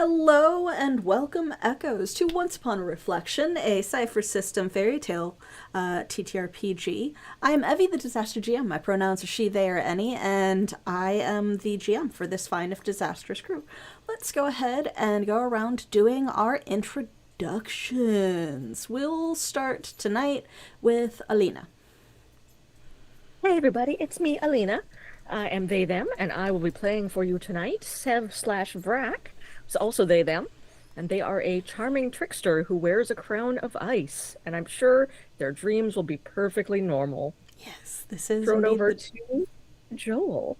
Hello and welcome, Echoes, to Once Upon a Reflection, a Cypher System fairy tale TTRPG. I am Evie, the Disaster GM. My pronouns are she, they, or any, and I am the GM for this fine if disastrous crew. Let's go ahead and go around doing our introductions. We'll start tonight with Alina. Hey everybody, it's me, Alina. I am they, them, and I will be playing for you tonight. Sev/Vrak is also they, them, and they are a charming trickster who wears a crown of ice, and I'm sure their dreams will be perfectly normal. Yes, this is Thrown indeed over the... to Joel.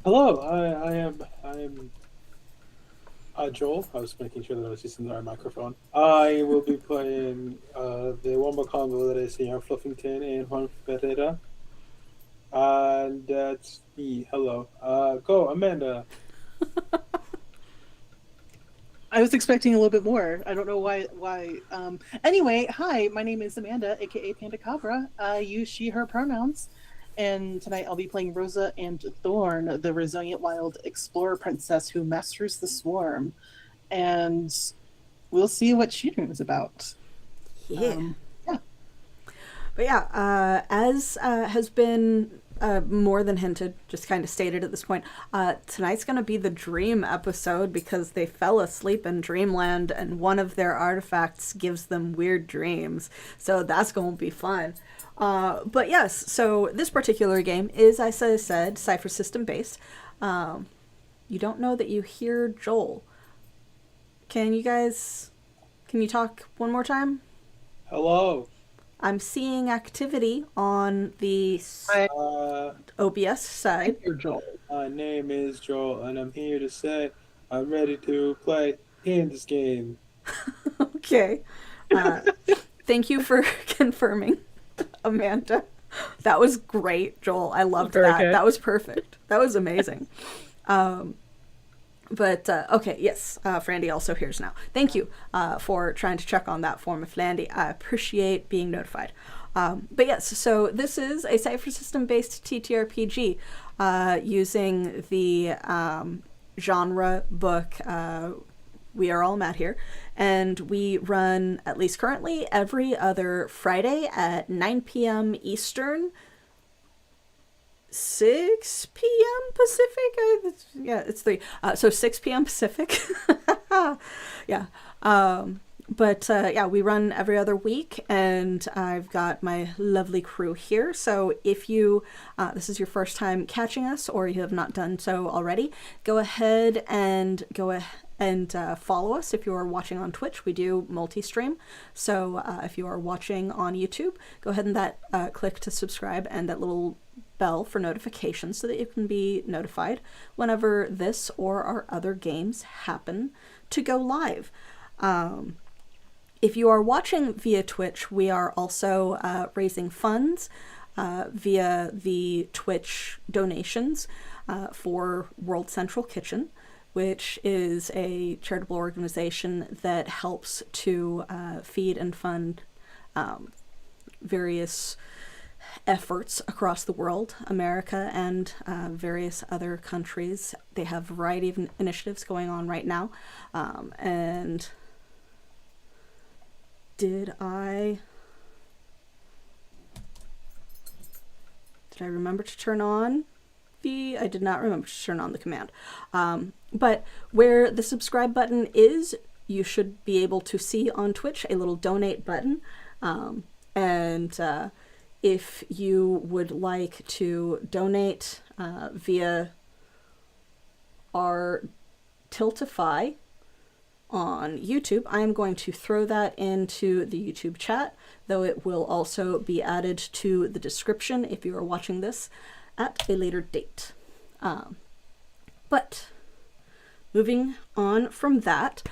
Hello, I am Joel. I was making sure that I was using the right microphone. I will be playing the Wombo combo that is Sr. Fluffington and Juan Ferreira. And that's me. Hello. Go, Amanda. I was expecting a little bit more. I don't know why. Anyway, hi, my name is Amanda, aka Panda Cabra. I use she, her pronouns. And tonight I'll be playing Rosa and Thorn, the resilient wild explorer princess who masters the swarm. And we'll see what she is about. Yeah. Yeah. But yeah, as has been more than hinted, just kind of stated at this point, tonight's going to be the dream episode because they fell asleep in Dreamland and one of their artifacts gives them weird dreams. So that's going to be fun. But yes, so this particular game is, as I said, Cypher System based. You don't know that you hear Joel. Can you talk one more time? Hello. I'm seeing activity on the OBS side. You're Joel. My name is Joel, and I'm here to say I'm ready to play in this game. Okay. Thank you for confirming, Amanda. That was great, Joel. I loved Very that. good. That was perfect. That was amazing. But okay, yes, Frandy also hears now. Thank you for trying to check on that for me, Flandy. I appreciate being notified. But yes, so this is a Cypher System-based TTRPG using the genre book We Are All Mad Here. And we run, at least currently, every other Friday at 9 p.m. Eastern, 6 p.m. Pacific? Yeah, it's 3. So 6 p.m. Pacific. Yeah. But yeah, we run every other week, and I've got my lovely crew here. So if you, this is your first time catching us, or you have not done so already, go ahead and follow us if you are watching on Twitch. We do multi-stream. So if you are watching on YouTube, go ahead and click to subscribe and that little bell for notifications so that you can be notified whenever this or our other games happen to go live. If you are watching via Twitch, we are also raising funds via the Twitch donations for World Central Kitchen, which is a charitable organization that helps to feed and fund various efforts across the world, America and various other countries. They have a variety of initiatives going on right now. And did I remember to turn on I did not remember to turn on the command. But where the subscribe button is, you should be able to see on Twitch a little donate button. And if you would like to donate via our Tiltify on YouTube, I am going to throw that into the YouTube chat, though it will also be added to the description if you are watching this at a later date. But moving on from that,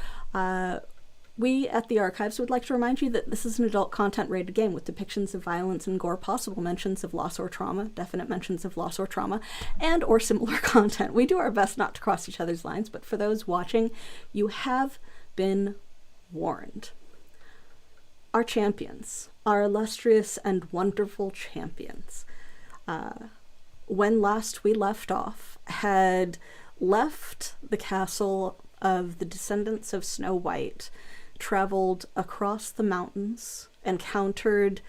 we at the Archives would like to remind you that this is an adult content rated game with depictions of violence and gore, possible mentions of loss or trauma, definite mentions of loss or trauma, and or similar content. We do our best not to cross each other's lines, but for those watching, you have been warned. Our champions, our illustrious and wonderful champions, when last we left off, had left the castle of the descendants of Snow White, traveled across the mountains, encountered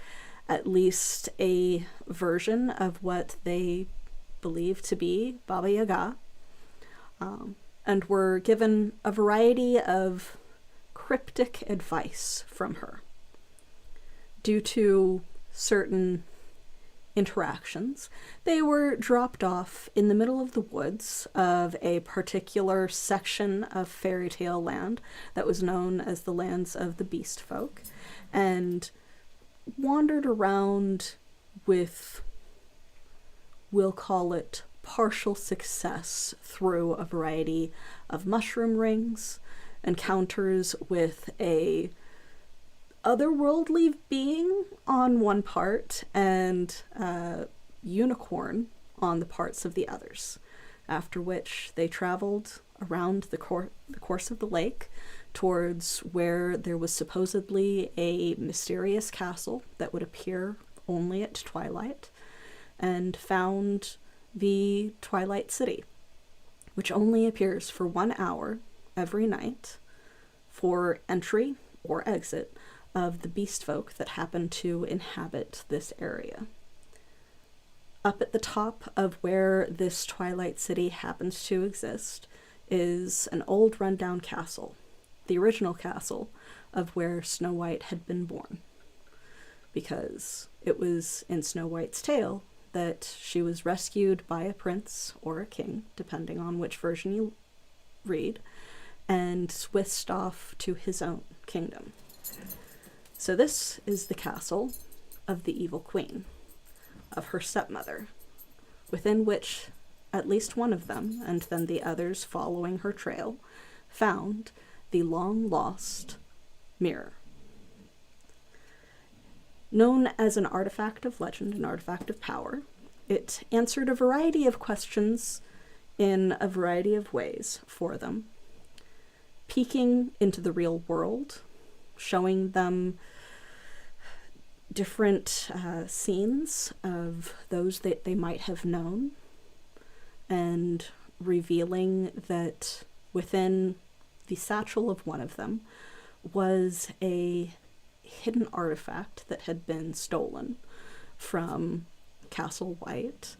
at least a version of what they believed to be Baba Yaga, and were given a variety of cryptic advice from her. Due to certain interactions, they were dropped off in the middle of the woods of a particular section of fairy tale land that was known as the lands of the beast folk, and wandered around with, we'll call it, partial success through a variety of mushroom rings, encounters with a otherworldly being on one part, and unicorn on the parts of the others. After which they traveled around the course of the lake towards where there was supposedly a mysterious castle that would appear only at twilight, and found the Twilight City, which only appears for 1 hour every night for entry or exit of the beast folk that happen to inhabit this area. Up at the top of where this Twilight City happens to exist is an old rundown castle, the original castle of where Snow White had been born, because it was in Snow White's tale that she was rescued by a prince or a king, depending on which version you read, and whisked off to his own kingdom. So this is the castle of the evil queen, of her stepmother, within which at least one of them, and then the others following her trail, found the long-lost mirror. Known as an artifact of legend, an artifact of power, it answered a variety of questions in a variety of ways for them, peeking into the real world, showing them different scenes of those that they might have known, and revealing that within the satchel of one of them was a hidden artifact that had been stolen from Castle White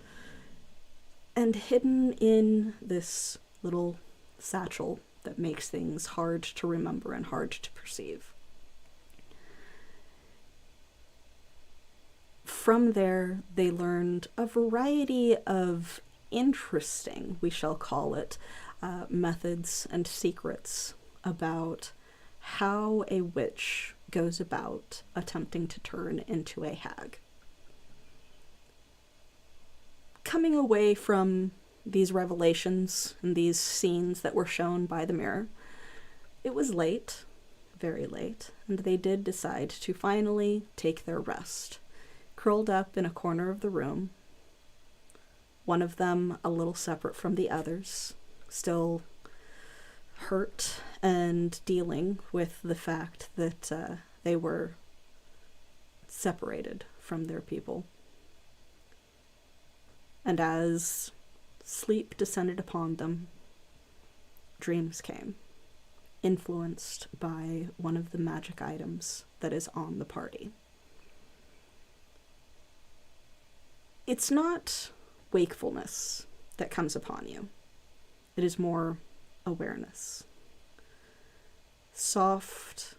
and hidden in this little satchel that makes things hard to remember and hard to perceive. From there, they learned a variety of interesting, we shall call it, methods and secrets about how a witch goes about attempting to turn into a hag. Coming away from these revelations and these scenes that were shown by the mirror, it was late, very late, and they did decide to finally take their rest, curled up in a corner of the room, one of them a little separate from the others, still hurt and dealing with the fact that they were separated from their people. And as sleep descended upon them, dreams came, influenced by one of the magic items that is on the party. It's not wakefulness that comes upon you. It is more awareness. Soft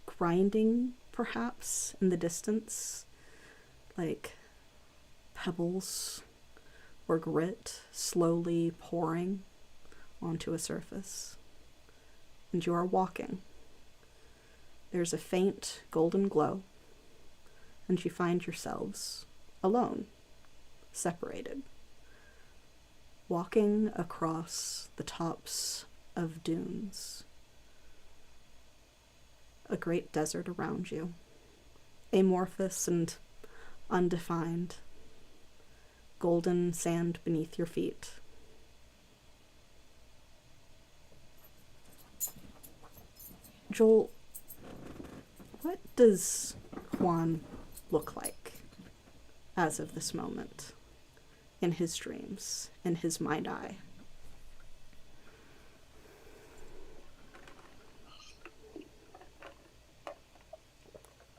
grinding, perhaps, in the distance, like pebbles or grit slowly pouring onto a surface. And you are walking. There's a faint golden glow, and you find yourselves alone, separated, walking across the tops of dunes. A great desert around you, amorphous and undefined, golden sand beneath your feet. Joel, what does Juan look like as of this moment, in his dreams, in his mind eye?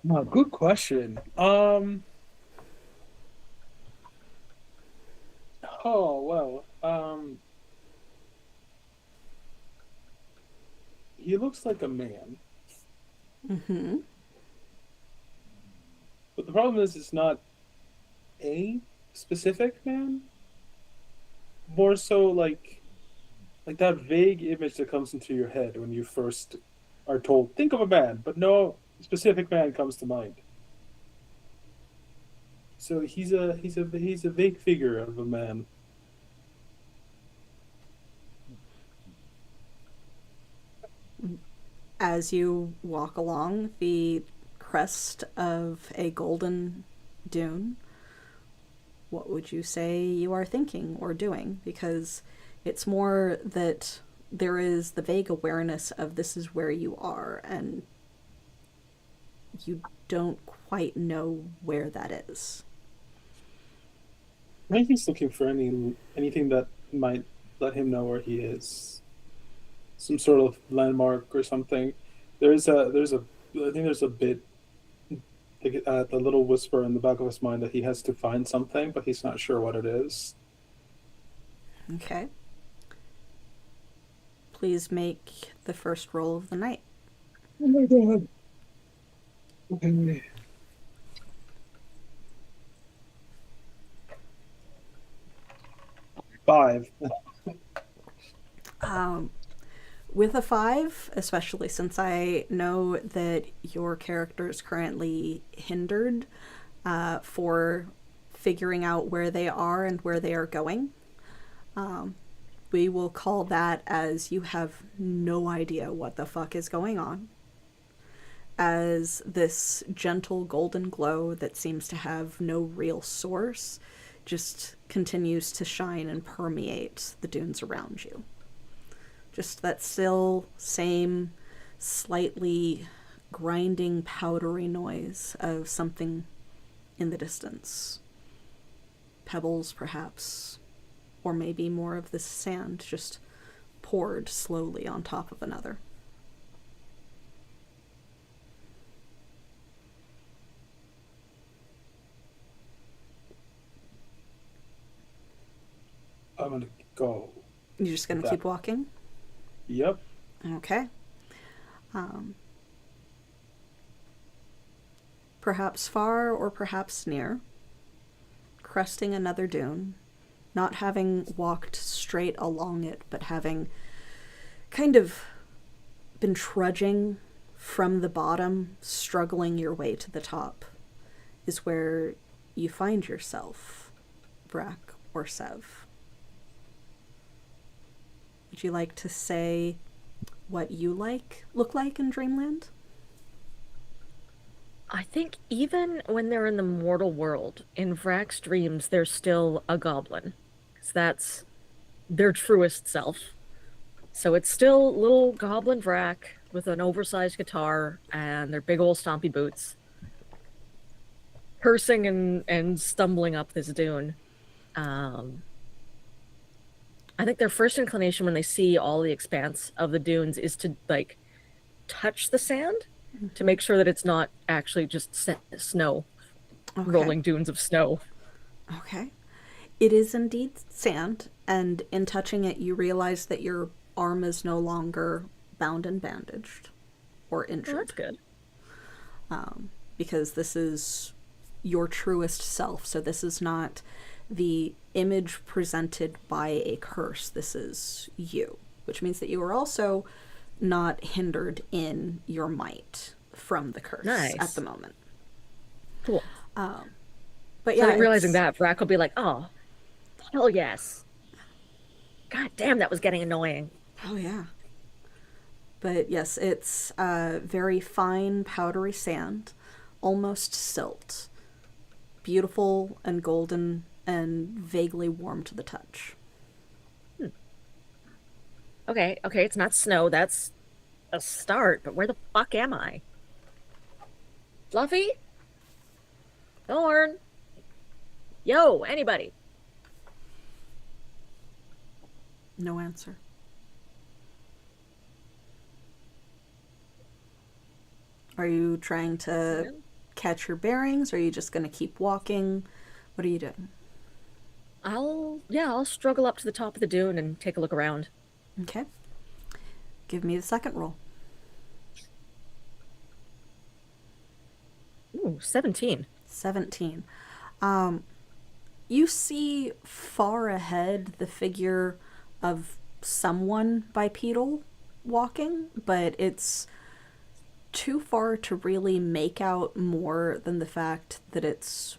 Good question. Oh well. He looks like a man, Mm-hmm. but the problem is, it's not a specific man. More so, like that vague image that comes into your head when you first are told, "Think of a man," but no specific man comes to mind. So he's a vague figure of a man. As you walk along the crest of a golden dune, what would you say you are thinking or doing? Because it's more that there is the vague awareness of this is where you are, and you don't quite know where that is. I think he's looking for anything that might let him know where he is. Some sort of landmark or something. There's a I think there's a bit, the little whisper in the back of his mind that he has to find something, but he's not sure what it is. Okay. Please make the first roll of the night. Oh my god. Okay. 5. Um, with a 5, especially since I know that your character is currently hindered for figuring out where they are and where they are going, we will call that as you have no idea what the fuck is going on. As this gentle golden glow that seems to have no real source just continues to shine and permeate the dunes around you. Just that still same slightly grinding powdery noise of something in the distance. Pebbles, perhaps, or maybe more of this sand just poured slowly on top of another. I'm gonna go. You're just gonna That. keep walking? Yep. Okay. Perhaps far or perhaps near, cresting another dune, not having walked straight along it, but having kind of been trudging from the bottom, struggling your way to the top, is where you find yourself, Brack or Sev. Would you like to say what you look like in Dreamland? I think even when they're in the mortal world, in Vrack's dreams, they're still a goblin. 'Cause that's their truest self. So it's still little goblin Vrack with an oversized guitar and their big old stompy boots, cursing and stumbling up this dune. Um, I think their first inclination when they see all the expanse of the dunes is to like touch the sand to make sure that it's not actually just snow, Okay. rolling dunes of snow. Okay. It is indeed sand, and in touching it, you realize that your arm is no longer bound and bandaged or Well, that's injured, good. because this is your truest self. So this is not the image presented by a curse. This is you, which means that you are also not hindered in your might from the curse Nice. at the moment. Cool. But So yeah, realizing it's- that, Vrack will be like, oh, hell yes. God damn, that was getting annoying. Oh, yeah. But yes, it's very fine, powdery sand, almost silt. Beautiful and golden and vaguely warm to the touch. Okay, it's not snow. That's a start, but where the fuck am I? Fluffy? Thorn? Yo, anybody? No answer. Are you trying to catch your bearings? Or are you just going to keep walking? What are you doing? I'll struggle up to the top of the dune and take a look around. Okay. Give me the second roll. Ooh, 17. 17. You see far ahead the figure of someone bipedal walking, but it's too far to really make out more than the fact that it's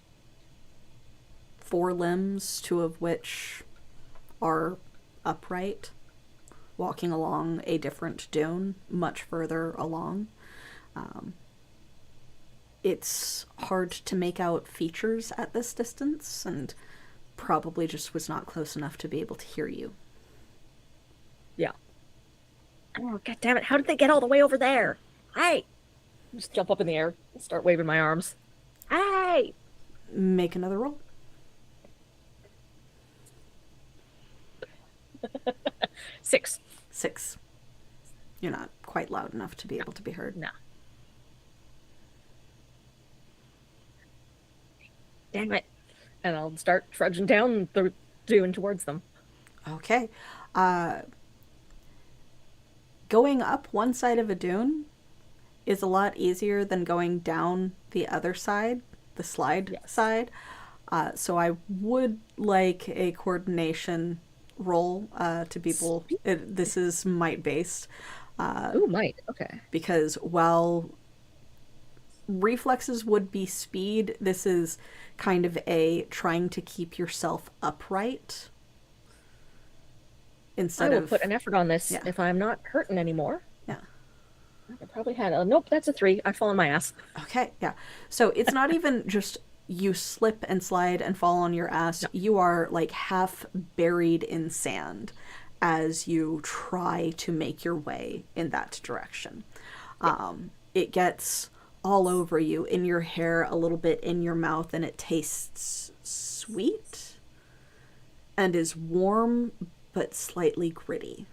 4 limbs, 2 of which are upright, walking along a different dune, much further along. It's hard to make out features at this distance, and probably just was not close enough to be able to hear you. Yeah. Oh, god damn it. How did they get all the way over there? Hey! Just jump up in the air and start waving my arms. Hey! Make another roll. 6. 6. You're not quite loud enough to be able to be heard. No. Damn it. And I'll start trudging down the dune towards them. Okay. Going up one side of a dune is a lot easier than going down the other side, the slide side. So I would like a coordination roll to people. This is might based. Ooh, might. Okay. Because while reflexes would be speed, this is kind of a trying to keep yourself upright instead I will of put an effort on this if I'm not hurting anymore. Yeah. I probably had a... Nope, that's a 3. I fall on my ass. Okay, yeah. So it's not even just you slip and slide and fall on your ass. No. You are like half buried in sand as you try to make your way in that direction. Yeah. It gets all over you, in your hair, a little bit in your mouth, and it tastes sweet and is warm but slightly gritty.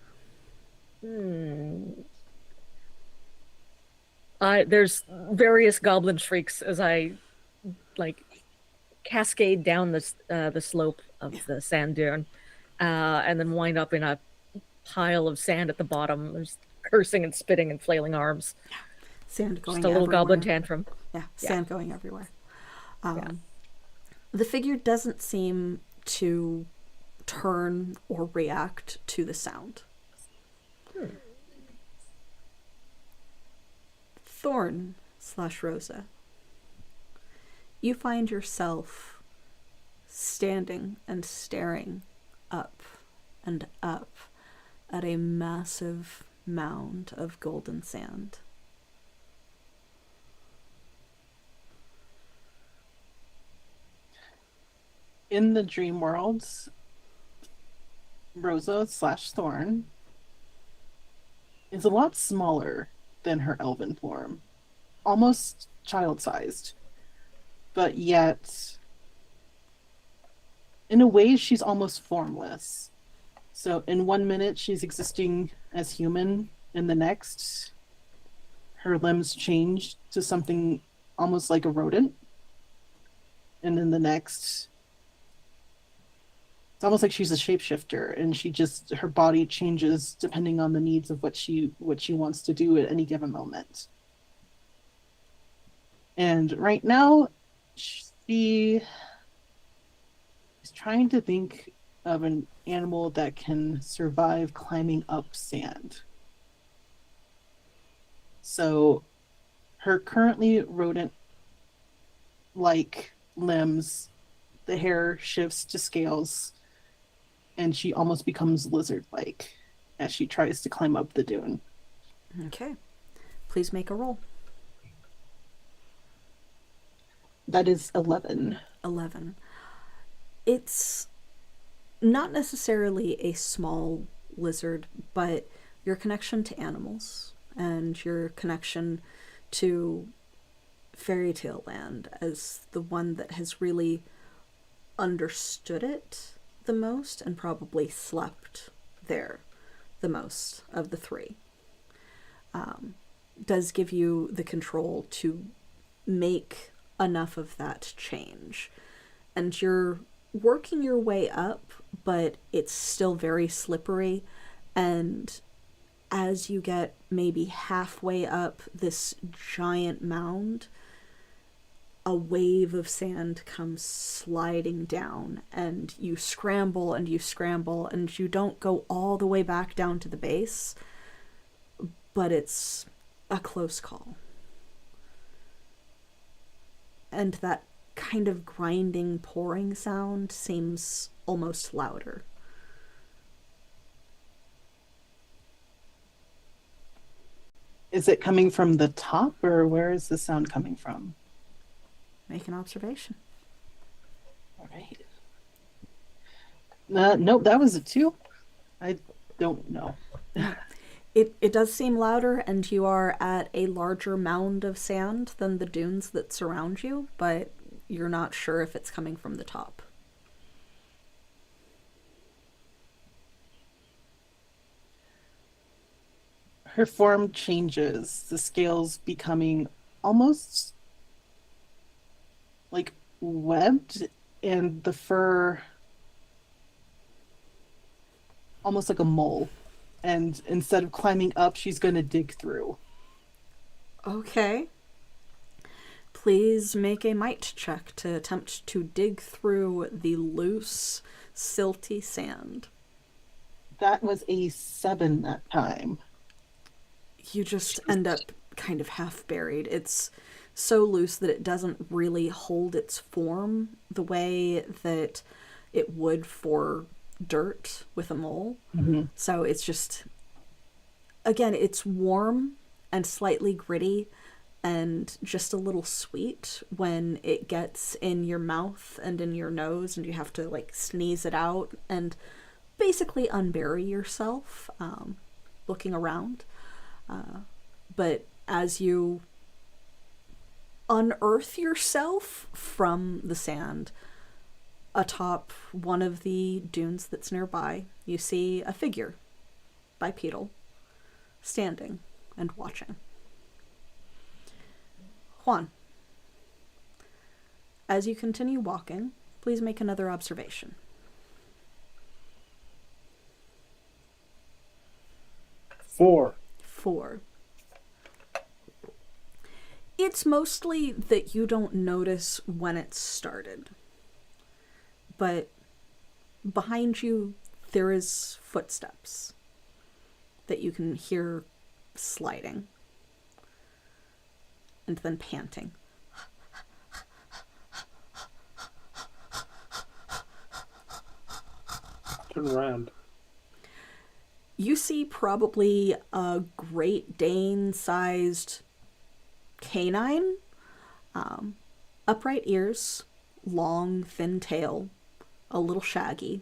There's various goblin shrieks as I like cascade down the slope of the sand dune, and then wind up in a pile of sand at the bottom. There's cursing and spitting and flailing arms. Sand going Just a little everywhere. goblin tantrum. Yeah, sand going everywhere. The figure doesn't seem to turn or react to the sound. Thorn/Rosa. You find yourself standing and staring up and up at a massive mound of golden sand. In the dream worlds, Rosa/Thorn is a lot smaller than her elven form, almost child-sized, but yet in a way she's almost formless. So in 1 minute she's existing as human, in the next her limbs change to something almost like a rodent, and in the next it's almost like she's a shapeshifter, and her body changes depending on the needs of what she wants to do at any given moment. And right now, she is trying to think of an animal that can survive climbing up sand. So her currently rodent-like limbs, the hair shifts to scales, and she almost becomes lizard-like as she tries to climb up the dune. Okay. Please make a roll. That is 11. 11. It's not necessarily a small lizard, but your connection to animals and your connection to fairy tale land as the one that has really understood it the most and probably slept there the most of the 3 does give you the control to make enough of that change. And you're working your way up, but it's still very slippery. And as you get maybe halfway up this giant mound, a wave of sand comes sliding down, and you scramble and you scramble, and you don't go all the way back down to the base, but it's a close call. And that kind of grinding, pouring sound seems almost louder. Is it coming from the top, or where is the sound coming from? Make an observation. All right. Nope, that was a 2. I don't know. It does seem louder, and you are at a larger mound of sand than the dunes that surround you, but you're not sure if it's coming from the top. Her form changes, the scales becoming almost like webbed, and the fur almost like a mole. And instead of climbing up, she's going to dig through. Okay. Please make a might check to attempt to dig through the loose, silty sand. That was a 7 that time. You just end up kind of half buried. It's so loose that it doesn't really hold its form the way that it would for dirt with a mole. Mm-hmm. So it's just, again, it's warm and slightly gritty and just a little sweet when it gets in your mouth and in your nose, and you have to like sneeze it out and basically unbury yourself, looking around. But as you unearth yourself from the sand atop one of the dunes that's nearby, you see a figure, bipedal, standing and watching. Juan, as you continue walking, please make another observation. 4. 4. It's mostly that you don't notice when it started. But behind you, there is footsteps that you can hear sliding and then panting. Turn around. You see probably a Great Dane-sized canine, upright ears, long, thin tail, a little shaggy,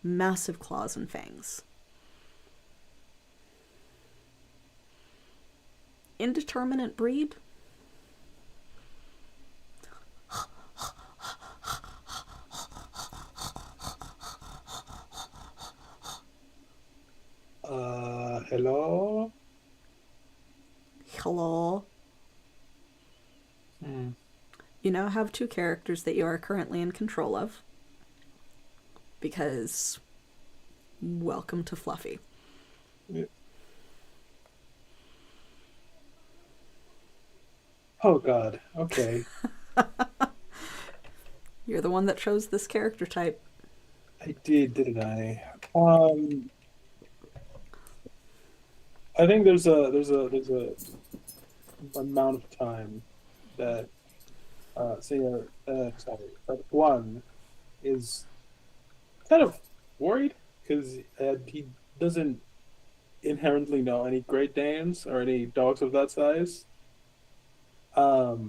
massive claws and fangs. Indeterminate breed? Hello? Hello? You now have 2 characters that you are currently in control of. Because welcome to Fluffy. Yeah. Oh god, okay. You're the one that chose this character type. I did, didn't I? I think there's a amount of time that that one is kind of worried because he doesn't inherently know any Great Danes or any dogs of that size. But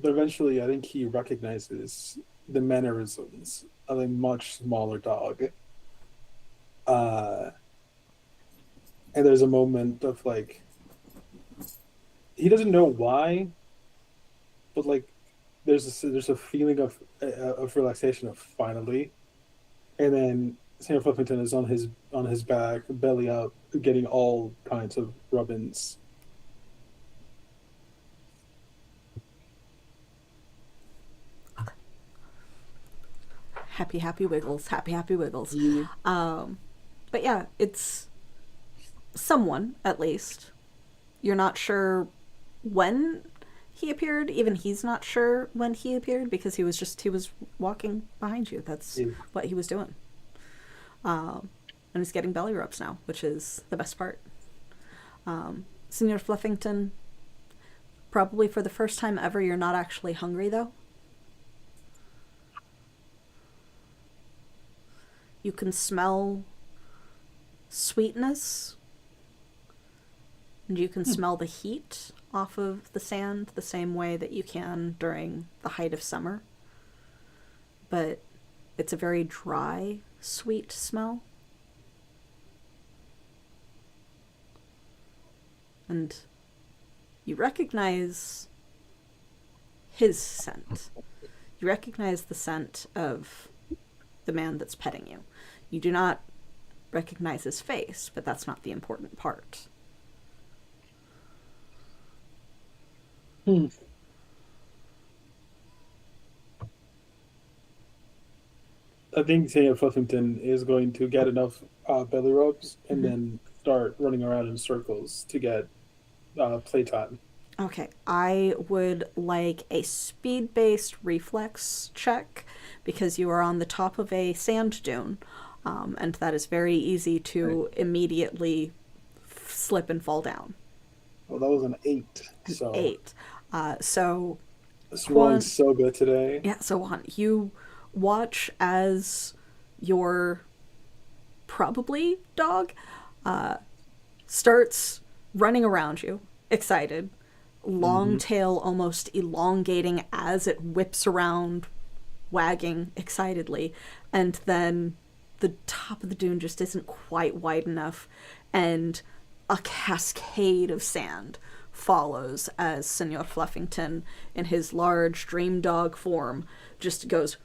eventually, I think he recognizes the mannerisms of a much smaller dog. And there's a moment of like, he doesn't know why, but like, there's a feeling of relaxation of finally, and then Samuel Fluffington is on his back, belly up, getting all kinds of rubbings. happy wiggles, happy wiggles. But yeah, it's someone, at least. You're not sure when he appeared. Even he's not sure when he appeared because he was walking behind you. That's what he was doing. And he's getting belly rubs now, which is the best part. Senor Fluffington, probably for the first time ever, you're not actually hungry, though. You can smell sweetness, and you can smell the heat off of the sand the same way that you can during the height of summer. But it's a very dry, sweet smell. And you recognize his scent. You recognize the scent of the man that's petting you. You do not recognize his face, but that's not the important part. I think Senor Fluffington is going to get enough belly rubs and then start running around in circles to get playtime. Okay, I would like a speed-based reflex check because you are on the top of a sand dune, and that is very easy to immediately slip and fall down. Well, that was an 8. So 8. So it's rolling so good today. yeah, so Juan, you watch as your probably dog starts running around you, excited, long tail almost elongating as it whips around, wagging excitedly, and then the top of the dune just isn't quite wide enough, and a cascade of sand follows as Senor Fluffington, in his large dream dog form, just goes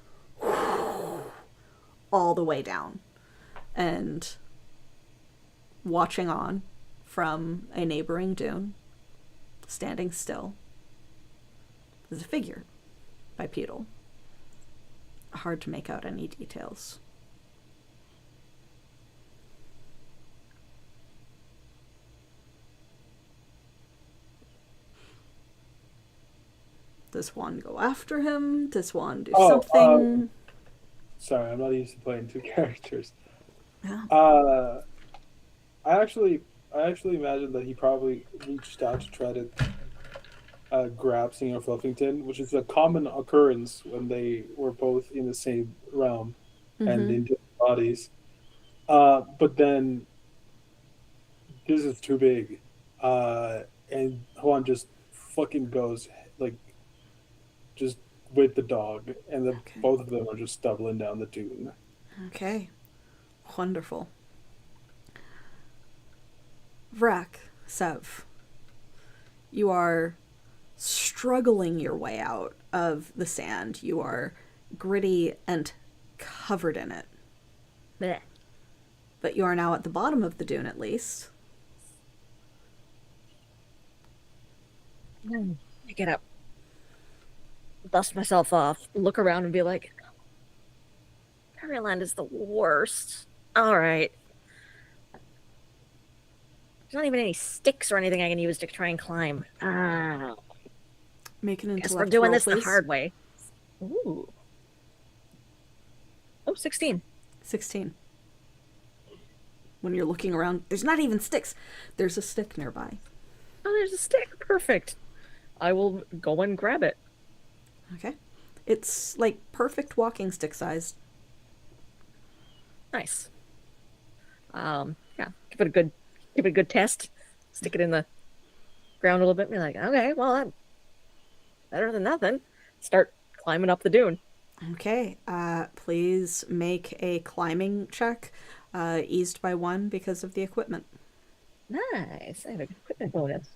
all the way down. And watching on from a neighboring dune, standing still, is a figure bipedal. Hard to make out any details. Does Juan go after him? Does Juan do something? Sorry, I'm not used to playing 2 characters. Yeah. I actually imagined that he probably reached out to try to grab Senor Fluffington, which is a common occurrence when they were both in the same realm and in different bodies. But then this is too big, and Juan just fucking goes like just with the dog, and both of them are just stumbling down the dune. Okay. Wonderful. Vrak, Sev, you are struggling your way out of the sand. You are gritty and covered in it. Blech. But you are now at the bottom of the dune, at least. I get up, dust myself off, look around and be like, Fairyland is the worst. All right. There's not even any sticks or anything I can use to try and climb. Make an Guess intellect we're doing roll, this please. the hard way. Ooh. Oh, 16. 16. When you're looking around, there's not even sticks. There's a stick nearby. Oh, there's a stick. Perfect. I will go and grab it. Okay. It's like perfect walking stick size. Nice. Yeah, give it a good test. Stick it in the ground a little bit and be like, okay, well, that's better than nothing. Start climbing up the dune. Okay. Please make a climbing check. Eased by 1 because of the equipment. Nice. I have an equipment bonus.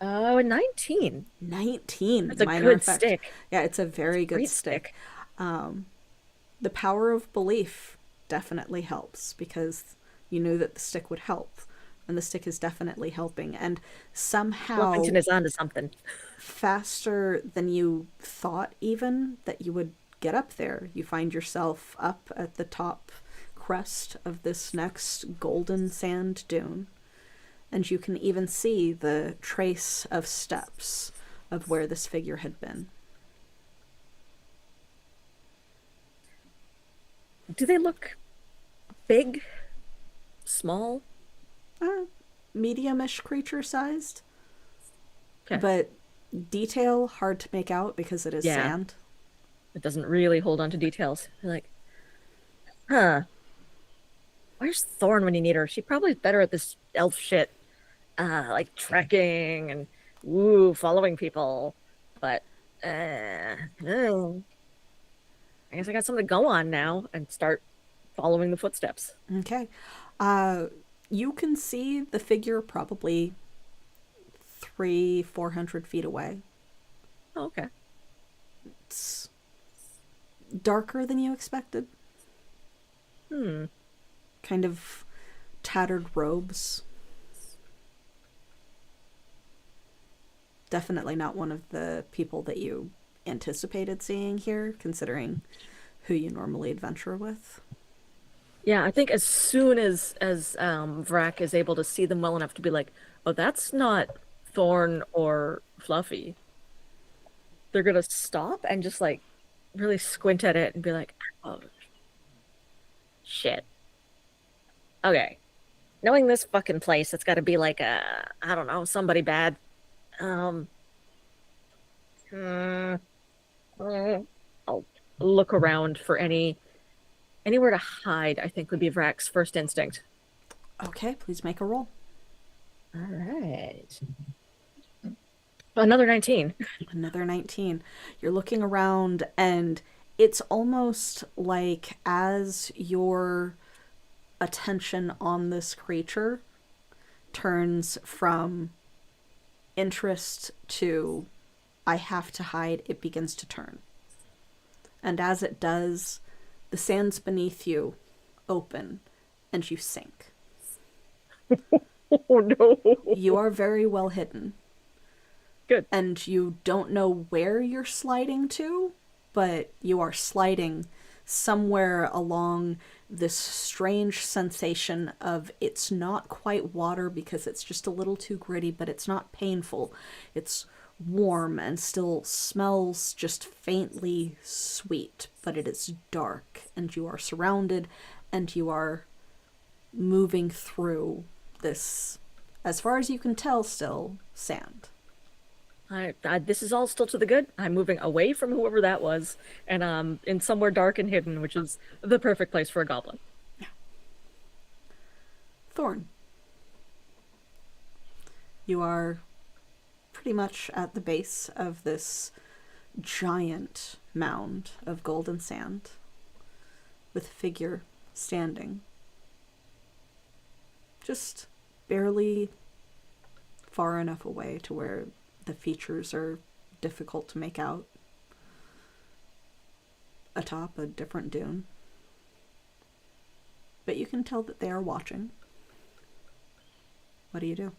Oh, 19. 19. That's a minor good effect. stick. Yeah, it's a very good Great stick. The power of belief definitely helps because you knew that the stick would help, and the stick is definitely helping. And somehow, Fluffington is onto something. faster than you thought even that you would get up there, you find yourself up at the top crest of this next golden sand dune, and you can even see the trace of steps of where this figure had been. Do they look big? Small? Medium-ish creature sized, Okay. but detail hard to make out because it is Yeah. sand. It doesn't really hold on to details. You're like, huh. Where's Thorn when you need her? She probably is better at this elf shit. Like trekking and following people. But I guess I got something to go on now and start following the footsteps. Okay. You can see the figure probably 300-400 feet away. Oh, okay. It's darker than you expected. Kind of tattered robes. Definitely not one of the people that you anticipated seeing here, considering who you normally adventure with. Yeah, I think as soon as Vrak is able to see them well enough to be like, oh, that's not Thorn or Fluffy, they're gonna stop and just like really squint at it and be like, oh, shit. Okay. Knowing this fucking place, it's gotta be like I don't know, somebody bad. I'll look around for anywhere to hide, I think would be Vrak's first instinct. Okay, please make a roll. All right. Another 19. Another 19. You're looking around, and it's almost like as your attention on this creature turns from interest to I have to hide, it begins to turn. And as it does, the sands beneath you open and you sink. Oh no. You are very well hidden. Good. And you don't know where you're sliding to, but you are sliding somewhere along this strange sensation of it's not quite water because it's just a little too gritty, but it's not painful. It's warm and still smells just faintly sweet, but it is dark, and you are surrounded, and you are moving through this, as far as you can tell, still sand. This is all still to the good. I'm moving away from whoever that was, and in somewhere dark and hidden, which is the perfect place for a goblin. Thorn. You are pretty much at the base of this giant mound of golden sand with a figure standing. Just barely far enough away to where the features are difficult to make out. Atop a different dune. But you can tell that they are watching. What do you do?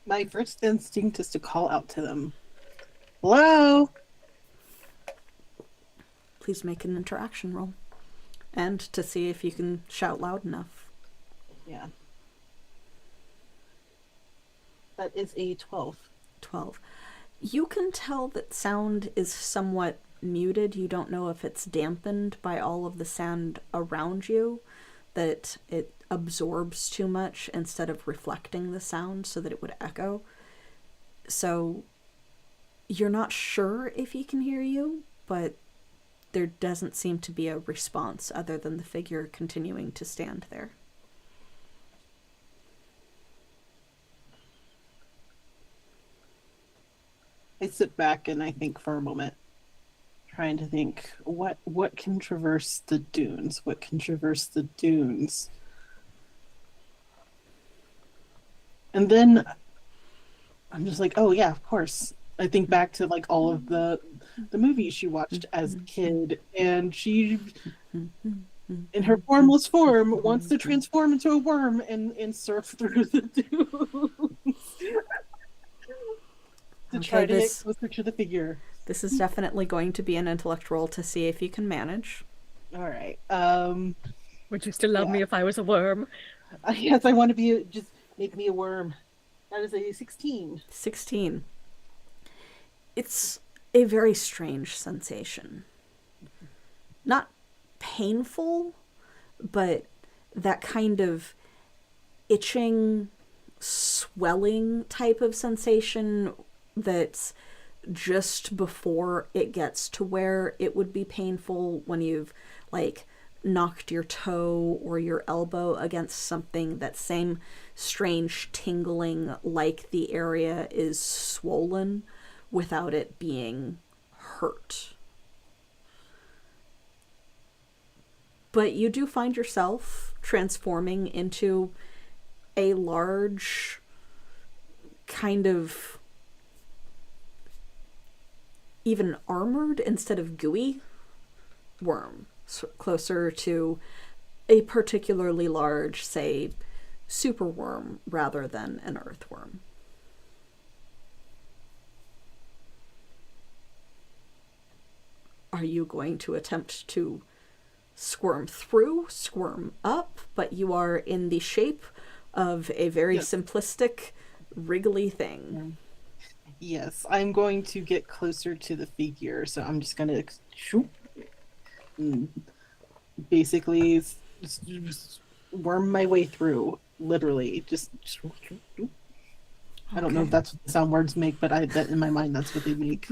My first instinct is to call out to them. Hello? Please make an interaction roll. And to see if you can shout loud enough. Yeah. That is a 12. 12. You can tell that sound is somewhat muted. You don't know if it's dampened by all of the sand around you, that it absorbs too much instead of reflecting the sound so that it would echo. So you're not sure if he can hear you, but there doesn't seem to be a response other than the figure continuing to stand there. I sit back and I think for a moment, trying to think what can traverse the dunes? What can traverse the dunes? And then I'm just like, oh yeah, of course. I think back to like all of the movies she watched as a kid, and she, in her formless form, wants to transform into a worm and surf through the dunes to try to get closer to the figure. This is definitely going to be an intellect roll to see if you can manage. All right. Would you still love me if I was a worm? Yes, I want to be. Just make me a worm. That is a 16. 16. It's a very strange sensation. Not painful, but that kind of itching, swelling type of sensation that's just before it gets to where it would be painful when you've like knocked your toe or your elbow against something. That same strange tingling, like the area is swollen without it being hurt. But you do find yourself transforming into a large, kind of even armored instead of gooey worm, closer to a particularly large, say, superworm rather than an earthworm. Are you going to attempt to squirm through, squirm up, but you are in the shape of a very simplistic, wriggly thing? Yes, I'm going to get closer to the figure, so I'm just gonna shoop, basically just worm my way through. Literally, just. I don't know if that's what the sound words make, but that in my mind that's what they make.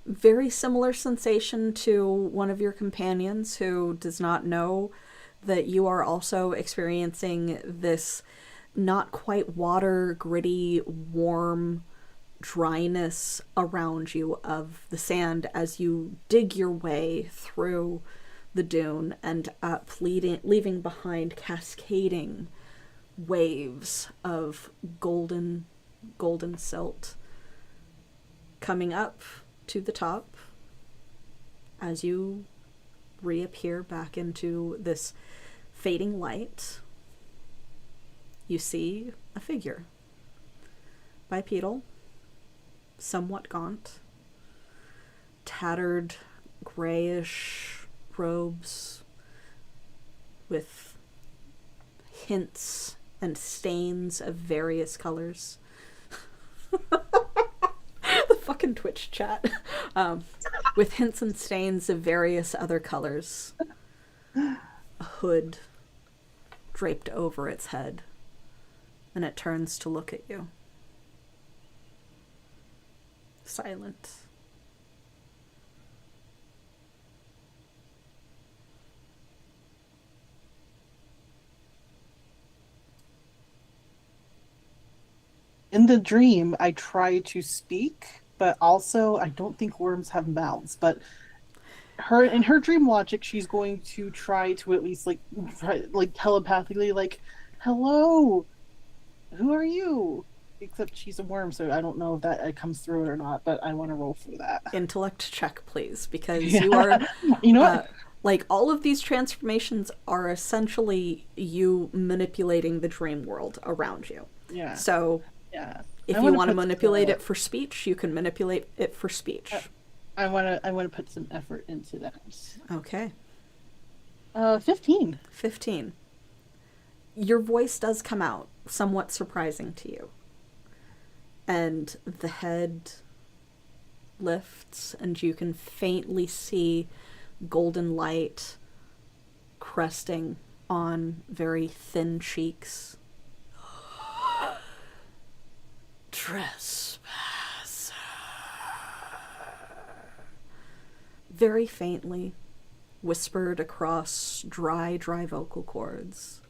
Very similar sensation to one of your companions who does not know that you are also experiencing this not quite water, gritty, warm dryness around you of the sand as you dig your way through the dune and up, leaving behind cascading waves of golden silt coming up to the top as you reappear back into this fading light. You see a figure, bipedal, somewhat gaunt, tattered grayish robes with hints and stains of various colors. The fucking Twitch chat. With hints and stains of various other colors. A hood draped over its head. And it turns to look at you. Silent. In the dream, I try to speak, but also I don't think worms have mouths. But in her dream logic, she's going to try to at least like telepathically, like, "Hello, who are you?" Except she's a worm, so I don't know if that comes through it or not. But I want to roll for that. Intellect check, please, because you are. You know what? Like, all of these transformations are essentially you manipulating the dream world around you. Yeah. So. Yeah. If you want to manipulate it for speech, you can manipulate it for speech. I want to put some effort into that. Okay. 15. 15. Your voice does come out, somewhat surprising to you. And the head lifts, and you can faintly see golden light cresting on very thin cheeks. Trespasser. Very faintly, whispered across dry vocal cords.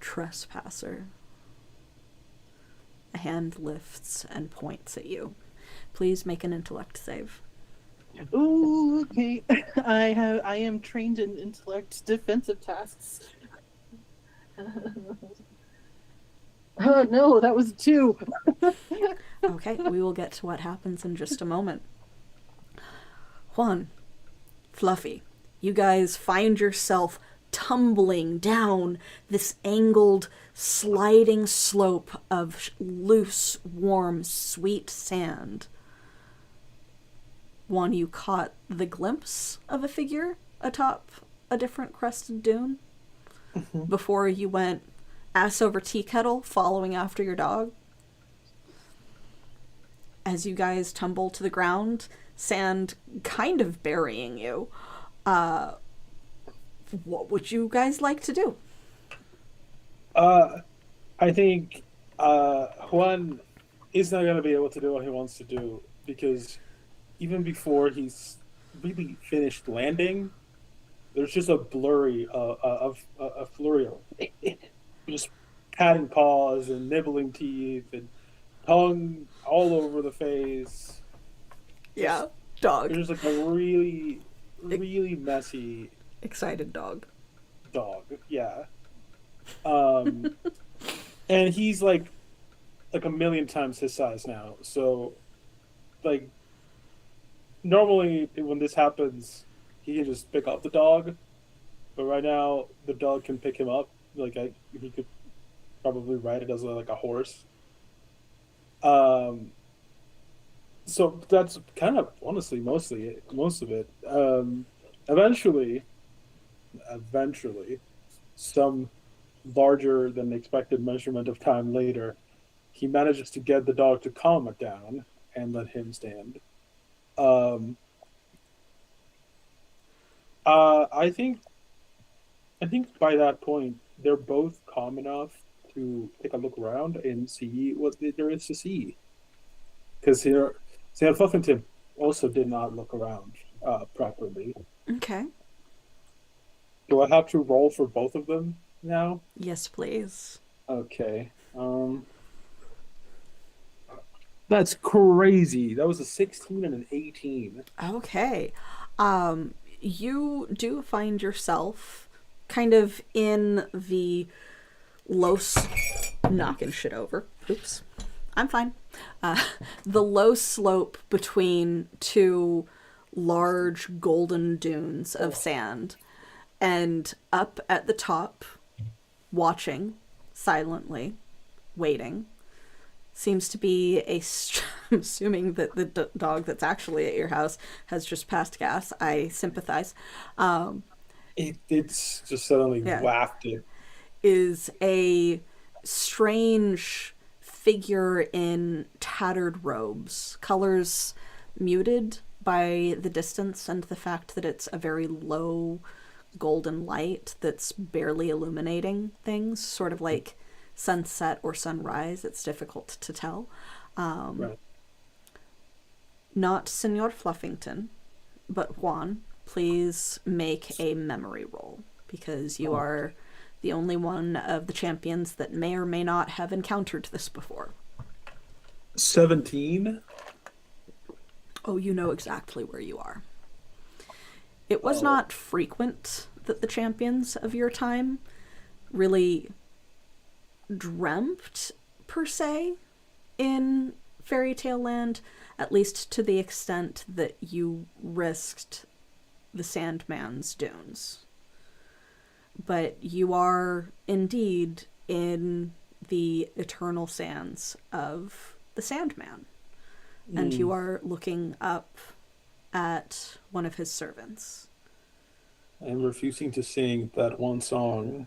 Trespasser. A hand lifts and points at you. Please make an intellect save. Ooh, okay. I am trained in intellect defensive tasks. Oh no, that was 2. Okay, we will get to what happens in just a moment. Juan, Fluffy, you guys find yourself tumbling down this angled, sliding slope of loose, warm, sweet sand. one, you caught the glimpse of a figure atop a different crested dune before you went ass over tea kettle following after your dog. As you guys tumble to the ground, sand kind of burying you. What would you guys like to do? I think Juan is not going to be able to do what he wants to do because even before he's really finished landing, there's just a blurry a flurry of just patting paws and nibbling teeth and tongue all over the face. Yeah, dog. There's like a really, really messy Excited dog. dog. Yeah. And he's like a million times his size now. So, like, normally when this happens, he can just pick up the dog. But right now, the dog can pick him up. Like, he could probably ride it as like a horse. So that's kind of honestly most of it. Eventually, some larger than expected measurement of time later, he manages to get the dog to calm it down and let him stand. I think by that point they're both calm enough to take a look around and see what there is to see. Because here, Sam Fluffington also did not look around properly. Okay. Do I have to roll for both of them now? Yes, please. Okay. That's crazy. That was a 16 and an 18. Okay. You do find yourself kind of in the knocking shit over. Oops. I'm fine. The low slope between two large golden dunes of sand, and up at the top, watching silently, waiting, seems to be I'm assuming that the dog that's actually at your house has just passed gas. I sympathize. It's just suddenly wafted. Is a strange figure in tattered robes, colors muted by the distance and the fact that it's a very low golden light that's barely illuminating things, sort of like sunset or sunrise. It's difficult to tell. Right. Not Senor Fluffington, but Juan, please make a memory roll, because you are the only one of the champions that may or may not have encountered this before. 17? Oh, you know exactly where you are. It was not frequent that the champions of your time really dreamt, per se, in Fairy Tale Land, at least to the extent that you risked the Sandman's dunes. But you are indeed in the eternal sands of the Sandman, and you are looking up at one of his servants. I'm refusing to sing that one song.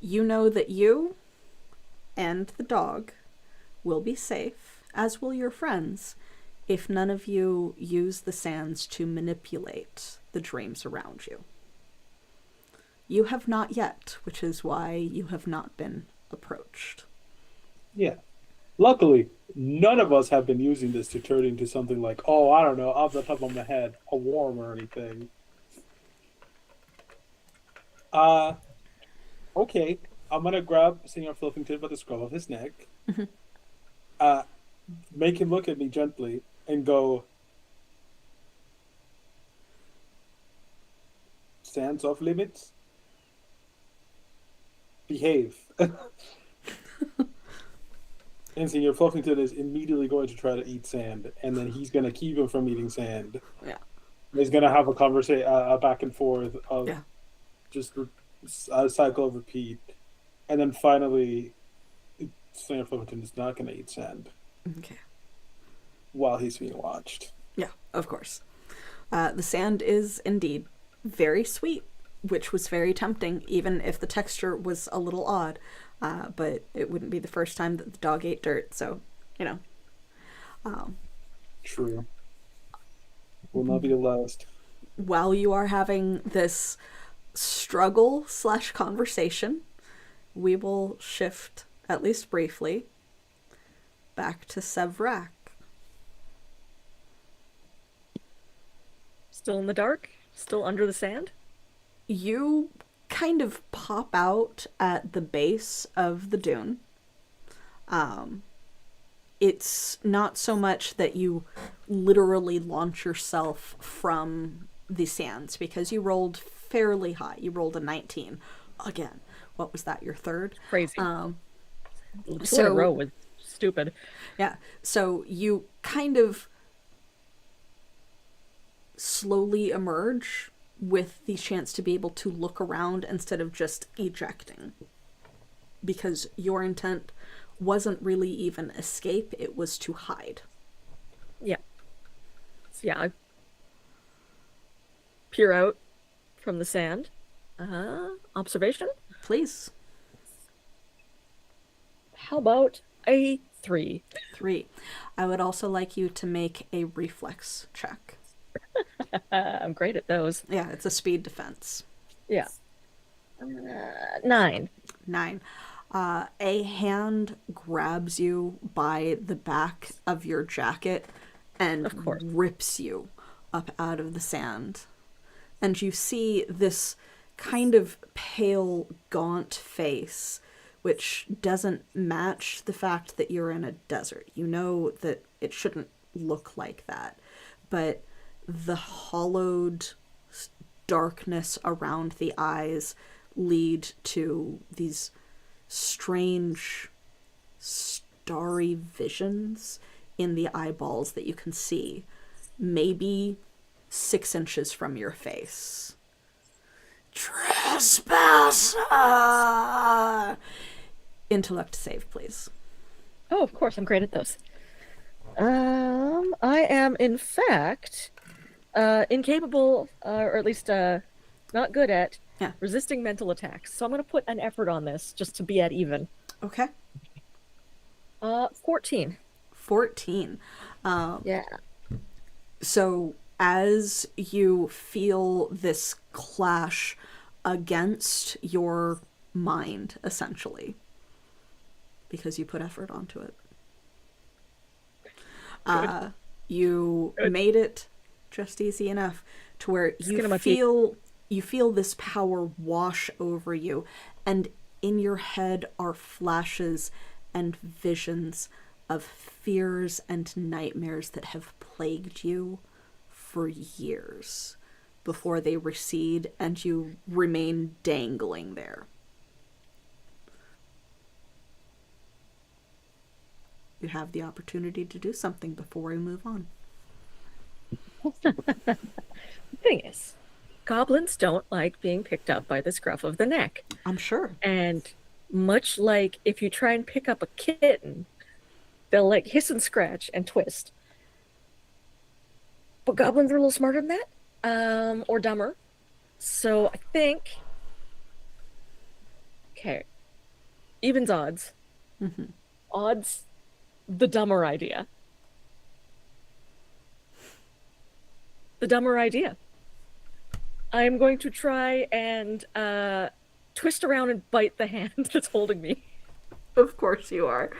You know that you and the dog will be safe, as will your friends, if none of you use the sands to manipulate the dreams around you. You have not yet, which is why you have not been approached. Yeah. Luckily, none of us have been using this to turn into something like, I don't know, off the top of my head, a worm or anything. Okay. I'm gonna grab Senor Fluffington by the scruff of his neck, make him look at me gently, and go, "Stands off limits? Behave." And Senor Fluffington is immediately going to try to eat sand, and then he's going to keep him from eating sand. Yeah. He's going to have a conversation, a back and forth of just a cycle of repeat. And then finally, Senor Fluffington is not going to eat sand. Okay. while he's being watched. Yeah, of course. The sand is indeed very sweet, which was very tempting, even if the texture was a little odd. But it wouldn't be the first time that the dog ate dirt, so, you know. True. Will not be the last. While you are having this struggle / conversation, we will shift, at least briefly, back to Sevrak. Still in the dark? Still under the sand? You kind of pop out at the base of the dune. It's not so much that you literally launch yourself from the sands, because you rolled fairly high. You rolled a 19. Again, what was that, your third? Crazy. Two in so- a row was stupid. Yeah, so you kind of slowly emerge with the chance to be able to look around instead of just ejecting. Because your intent wasn't really even escape, it was to hide. Yeah. So yeah, I peer out from the sand. Observation? Please. How about a 3? 3. I would also like you to make a reflex check. I'm great at those. Yeah, it's a speed defense. Yeah. 9. 9. A hand grabs you by the back of your jacket and Of course. rips you up out of the sand. And you see this kind of pale, gaunt face, which doesn't match the fact that you're in a desert. You know that it shouldn't look like that. But the hollowed darkness around the eyes lead to these strange, starry visions in the eyeballs that you can see, maybe 6 inches from your face. Trespasser! Intellect save, please. Oh, of course, I'm great at those. I am in fact incapable, or at least not good at Yeah. resisting mental attacks. So I'm going to put an effort on this just to be at even. Okay. 14. 14. Yeah. So as you feel this clash against your mind, essentially, because you put effort onto it, you Good. made it just easy enough to where Skin of my teeth. you feel this power wash over you, and in your head are flashes and visions of fears and nightmares that have plagued you for years before they recede and you remain dangling there. You have the opportunity to do something before we move on. The thing is, goblins don't like being picked up by the scruff of the neck. I'm sure. And much like if you try and pick up a kitten, they'll like hiss and scratch and twist. But goblins are a little smarter than that, or dumber. So I think, okay, evens odds. Mm-hmm. Odds, the dumber idea. The dumber idea. I am going to try and twist around and bite the hand that's holding me. Of course you are.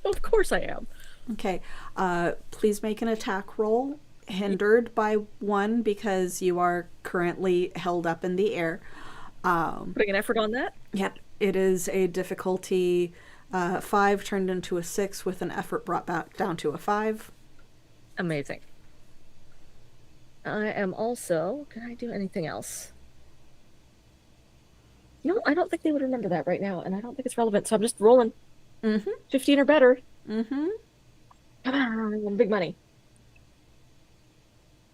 Of course I am. Okay. Please make an attack roll, hindered by 1 because you are currently held up in the air. Putting an effort on that. Yep. It is a difficulty 5 turned into a 6 with an effort brought back down to a 5. Amazing. I am also... Can I do anything else? No, I don't think they would remember that right now, and I don't think it's relevant, so I'm just rolling. Mm-hmm. 15 or better. Mm-hmm. Come on, big money.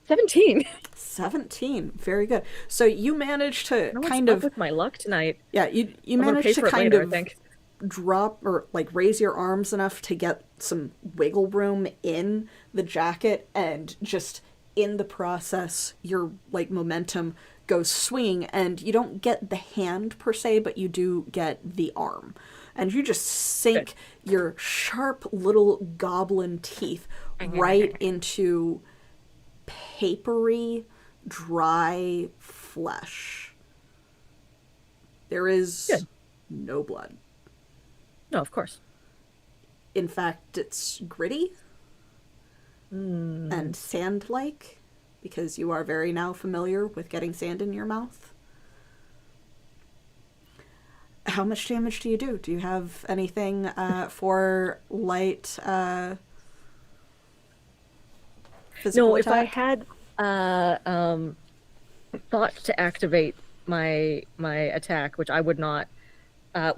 17. 17. Very good. So you managed to No one's kind up of... with my luck tonight. Yeah, you I'm gonna pay managed to for it kind later, of... I think. drop or like raise your arms enough to get some wiggle room in the jacket, and just in the process your like momentum goes swinging, and you don't get the hand per se, but you do get the arm, and you just sink your sharp little goblin teeth right into papery, dry flesh. There is Good. no blood. No, of course. In fact, it's gritty and sand-like, because you are very now familiar with getting sand in your mouth. How much damage do you do? Do you have anything for light physical No, if I attack? had thought to activate my attack, which I would not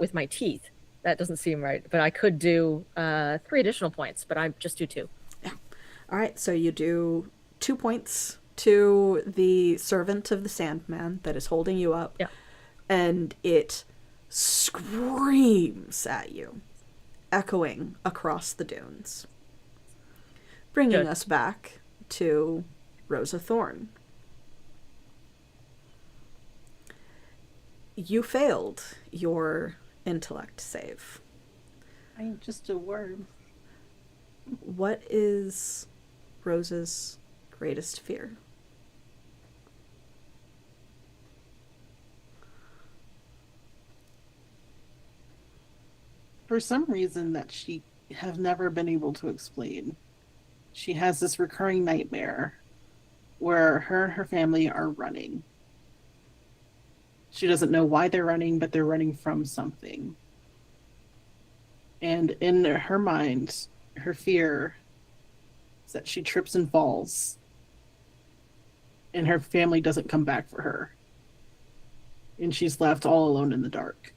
with my teeth. That doesn't seem right. But I could do 3 additional points, but I just do 2. All right, so you do 2 points to the servant of the Sandman that is holding you up, Yeah. and it screams at you, echoing across the dunes, bringing Good. us back to Rosa Thorne. You failed your intellect save. I'm just a worm. What is Rosa's greatest fear? For some reason that she have never been able to explain, she has this recurring nightmare where her and her family are running. She doesn't know why they're running, but they're running from something. And in her mind, her fear is that she trips and falls, and her family doesn't come back for her. And she's left all alone in the dark.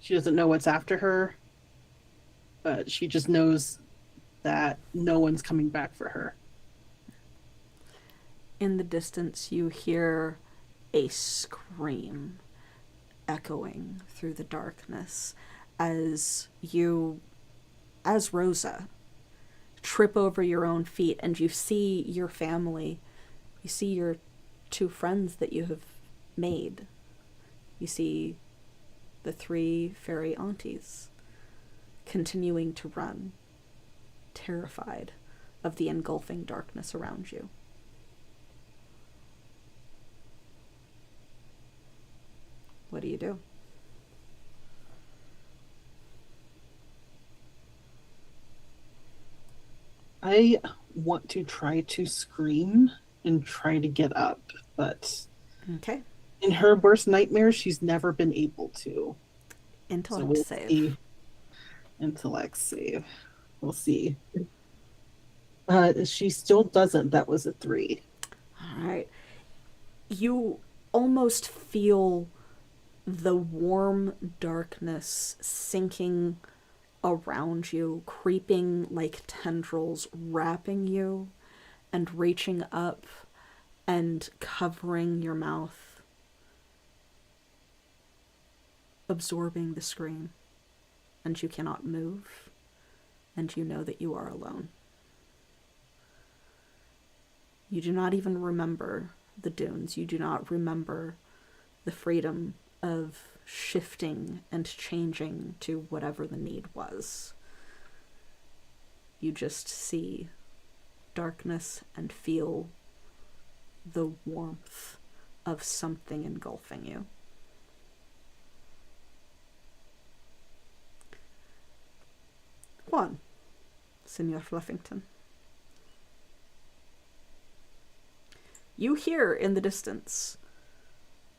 She doesn't know what's after her, but she just knows that no one's coming back for her. In the distance, you hear a scream echoing through the darkness as you, as Rosa, trip over your own feet, and you see your family. You see your 2 friends that you have made. You see the 3 fairy aunties continuing to run, terrified of the engulfing darkness around you. What do you do? I want to try to scream and try to get up, but Okay. in her worst nightmares, she's never been able to. Intellect So we'll save. see. Intellect save. We'll see. She still doesn't. That was a 3. All right. You almost feel the warm darkness sinking around you, creeping like tendrils, wrapping you and reaching up and covering your mouth, absorbing the scream, and you cannot move, and you know that you are alone. You do not even remember the dunes. You do not remember the freedom of shifting and changing to whatever the need was. You just see darkness and feel the warmth of something engulfing you. Juan, Senor Fluffington. You hear in the distance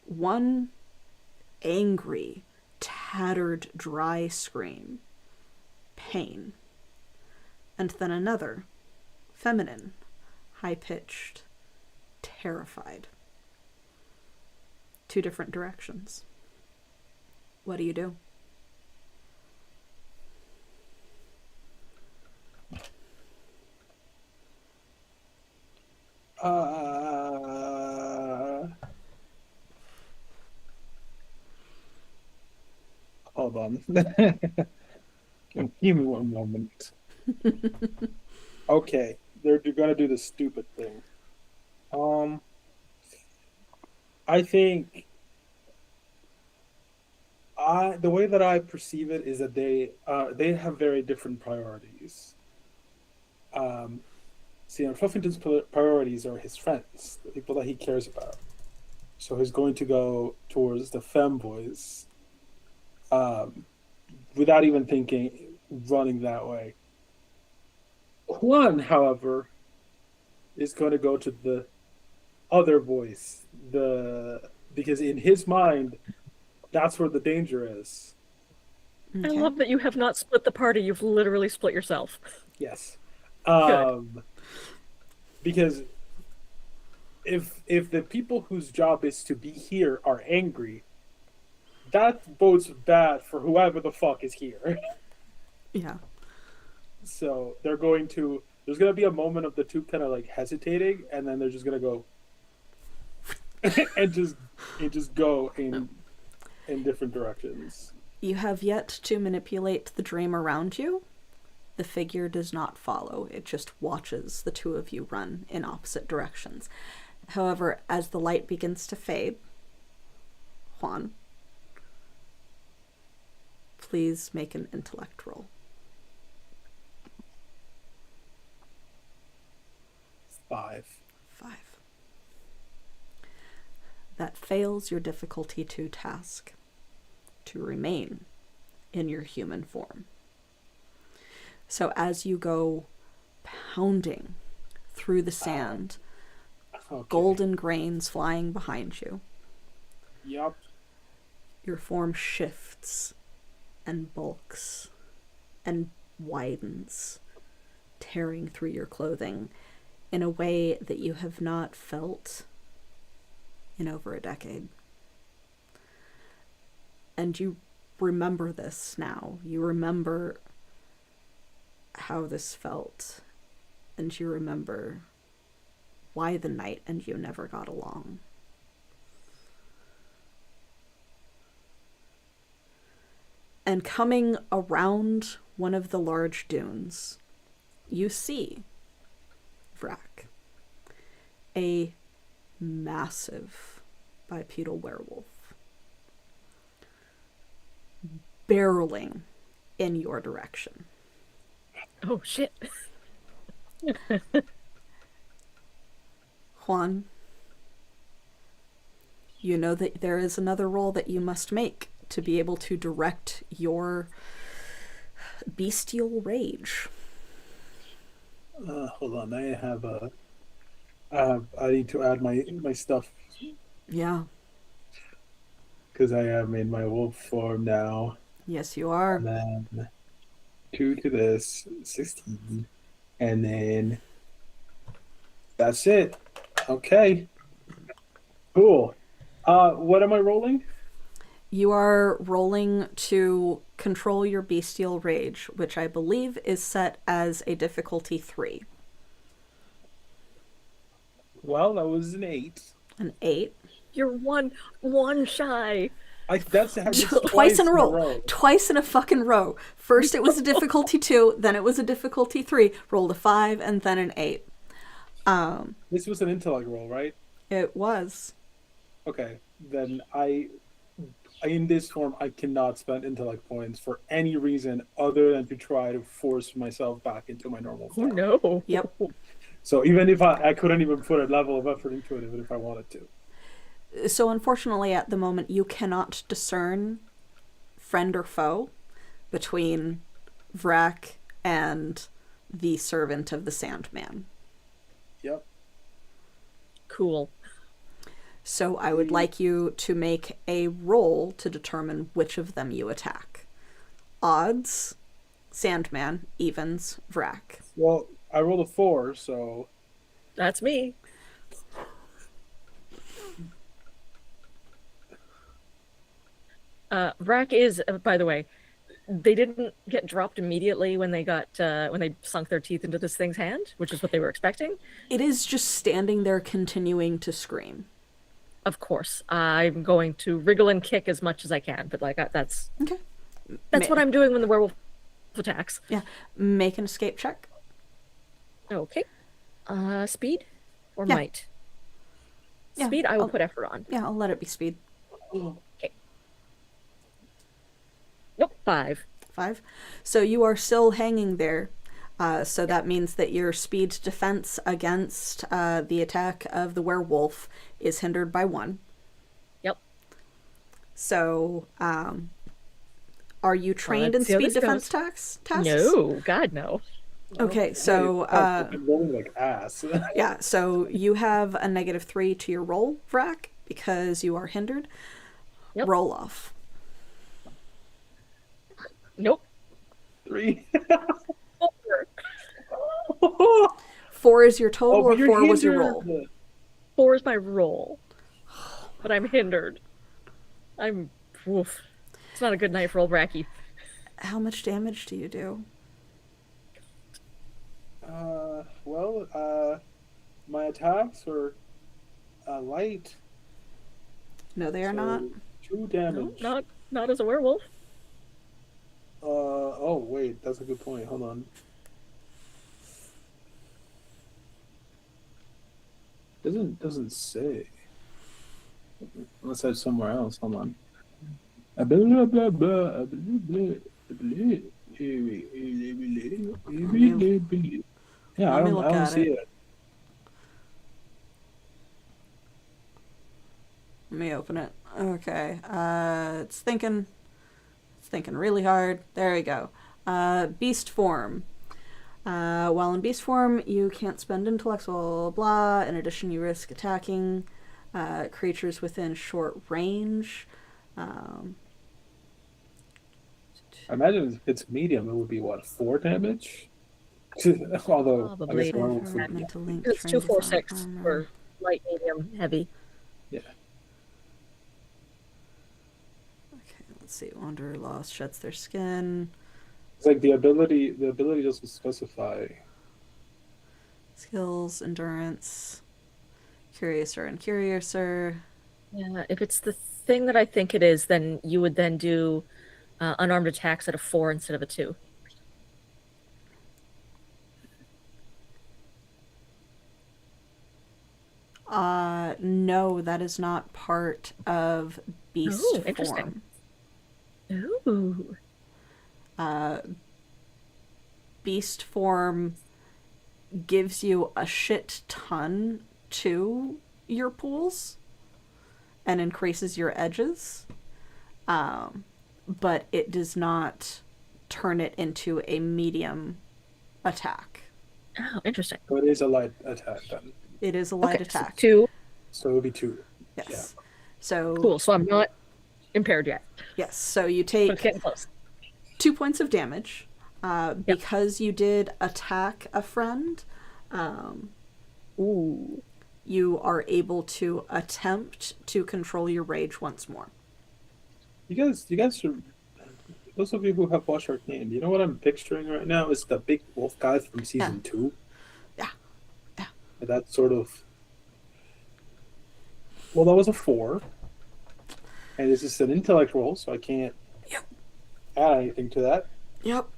one angry, tattered, dry scream, pain, and then another, feminine, high-pitched, terrified. 2 different directions. What do you do? on. Give me one moment. Okay, they're gonna do the stupid thing. I think the way that I perceive it is that they have very different priorities. See, Fluffington's priorities are his friends, the people that he cares about. So he's going to go towards the femboys, without even thinking, running that way. Juan, however, is going to go to the other boys, because in his mind, that's where the danger is. I love that you have not split the party. You've literally split yourself. Yes. Good. Because if the people whose job is to be here are angry, that bodes bad for whoever the fuck is here. Yeah. So there's going to be a moment of the two kind of like hesitating, and then they're just gonna go and just go in different directions. You have yet to manipulate the dream around you. The figure does not follow. It just watches the two of you run in opposite directions. However, as the light begins to fade, Juan, please make an intellect roll. 5. 5. That fails your difficulty 2 task, to remain in your human form. So as you go pounding through the sand, Okay. golden grains flying behind you, Yup. your form shifts and bulks and widens, tearing through your clothing in a way that you have not felt in over a decade. And you remember this now. You remember how this felt. And you remember why the knight and you never got along. And coming around one of the large dunes, you see Vrak, a massive bipedal werewolf, barreling in your direction. Oh, shit. Juan, you know that there is another roll that you must make to be able to direct your bestial rage. Hold on, I need to add my stuff Yeah. because I am in my wolf form now. Yes, you are. And then 2 to this, 16, and then that's it. Okay, cool. What am I rolling? You are rolling to control your bestial rage, which I believe is set as a difficulty 3. Well, that was an 8. An 8. You're one shy. That's Twice in a row. Twice in a fucking row. First it was a difficulty 2, then it was a difficulty 3. Rolled a 5 and then an 8. This was an intellect roll, right? It was. Okay, then in this form, I cannot spend intellect points for any reason other than to try to force myself back into my normal Oh, form. no. Yep. So even if I couldn't even put a level of effort into it, even if I wanted to. So unfortunately at the moment you cannot discern friend or foe between Vrak and the servant of the Sandman. Yep. Cool. So I would like you to make a roll to determine which of them you attack. Odds, Sandman. Evens, Vrak. Well, I rolled a 4, so That's me. Vrak is, by the way, they didn't get dropped immediately when they sunk their teeth into this thing's hand, which is what they were expecting. It is just standing there continuing to scream. Of course, I'm going to wriggle and kick as much as I can, but that's Okay. That's what I'm doing when the werewolf attacks. Yeah, make an escape check. Okay. Speed or Yeah. might? Yeah, Speed, I will I'll- put effort on. Yeah, I'll let it be speed. Okay. Nope, 5. 5. So you are still hanging there. So that means that your speed defense against the attack of the werewolf is hindered by 1. Yep. So, are you trained in let's see how speed this defense goes. tasks? No, God, no. Okay, so I'm rolling like ass. yeah, so you have a -3 to your roll, Vrac, because you are hindered. Yep. Roll off. Nope. 3. 4. 4 is your total, or but you're 4 was your hindered. roll? 4 is my roll. But I'm hindered. I'm. Woof. It's not a good night for old Bracky. How much damage do you do? My attacks are light. No, they are not. 2 No, damage. not as a werewolf. Oh wait, that's a good point. Hold on. Doesn't say. Unless that's somewhere else. Hold on. Blah, blah, blah, blah, blah. Yeah, Let I me don't look at see it. it. Let me open it. Okay. It's thinking really hard. There we go. Beast form. While in beast form, you can't spend intellectual blah. In addition, you risk attacking creatures within short range. I imagine if it's medium, it would be what, 4 damage? Although I Probably. guess werewolves Favorite would be. mental link, It's trained 2, 4, design 6 armor. for light, medium, heavy. Yeah. Okay, let's see. Wanderer lost, sheds their skin. It's like the ability doesn't specify. Skills, endurance, curiouser and curiouser. Yeah, if it's the thing that I think it is, then you would then do unarmed attacks at a 4 instead of a 2. No, that is not part of beast Oh, interesting. form. Ooh. Beast form gives you a shit ton to your pools and increases your edges, but it does not turn it into a medium attack. Oh, interesting. So it is a light attack then. It is a light Okay, so attack. 2. So it would be 2. Yes. So Cool. So I'm not impaired yet, yes. So you but it's take getting close. 2 points of damage because you did attack a friend. Ooh. You are able to attempt to control your rage once more. You guys should. Those of you who have watched Arcane, you know what I'm picturing right now is the big wolf guy from season 2. Yeah. Yeah. And that's sort of. Well, that was a 4, and it's just an intellect roll, so I can't Yep. add anything to that. Yep.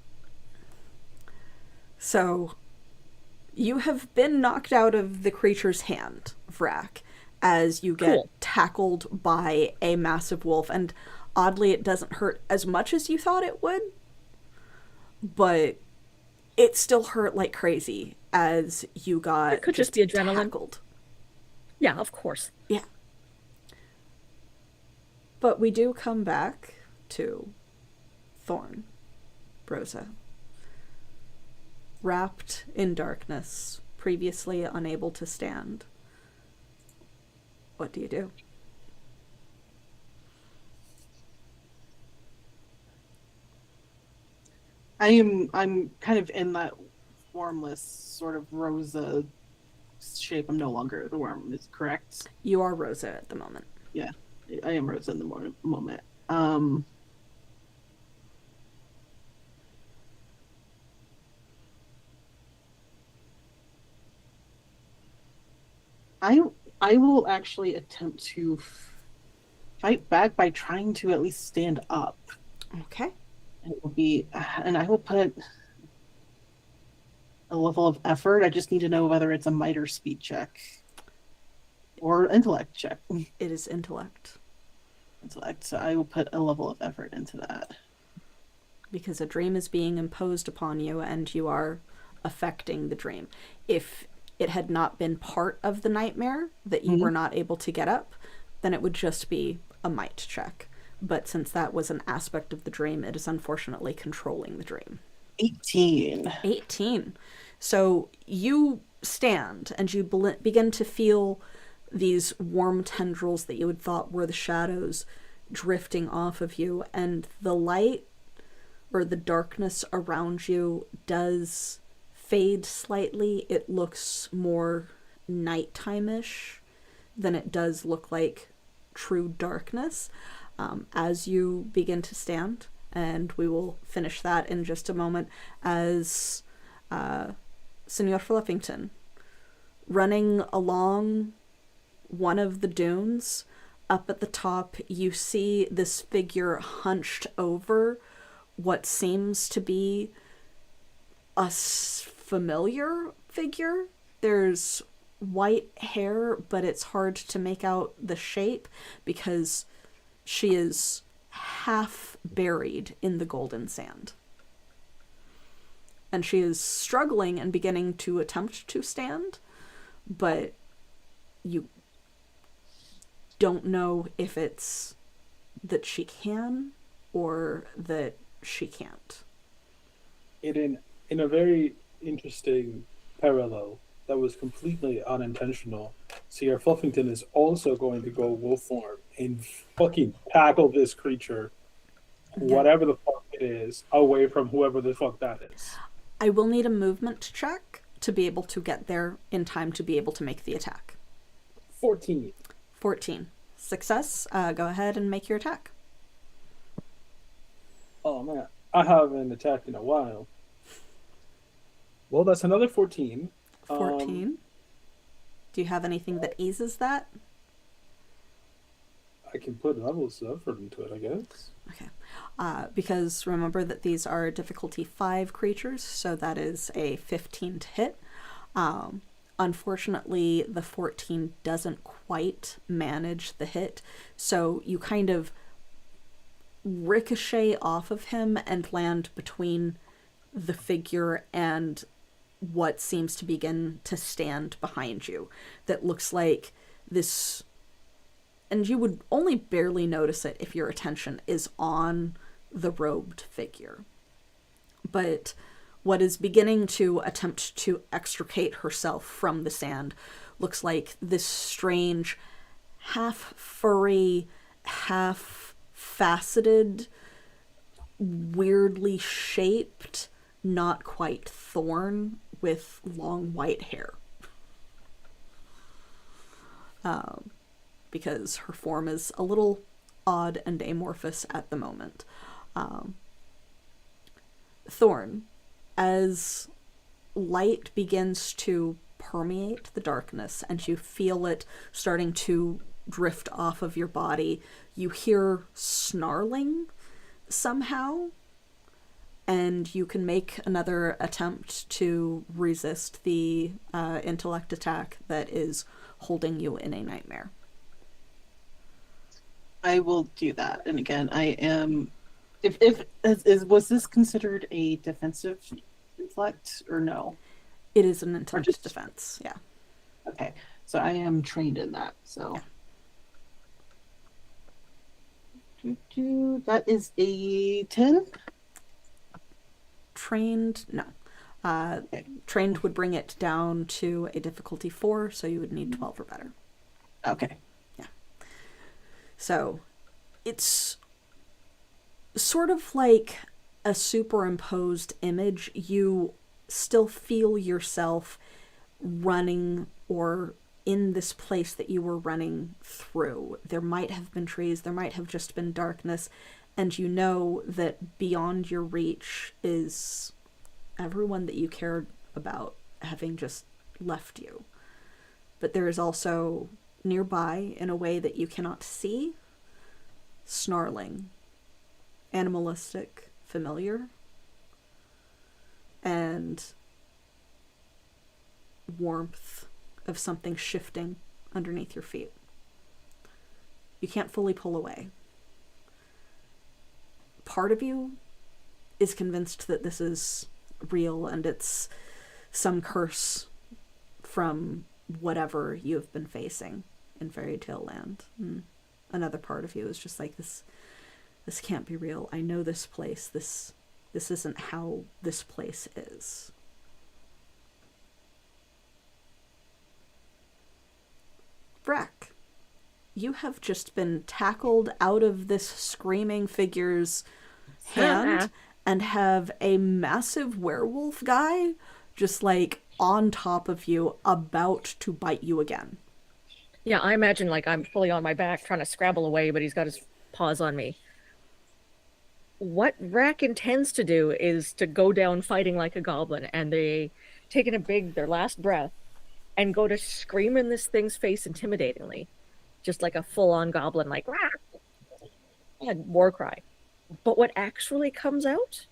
So, you have been knocked out of the creature's hand, Vrac, as you get Cool. tackled by a massive wolf. And oddly, it doesn't hurt as much as you thought it would, but it still hurt like crazy as you got It could just be adrenaline. tackled. Yeah, of course. Yeah. But we do come back to Thorn, Rosa. Wrapped in darkness, previously unable to stand. What do you do? I'm kind of in that formless sort of Rosa shape. I'm no longer the worm, is correct? You are Rosa at the moment. Yeah, I am Rosa in the moment. I will actually attempt to fight back by trying to at least stand up. Okay. It will be, and I will put a level of effort. I just need to know whether it's a might or speed check or intellect check. It is intellect. Intellect. So I will put a level of effort into that. Because a dream is being imposed upon you and you are affecting the dream. If it had not been part of the nightmare that you were not able to get up, then it would just be a might check. But since that was an aspect of the dream, it is unfortunately controlling the dream. 18. 18. So you stand and you begin to feel these warm tendrils that you had thought were the shadows drifting off of you, and the light or the darkness around you does fade slightly. It looks more nighttime-ish than it does look like true darkness as you begin to stand. And we will finish that in just a moment as Senor Fluffington, running along one of the dunes, up at the top, you see this figure hunched over what seems to be a familiar figure. There's white hair, but it's hard to make out the shape because she is half buried in the golden sand. And she is struggling and beginning to attempt to stand, but you don't know if it's that she can or that she can't. In a very interesting parallel that was completely unintentional, Sierra Fluffington is also going to go wolf form and fucking tackle this creature, whatever the fuck it is, away from whoever the fuck that is. I will need a movement check to be able to get there in time to be able to make the attack. 14. 14. Success. Go ahead and make your attack. Oh man, I haven't attacked in a while. Well, that's another 14. 14. Do you have anything that eases that? I can put levels of effort into it, I guess. Okay. Because remember that these are difficulty 5 creatures, so that is a 15 to hit. Unfortunately, the 14 doesn't quite manage the hit, so you kind of ricochet off of him and land between the figure and what seems to begin to stand behind you. That looks like this, and you would only barely notice it if your attention is on the robed figure. But what is beginning to attempt to extricate herself from the sand looks like this strange, half furry, half faceted, weirdly shaped, not quite thorn with long white hair. Because her form is a little odd and amorphous at the moment. Thorn, as light begins to permeate the darkness and you feel it starting to drift off of your body, you hear snarling somehow, and you can make another attempt to resist the intellect attack that is holding you in a nightmare. I will do that. And again, I am. Was this considered a defensive intellect or no? It is an intellect just defense, yeah. Okay, so I am trained in that. So that is a 10. Trained, no. Trained would bring it down to a difficulty 4, so you would need 12 or better. Okay. So it's sort of like a superimposed image. You still feel yourself running or in this place that you were running through. There might have been trees, there might have just been darkness, and you know that beyond your reach is everyone that you cared about having just left you. But there is also nearby, in a way that you cannot see, snarling, animalistic, familiar and warmth of something shifting underneath your feet. You can't fully pull away. Part of you is convinced that this is real and it's some curse from whatever you've been facing in Fairy Tale Land. And another part of you is just like, this can't be real. I know this place. This isn't how this place is. Vrack, you have just been tackled out of this screaming figure's hand and have a massive werewolf guy just like on top of you, about to bite you again. Yeah, I imagine like I'm fully on my back trying to scrabble away, but he's got his paws on me. What Vrack intends to do is to go down fighting like a goblin, and they taking their last breath and go to scream in this thing's face intimidatingly. Just like a full-on goblin, like, rah! War cry. But what actually comes out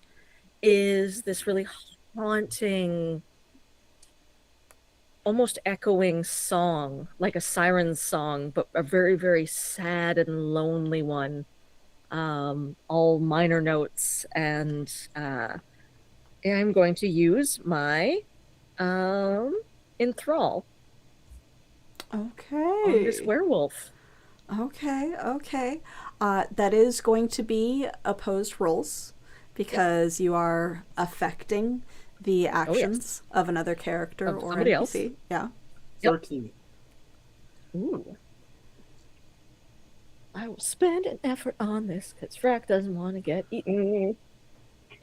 is this really haunting, almost echoing song, like a siren's song, but a very, very sad and lonely one. All minor notes, and I'm going to use my enthrall Okay. on this werewolf. Okay. That is going to be opposed rolls because you are affecting the actions of another character Of or somebody NPC. else. Yeah. Yep. 13. Ooh. I will spend an effort on this because Vrack doesn't want to get eaten.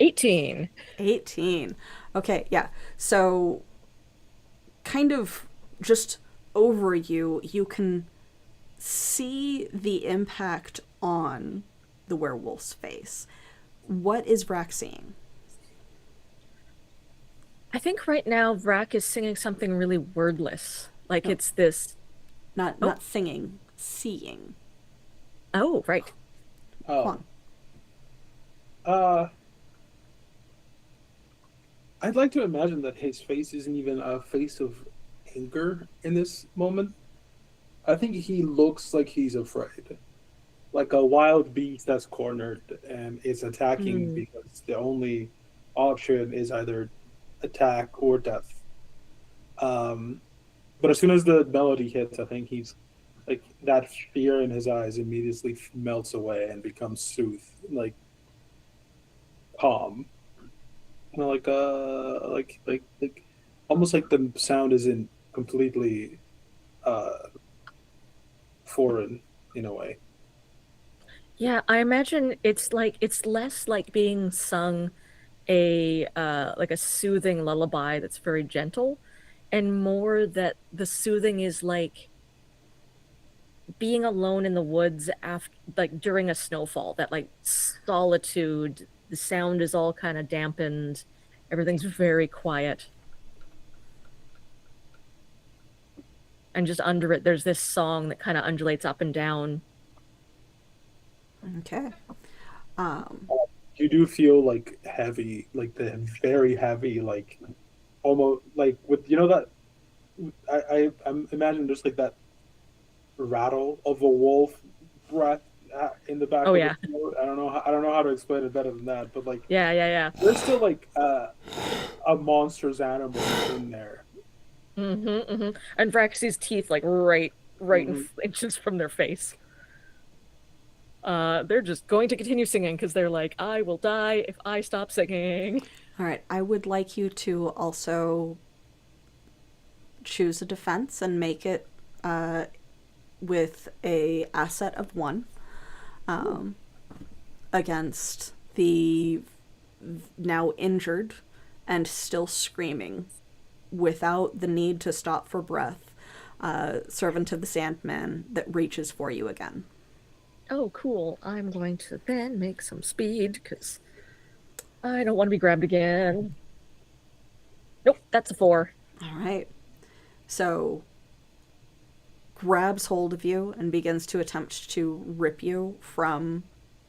18. 18. Okay, yeah. So, kind of just over you, you can see the impact on the werewolf's face. What is Vrack seeing? I think right now Vrack is singing something really wordless. Like it's this. Not singing, seeing. Oh, right. Come Oh. on. I'd like to imagine that his face isn't even a face of anger in this moment. I think he looks like he's afraid. Like a wild beast that's cornered and is attacking because the only option is either attack or death. But as soon as the melody hits, I think he's like that fear in his eyes immediately melts away and becomes soothed, like calm. You know, like almost like the sound isn't completely foreign in a way. Yeah, I imagine it's less like being sung like a soothing lullaby that's very gentle, and more that the soothing is like being alone in the woods after, like during a snowfall, that like solitude, the sound is all kind of dampened, everything's very quiet, and just under it there's this song that kind of undulates up and down. Okay. You do feel like heavy, like the very heavy, like almost like with that. I'm imagining just like that rattle of a wolf breath in the back. Oh, of yeah. the throat. I don't know how to explain it better than that, but like Yeah. there's still like a monster's animal in there. And Vrax's teeth like right in inches from their face. They're just going to continue singing because they're like, I will die if I stop singing. All right. I would like you to also choose a defense and make it with a asset of 1 against the now injured and still screaming without the need to stop for breath servant of the Sandman that reaches for you again. Oh, cool. I'm going to then make some speed because I don't want to be grabbed again. Nope, that's a 4. All right. So grabs hold of you and begins to attempt to rip you from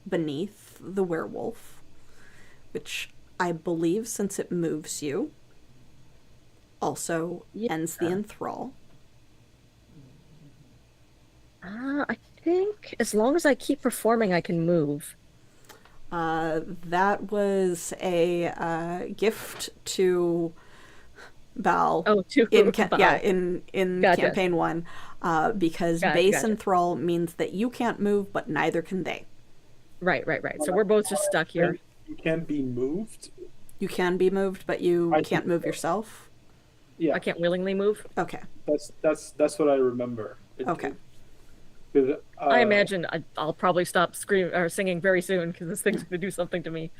beneath the werewolf, which I believe, since it moves you, also Yeah. ends the enthrall. I think as long as I keep performing, I can move. That was a gift to Val Oh, to in Val. in Gotcha. campaign 1, because base Gotcha. enthrall means that you can't move, but neither can they. Right. So we're both just stuck here. You can be moved. You can be moved, but you I can't think move so. yourself. Yeah, I can't willingly move. Okay. that's what I remember. Okay. 'Cause, I imagine I'll probably stop screaming or singing very soon because this thing's going to do something to me.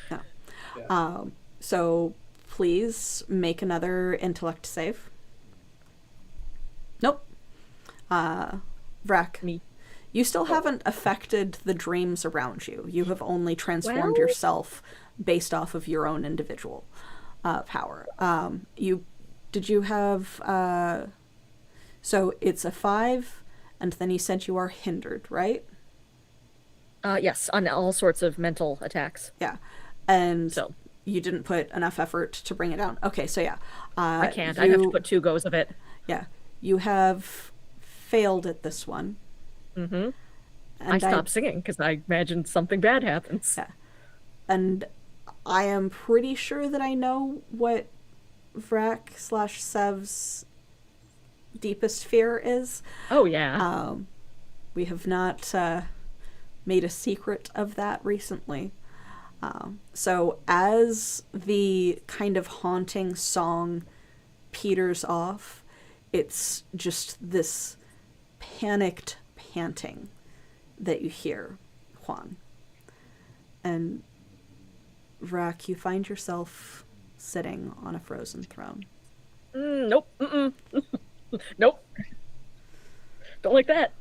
So please make another intellect save. Nope. Vrak, Me. you still haven't affected the dreams around you. You have only transformed Well- yourself based off of your own individual power. Did you have so it's a 5, and then you said you are hindered, right? Yes, on all sorts of mental attacks. Yeah. And So you didn't put enough effort to bring it down. Okay, so yeah. I can't. I'd have to put 2 goes of it. Yeah. You have failed at this one. Mm-hmm. And I stopped singing because I imagined something bad happens. Yeah. And I am pretty sure that I know what Vrak/Sev's deepest fear is. Oh, yeah. We have not made a secret of that recently. So as the kind of haunting song peters off, it's just this panicked panting that you hear, Juan. And Vrak, you find yourself sitting on a frozen throne. Nope. Mm-mm. Nope. Don't like that.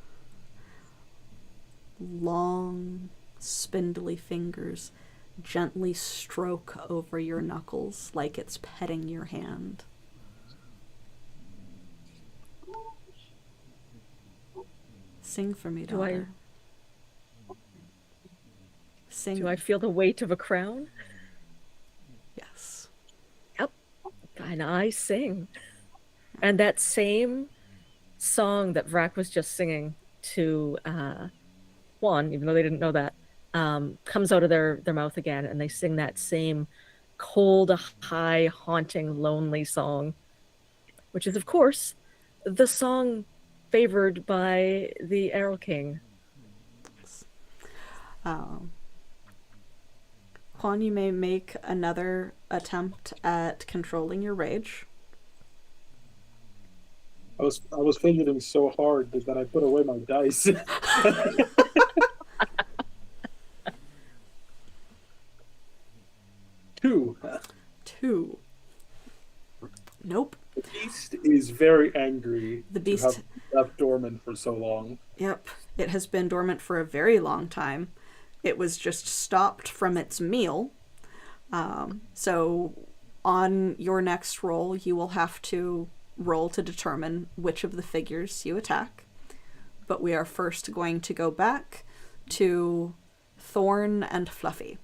Long, spindly fingers gently stroke over your knuckles like it's petting your hand. Sing for me, Do I- daughter. Sing. Do I feel the weight of a crown? Yes. Yep. And I sing. And that same song that Vrak was just singing to Juan, even though they didn't know that, comes out of their mouth again, and they sing that same cold, high, haunting, lonely song, which is, of course, the song favored by the Arrow King. Juan, you may make another attempt at controlling your rage. I was fidgeting so hard that I put away my dice. Two. 2. Nope. The beast is very angry. The to beast- have left dormant for so long. Yep. It has been dormant for a very long time. It was just stopped from its meal. So on your next roll, you will have to roll to determine which of the figures you attack. But we are first going to go back to Thorn and Fluffy.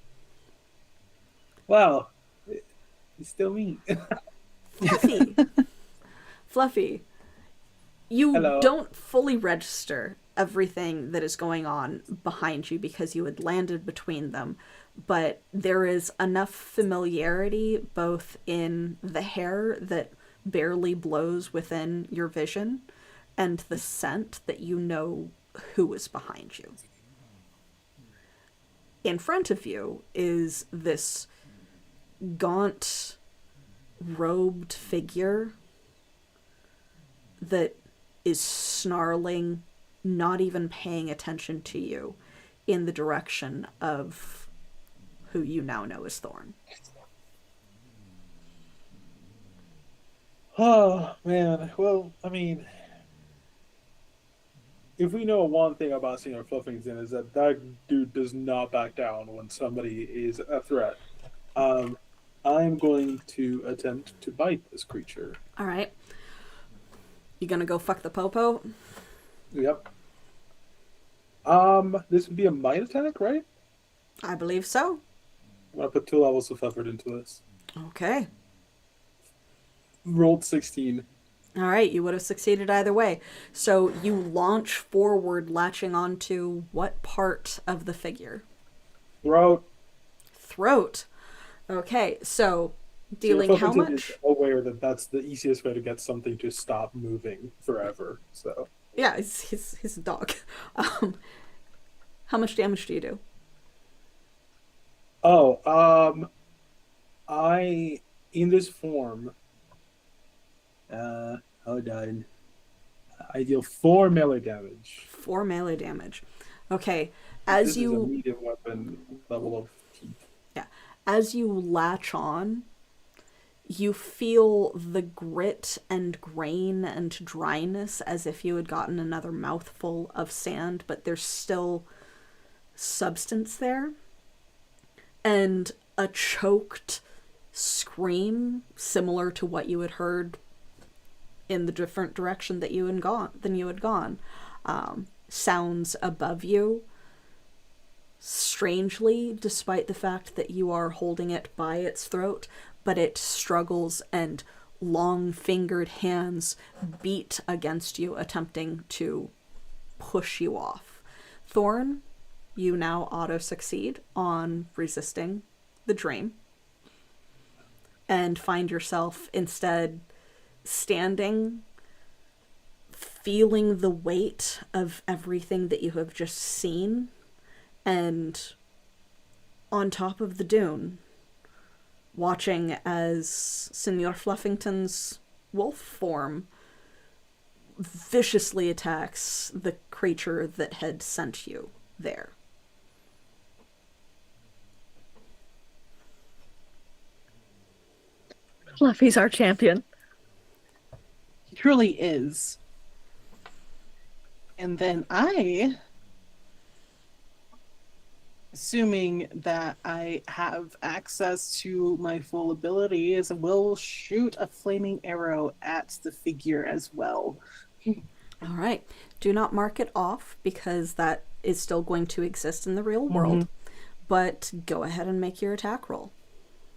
Wow, it's still me. Fluffy! Fluffy, you Hello. don't fully register everything that is going on behind you because you had landed between them, but there is enough familiarity both in the hair that barely blows within your vision and the scent that you know who is behind you. In front of you is this gaunt, robed figure that is snarling, not even paying attention to you, in the direction of who you now know as Thorn. Oh man, well, I mean, if we know one thing about Senior Fluffington is that dude does not back down when somebody is a threat. I'm going to attempt to bite this creature. All right. You gonna go fuck the popo? Yep. This would be a might attack, right? I believe so. I'm gonna put 2 levels of effort into this. Okay. Rolled 16. All right, you would have succeeded either way. So you launch forward, latching onto what part of the figure? Throat. Throat. Okay, so dealing So how Fluffington much? is aware that that's the easiest way to get something to stop moving forever. So Yeah, it's his dog. Um, how much damage do you do? oh, I in this form, hold on. I deal 4 melee damage. 4 melee damage. Okay, This as is a you medium weapon level of teeth. yeah, as you latch on, you feel the grit and grain and dryness as if you had gotten another mouthful of sand, but there's still substance there. And a choked scream similar to what you had heard in the different direction that you had gone sounds above you, strangely, despite the fact that you are holding it by its throat, but it struggles and long-fingered hands beat against you, attempting to push you off. Thorn, you now auto-succeed on resisting the dream and find yourself instead standing, feeling the weight of everything that you have just seen, and on top of the dune, watching as Senor Fluffington's wolf form viciously attacks the creature that had sent you there. Fluffy's our champion. He truly is. And then I, assuming that I have access to my full abilities, will shoot a flaming arrow at the figure as well. All right. Do not mark it off because that is still going to exist in the real world. But go ahead and make your attack roll.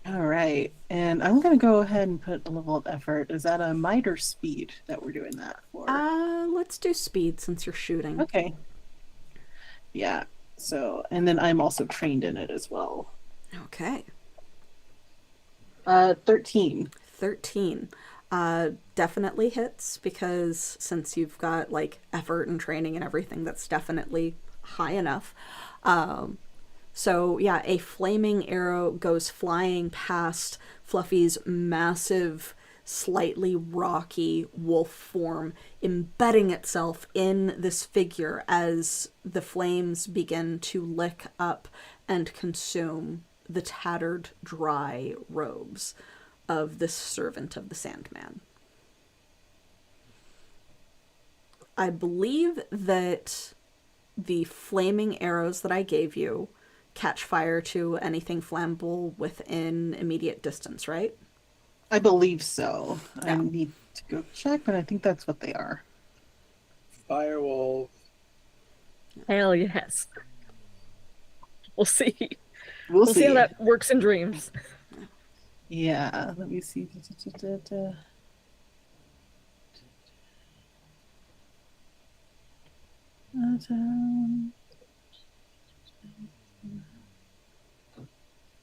All right. And I'm going to go ahead and put a level of effort. Is that a might or speed that we're doing that for? Let's do speed since you're shooting. Okay. Yeah. So, and then I'm also trained in it as well. Okay. 13. 13. Definitely hits because since you've got like effort and training and everything, that's definitely high enough. So yeah, a flaming arrow goes flying past Fluffy's massive, slightly rocky wolf form, embedding itself in this figure as the flames begin to lick up and consume the tattered, dry robes of this servant of the Sandman. I believe that the flaming arrows that I gave you catch fire to anything flammable within immediate distance, right? I believe so. Yeah. I need to go check, but I think that's what they are. Firewall. Hell yes. We'll see. We'll We'll see how that works in dreams. Yeah, let me see.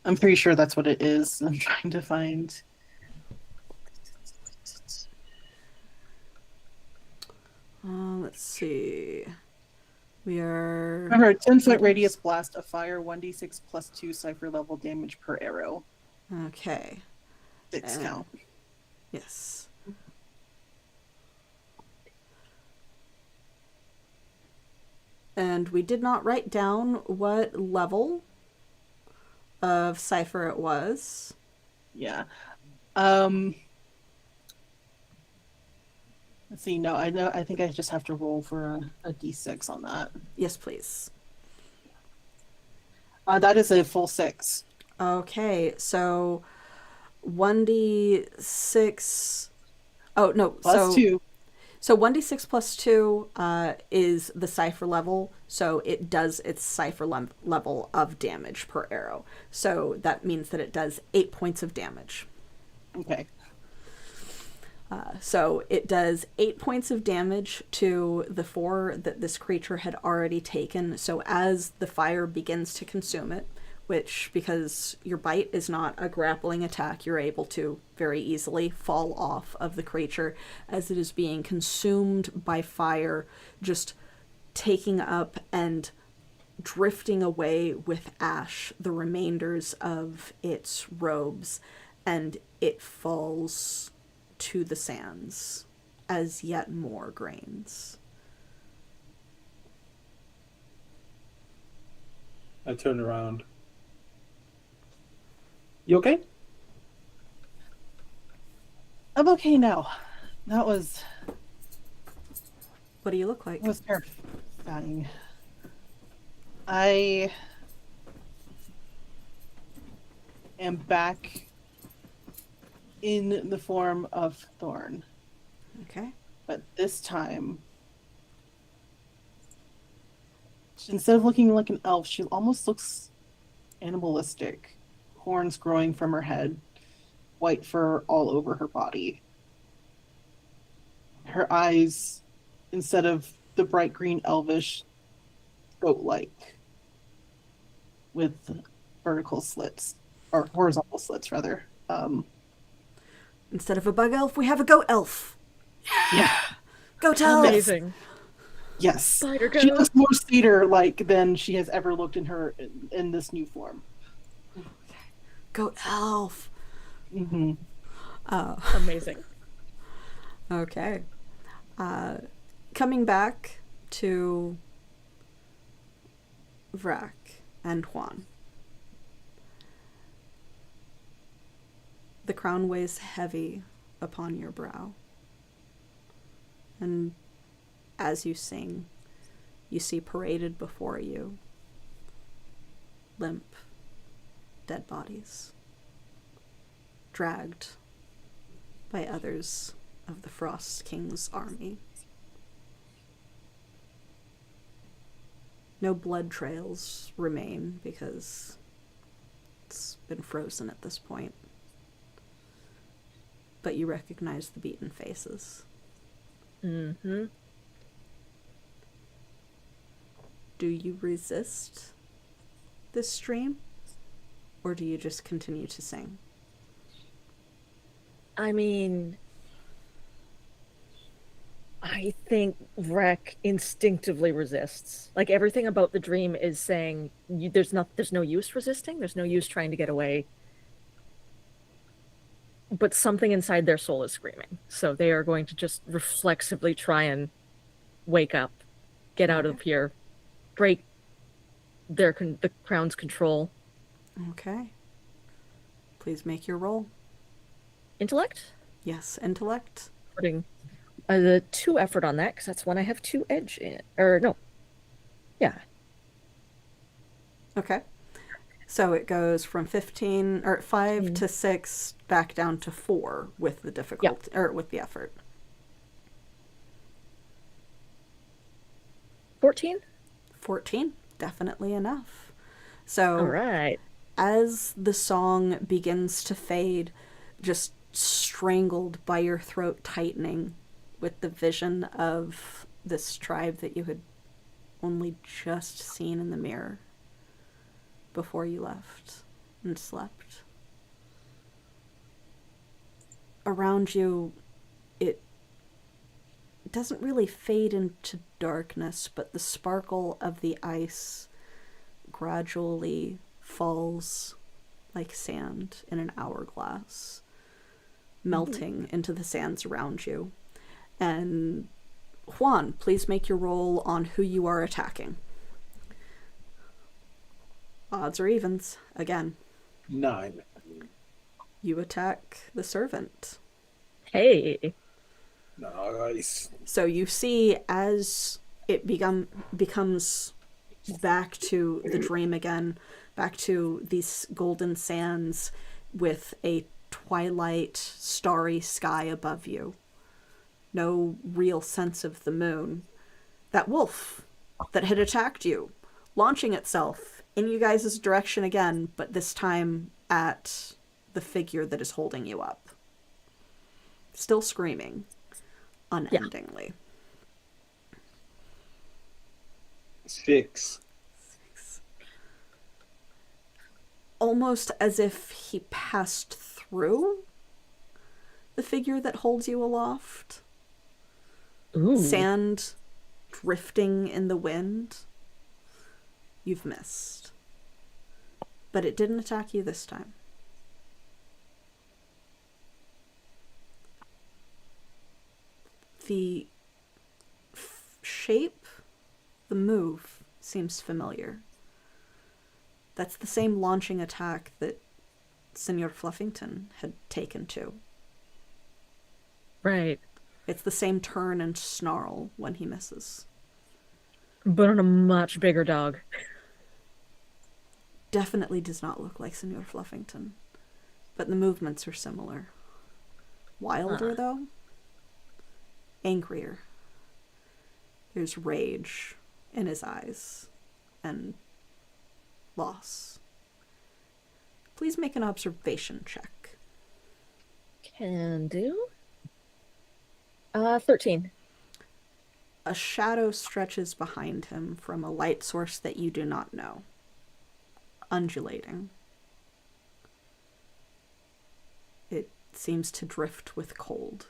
I'm pretty sure that's what it is. I'm trying to find. Let's see. We are... Remember, a 10-foot radius blast of fire, 1d6 plus 2 cipher level damage per arrow. Okay. 6 count. Yes. And we did not write down what level of cipher it was. Yeah. Let's see. No, I know. I think I just have to roll for a d6 on that. Yes, please. That is a full 6. Okay, so 1d6... Oh, no. Plus 2. So 1d6 plus 2 is the cipher level, so it does its cipher level of damage per arrow. So that means that it does 8 points of damage. Okay. So it does 8 points of damage to the 4 that this creature had already taken. So as the fire begins to consume it, which, because your bite is not a grappling attack, you're able to very easily fall off of the creature as it is being consumed by fire, just taking up and drifting away with ash the remainders of its robes, and it falls to the sands as yet more grains. I turn around. You okay? I'm okay now. That was What do you look like? terrifying. I am back in the form of Thorn, Okay. but this time, instead of looking like an elf, she almost looks animalistic. Horns growing from her head, white fur all over her body. Her eyes, instead of the bright green elvish, goat-like, with vertical slits, or horizontal slits rather. Instead of a bug elf, we have a goat elf. Yeah. Goat elf. Amazing. Yes. Spider She goat. looks more cedar-like than she has ever looked in her in this new form. Goat elf. Mm-hmm. Amazing. Okay. Coming back to Vrak and Juan. The crown weighs heavy upon your brow. And as you sing, you see paraded before you limp, dead bodies, dragged by others of the Frost King's army. No blood trails remain because it's been frozen at this point. But you recognize the beaten faces. Mm-hmm. Do you resist this stream? Or do you just continue to sing? I mean, I think Vrek instinctively resists. Like, everything about the dream is saying there's no use resisting. There's no use trying to get away. But something inside their soul is screaming. So they are going to just reflexively try and wake up, get out of here, break the crown's control. Okay. Please make your roll. Intellect? Yes, intellect. Putting the 2 effort on that, because that's when I have 2 edge in it. Or no. Yeah. Okay. So it goes from 15 or 5 to 6 back down to 4 with the difficulty or with the effort. 14? 14, definitely enough. So All right. as the song begins to fade, just strangled by your throat tightening with the vision of this tribe that you had only just seen in the mirror before you left and slept. Around you, it doesn't really fade into darkness, but the sparkle of the ice gradually falls like sand in an hourglass, melting into the sands around you. And Juan, please make your roll on who you are attacking. Odds or evens, again. 9. You attack the servant. Hey. Nice. So you see as it becomes back to the dream again, back to these golden sands with a twilight, starry sky above you. no real sense of the moon. That wolf that had attacked you, launching itself in you guys' direction again, but this time at the figure that is holding you up. Still screaming unendingly. 6. Almost as if he passed through the figure that holds you aloft. Ooh. Sand drifting in the wind. You've missed. But it didn't attack you this time. The shape, the move, seems familiar. That's the same launching attack that Senor Fluffington had taken to. Right. It's the same turn and snarl when he misses. But on a much bigger dog. Definitely does not look like Senor Fluffington. But the movements are similar. Wilder, though. Angrier. There's rage in his eyes. And loss. Please make an observation check. Can do. 13. A shadow stretches behind him from a light source that you do not know. Undulating. It seems to drift with cold.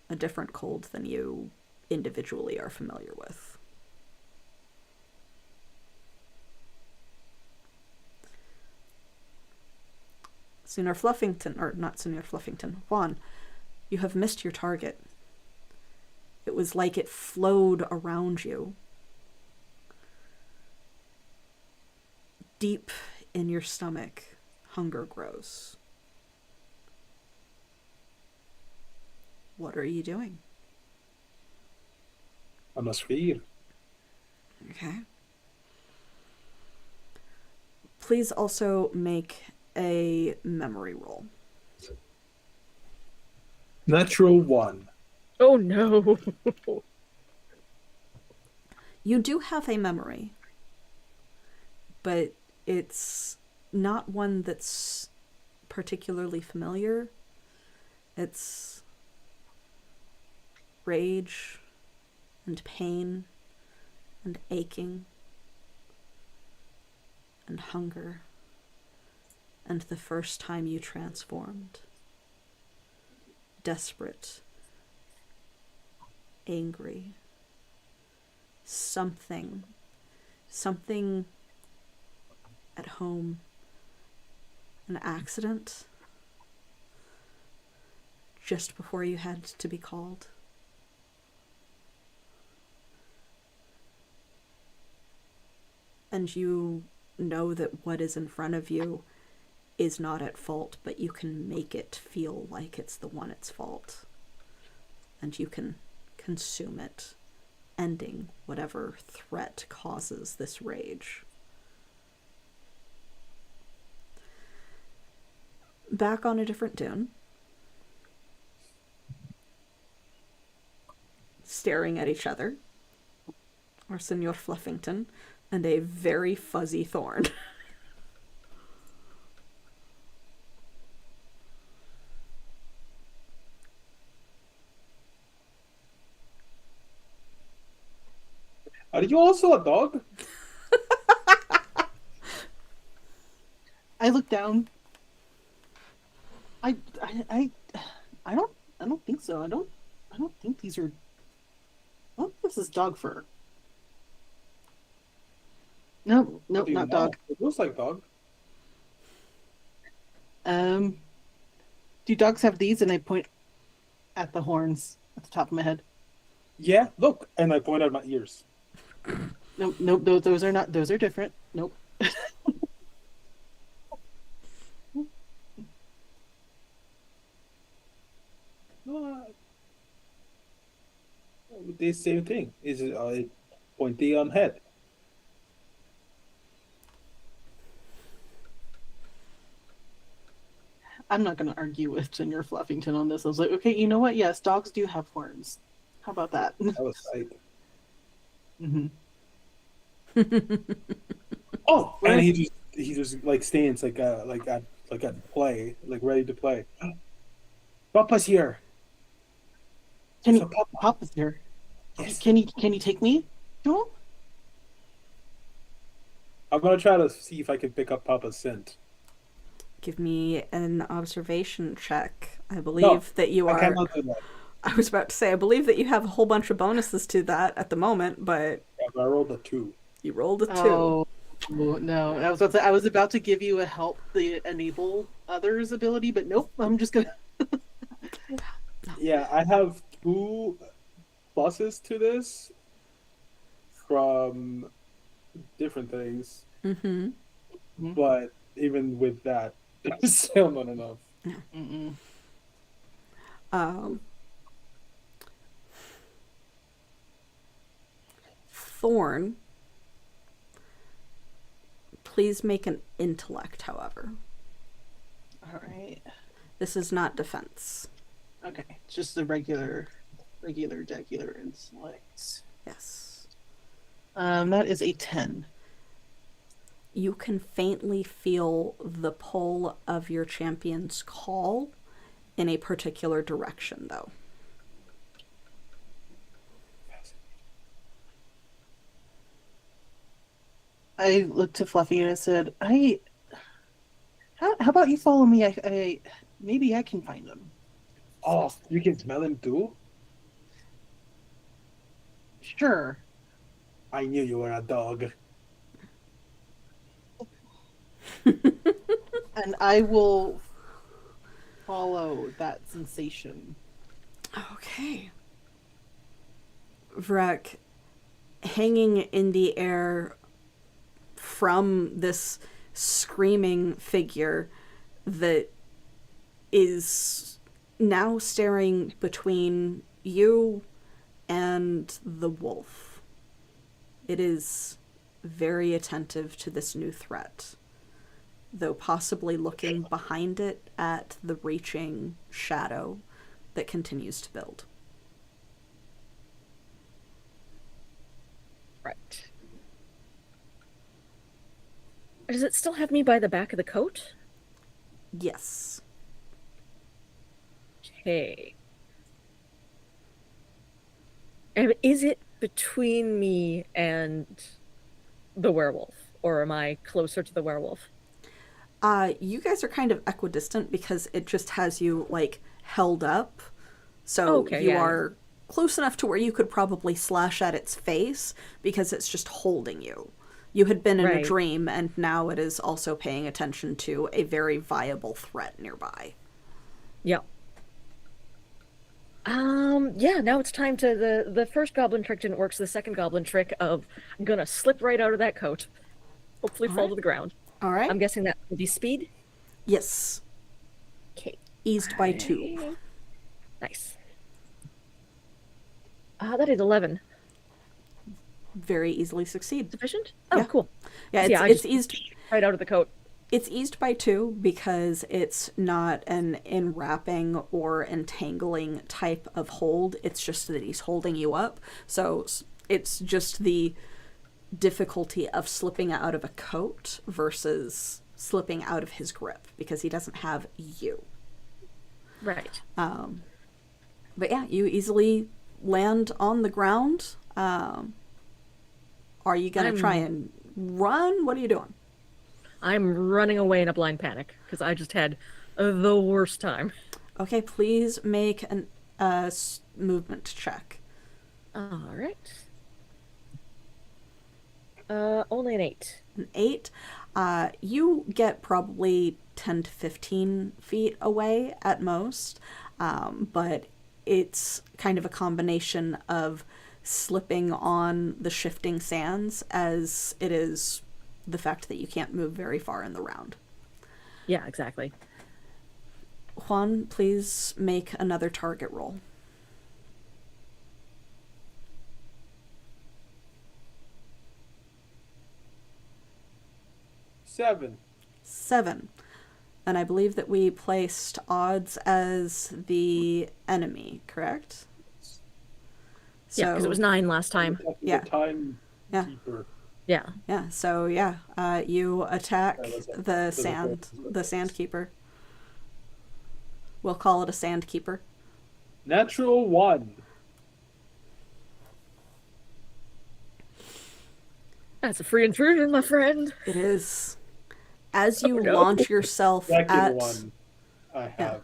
A different cold than you individually are familiar with. Senor Fluffington, or not Senor Fluffington, Juan, you have missed your target. It was like it flowed around you. Deep in your stomach, hunger grows. What are you doing? I must fear. Okay. Please also make a memory roll. Natural 1. Oh no. You do have a memory, but it's not one that's particularly familiar. It's rage and pain and aching and hunger and the first time you transformed. Desperate, angry, something at home, an accident just before you had to be called. And you know that what is in front of you is not at fault, but you can make it feel like it's the one at fault. And you can consume it, ending whatever threat causes this rage. Back on a different dune. Staring at each other are Senor Fluffington and a very fuzzy Thorn. Are you also a dog? I look down. I don't think so. I don't think these are. I don't think this is dog fur. Nope, How do you not know? dog. It looks like dog. Do dogs have these? And I point at the horns at the top of my head. Yeah, look. And I point at my ears. Nope, those are not. Those are different. Nope. The same thing. Is a pointy head. I'm not going to argue with Junior Fluffington on this. I was like, okay, you know what? Yes, dogs do have horns. How about that? That was tight. hmm Oh, Where- and he just like stands like at play, like ready to play. Papa's here. Can So he? Papa, Papa's here. yes. Can he take me? Joel? I'm gonna try to see if I can pick up Papa's scent. Give me an observation check. I believe that you I are. cannot do that. I was about to say, I believe that you have a whole bunch of bonuses to that at the moment, but Yeah, but I rolled a 2. you rolled a 2. Oh no! I was about to give you a help the enable others ability, but nope. I'm just gonna. Yeah, I have 2 pluses to this from different things, Mm-hmm. but even with that, it's still not enough. Mm-mm. Thorn, please make an intellect, however. All right. This is not defense. Okay. It's just the regular degular intellect. Yes. That is a 10. You can faintly feel the pull of your champion's call in a particular direction, though. I looked to Fluffy and I said, how about you follow me? Maybe I can find them. Oh, you can smell him too? Sure. I knew you were a dog. And I will follow that sensation. Okay. Vrek, hanging in the air from this screaming figure that is now staring between you and the wolf. It is very attentive to this new threat, though possibly looking behind it at the reaching shadow that continues to build. Right. Does it still have me by the back of the coat? Yes. Okay. Is it between me and the werewolf, or am I closer to the werewolf? You guys are kind of equidistant because it just has you, like, held up. So Okay, you yeah. are close enough to where you could probably slash at its face because it's just holding you. You had been in a Right. dream, and now it is also paying attention to a very viable threat nearby. Yep. Yeah, now it's time to the first goblin trick didn't work, so the second goblin trick of I'm gonna slip right out of that coat. Hopefully fall to the ground. All right? I'm guessing that would be speed. Yes. Okay. Eased by 2. Nice. That is 11. Very easily succeed. Sufficient? Oh, Yeah. cool. Yeah, So it's I eased. right out of the coat. It's eased by 2 because it's not an enwrapping or entangling type of hold. It's just that he's holding you up. So it's just the difficulty of slipping out of a coat versus slipping out of his grip because he doesn't have you. Right. But yeah, you easily land on the ground. Are you going to try and run? What are you doing? I'm running away in a blind panic because I just had the worst time. Okay, please make an movement check. All right. Only an 8. An 8. You get probably 10 to 15 feet away at most, but it's kind of a combination of slipping on the shifting sands as it is the fact that you can't move very far in the round. Yeah, exactly. Juan, please make another target roll. Seven. 7. And I believe that we placed odds as the enemy, correct? Yeah, because it was 9 last time. Yeah. The time Yeah. keeper. Yeah. Yeah, so yeah, you attack Yeah, the sandkeeper. We'll call it a sandkeeper. Natural 1. That's a free intrusion, my friend. It is. As you no. launch yourself Second at 1 I have.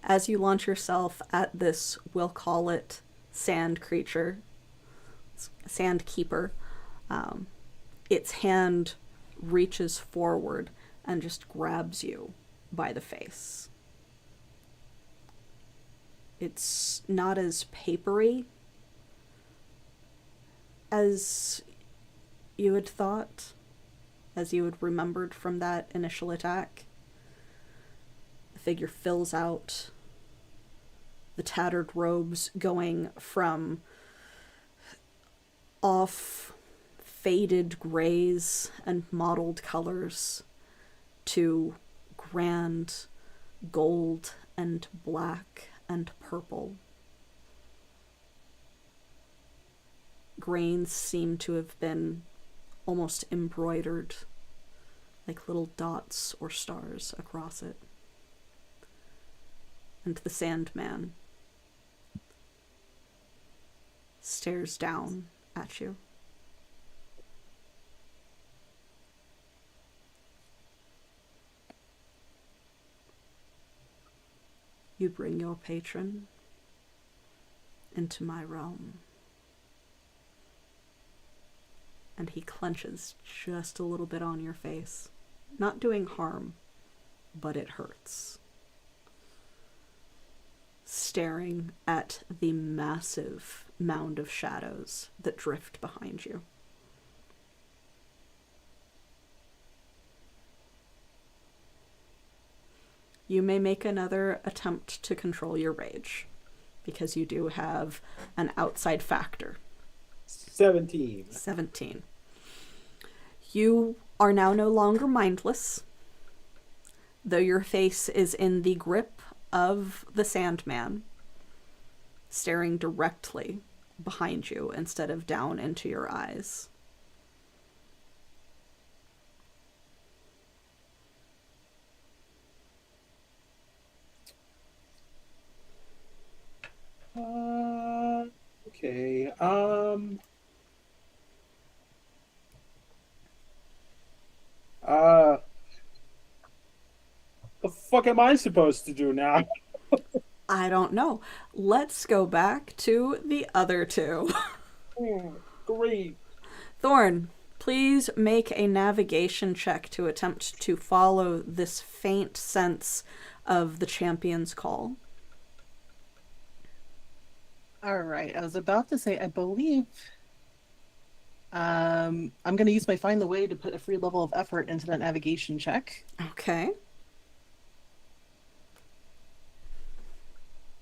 as you launch yourself at this, we'll call it sand creature, sandkeeper, its hand reaches forward and just grabs you by the face. It's not as papery as you had thought, as you had remembered from that initial attack. The figure fills out, the tattered robes going from off faded grays and mottled colors to grand gold and black and purple. Grains seem to have been almost embroidered, like little dots or stars across it. And the Sandman stares down at you. You bring your patron into my realm. And he clenches just a little bit on your face. Not doing harm, but it hurts. Staring at the massive mound of shadows that drift behind you. You may make another attempt to control your rage, because you do have an outside factor. 17. 17. You are now no longer mindless, though your face is in the grip of the Sandman, staring directly behind you instead of down into your eyes. Okay. The fuck am I supposed to do now? I don't know. Let's go back to the other two. Great. Thorn, please make a navigation check to attempt to follow this faint sense of the champion's call. All right. I was about to say, I believe I'm going to use my Find the Way to put a free level of effort into that navigation check. Okay.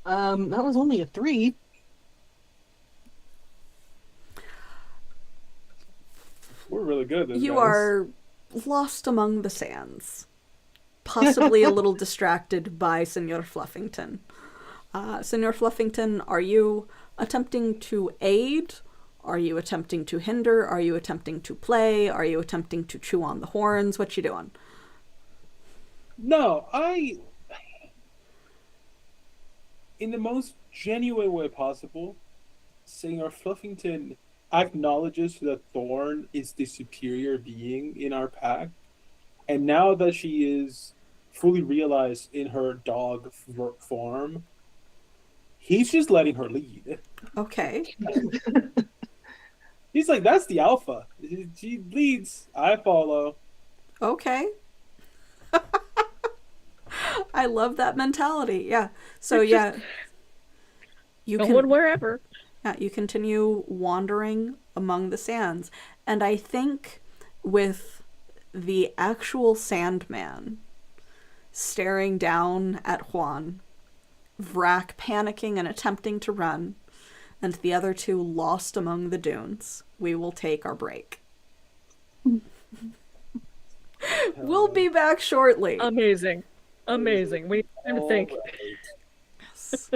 That was only a 3. We're really good at this. You guys. are lost among the sands, possibly a little distracted by Senor Fluffington. Senor Fluffington, are you attempting to aid? Are you attempting to hinder? Are you attempting to play? Are you attempting to chew on the horns? What you doing? No, in the most genuine way possible, Senor Fluffington acknowledges that Thorn is the superior being in our pack, and now that she is fully realized in her dog form, he's just letting her lead. Okay. He's like, that's the alpha. She leads, I follow. Okay. I love that mentality. Yeah. So yeah, you Going wherever. Yeah, you continue wandering among the sands. And I think with the actual Sandman staring down at Juan, Vrak panicking and attempting to run, and the other two lost among the dunes, we will take our break. We'll be back shortly. Amazing. Amazing. We need time to think. Alright. Yes.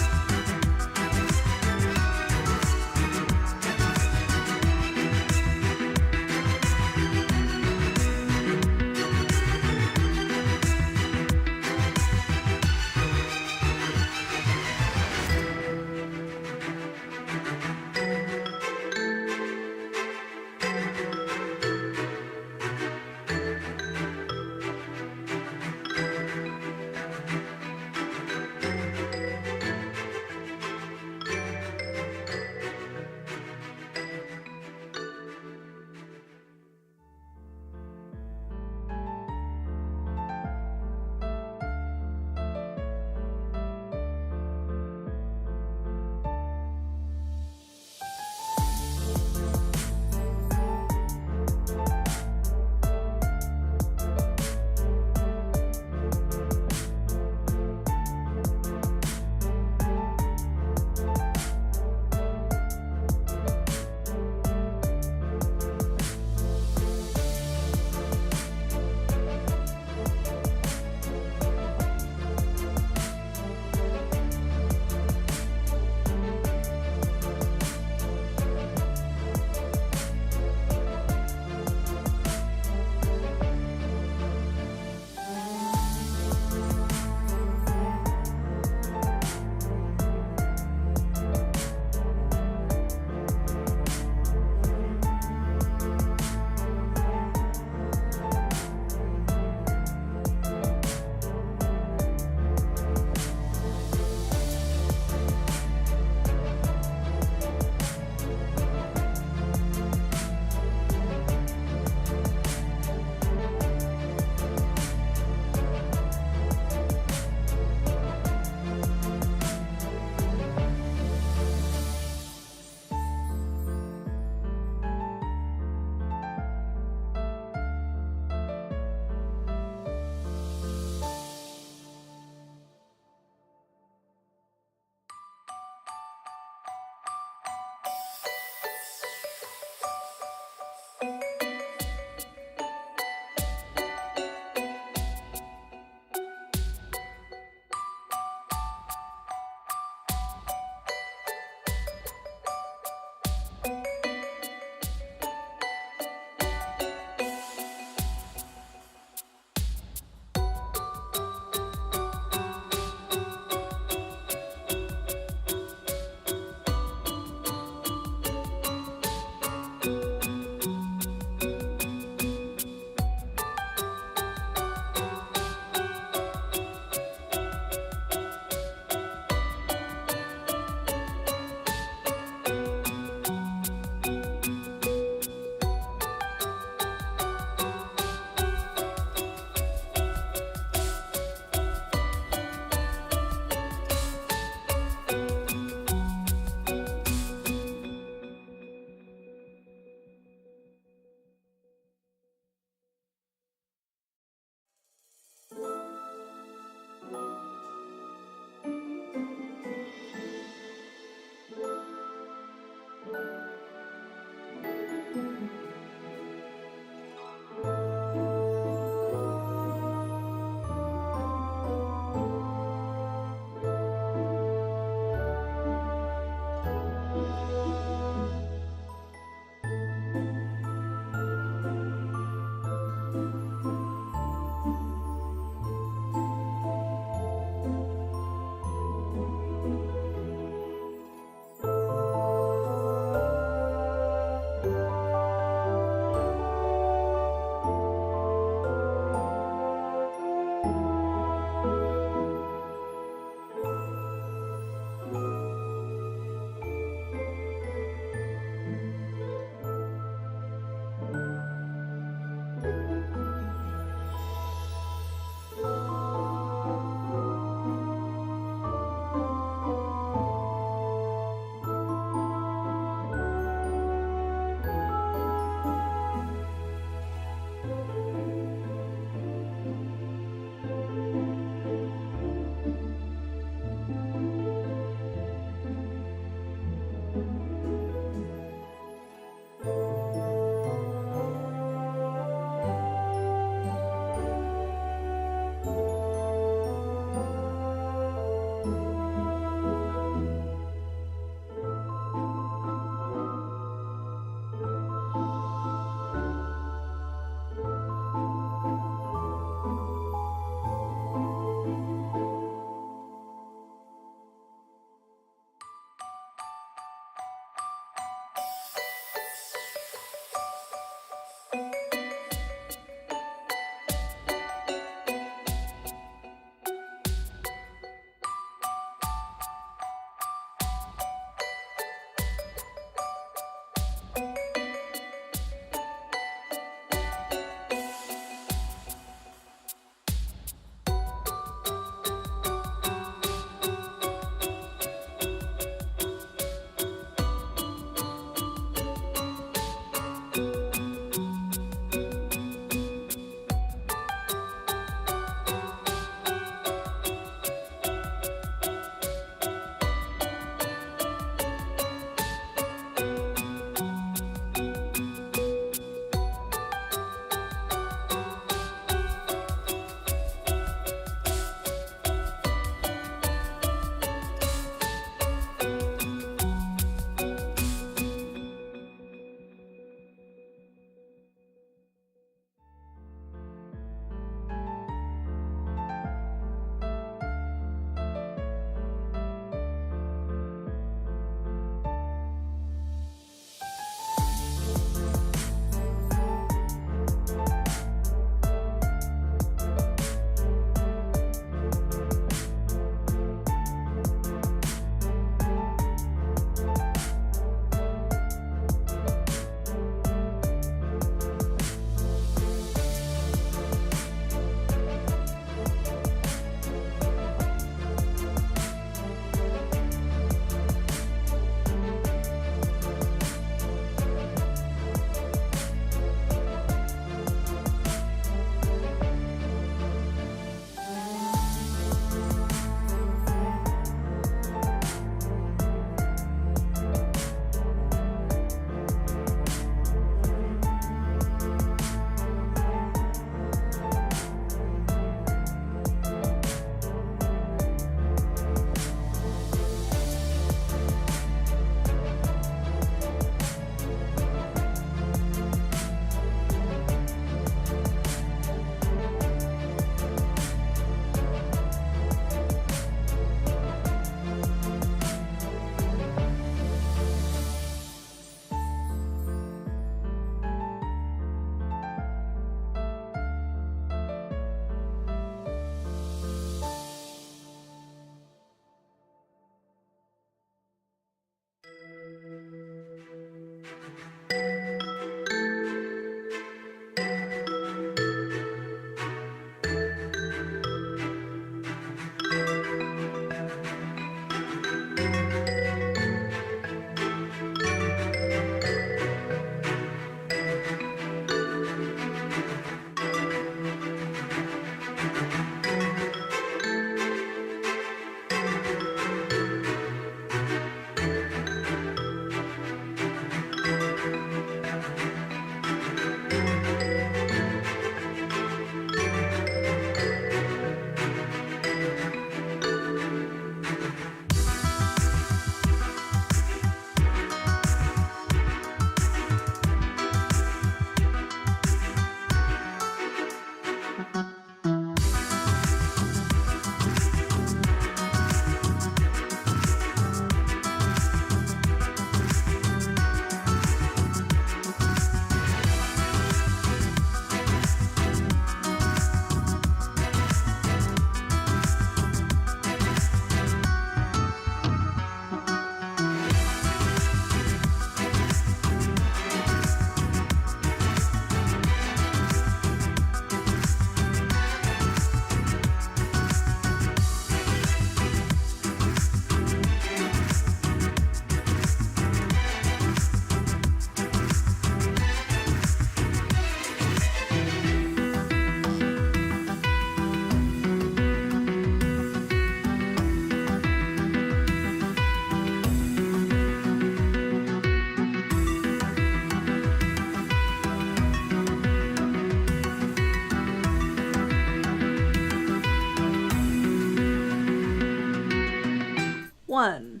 one.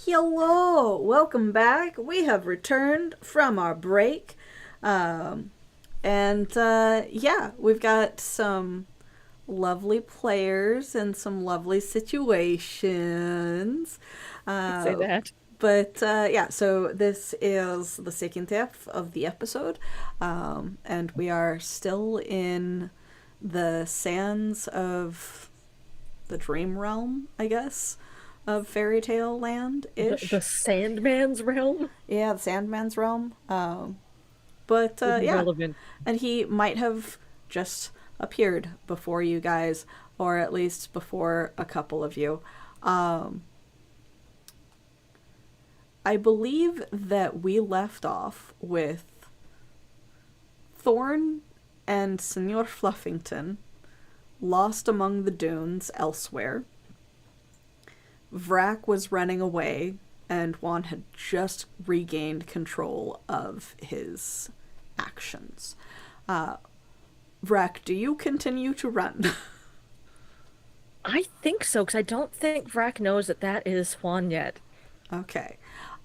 Hello, welcome back. We have returned from our break. Yeah, we've got some lovely players and some lovely situations. Say that. But yeah, so this is the second half of the episode, and we are still in the sands of the dream realm, I guess, of fairy tale land ish. The Sandman's realm? Yeah, the Sandman's realm. But Would be yeah, relevant. and he might have just appeared before you guys, or at least before a couple of you. I believe that we left off with Thorn and Senor Fluffington lost among the dunes elsewhere. Vrack was running away, and Juan had just regained control of his actions. Vrack, do you continue to run? I think so, because I don't think Vrack knows that that is Juan yet. Okay.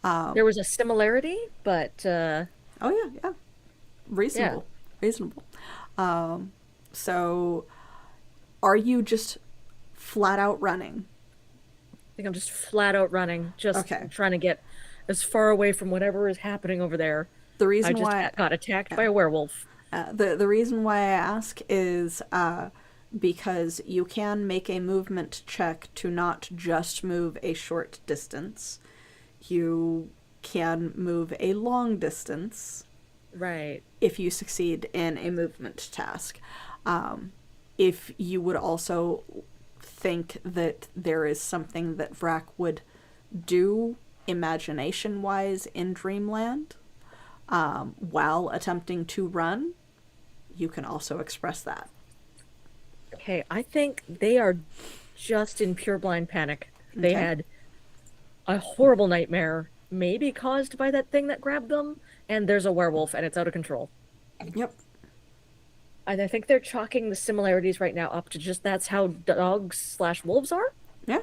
There was a similarity, but Oh yeah. Reasonable. Reasonable. So are you just flat out running? I think I'm just flat out running, just Okay. trying to get as far away from whatever is happening over there. The I reason just why got attacked by a werewolf. the reason why I ask is because you can make a movement check to not just move a short distance. You can move a long distance Right. if you succeed in a movement task. If you would also think that there is something that Vrack would do imagination-wise in Dreamland while attempting to run, you can also express that. Okay, I think they are just in pure blind panic. They Okay. had a horrible nightmare, maybe caused by that thing that grabbed them, and there's a werewolf and it's out of control. Yep. And I think they're chalking the similarities right now up to just that's how dogs/wolves are. Yeah.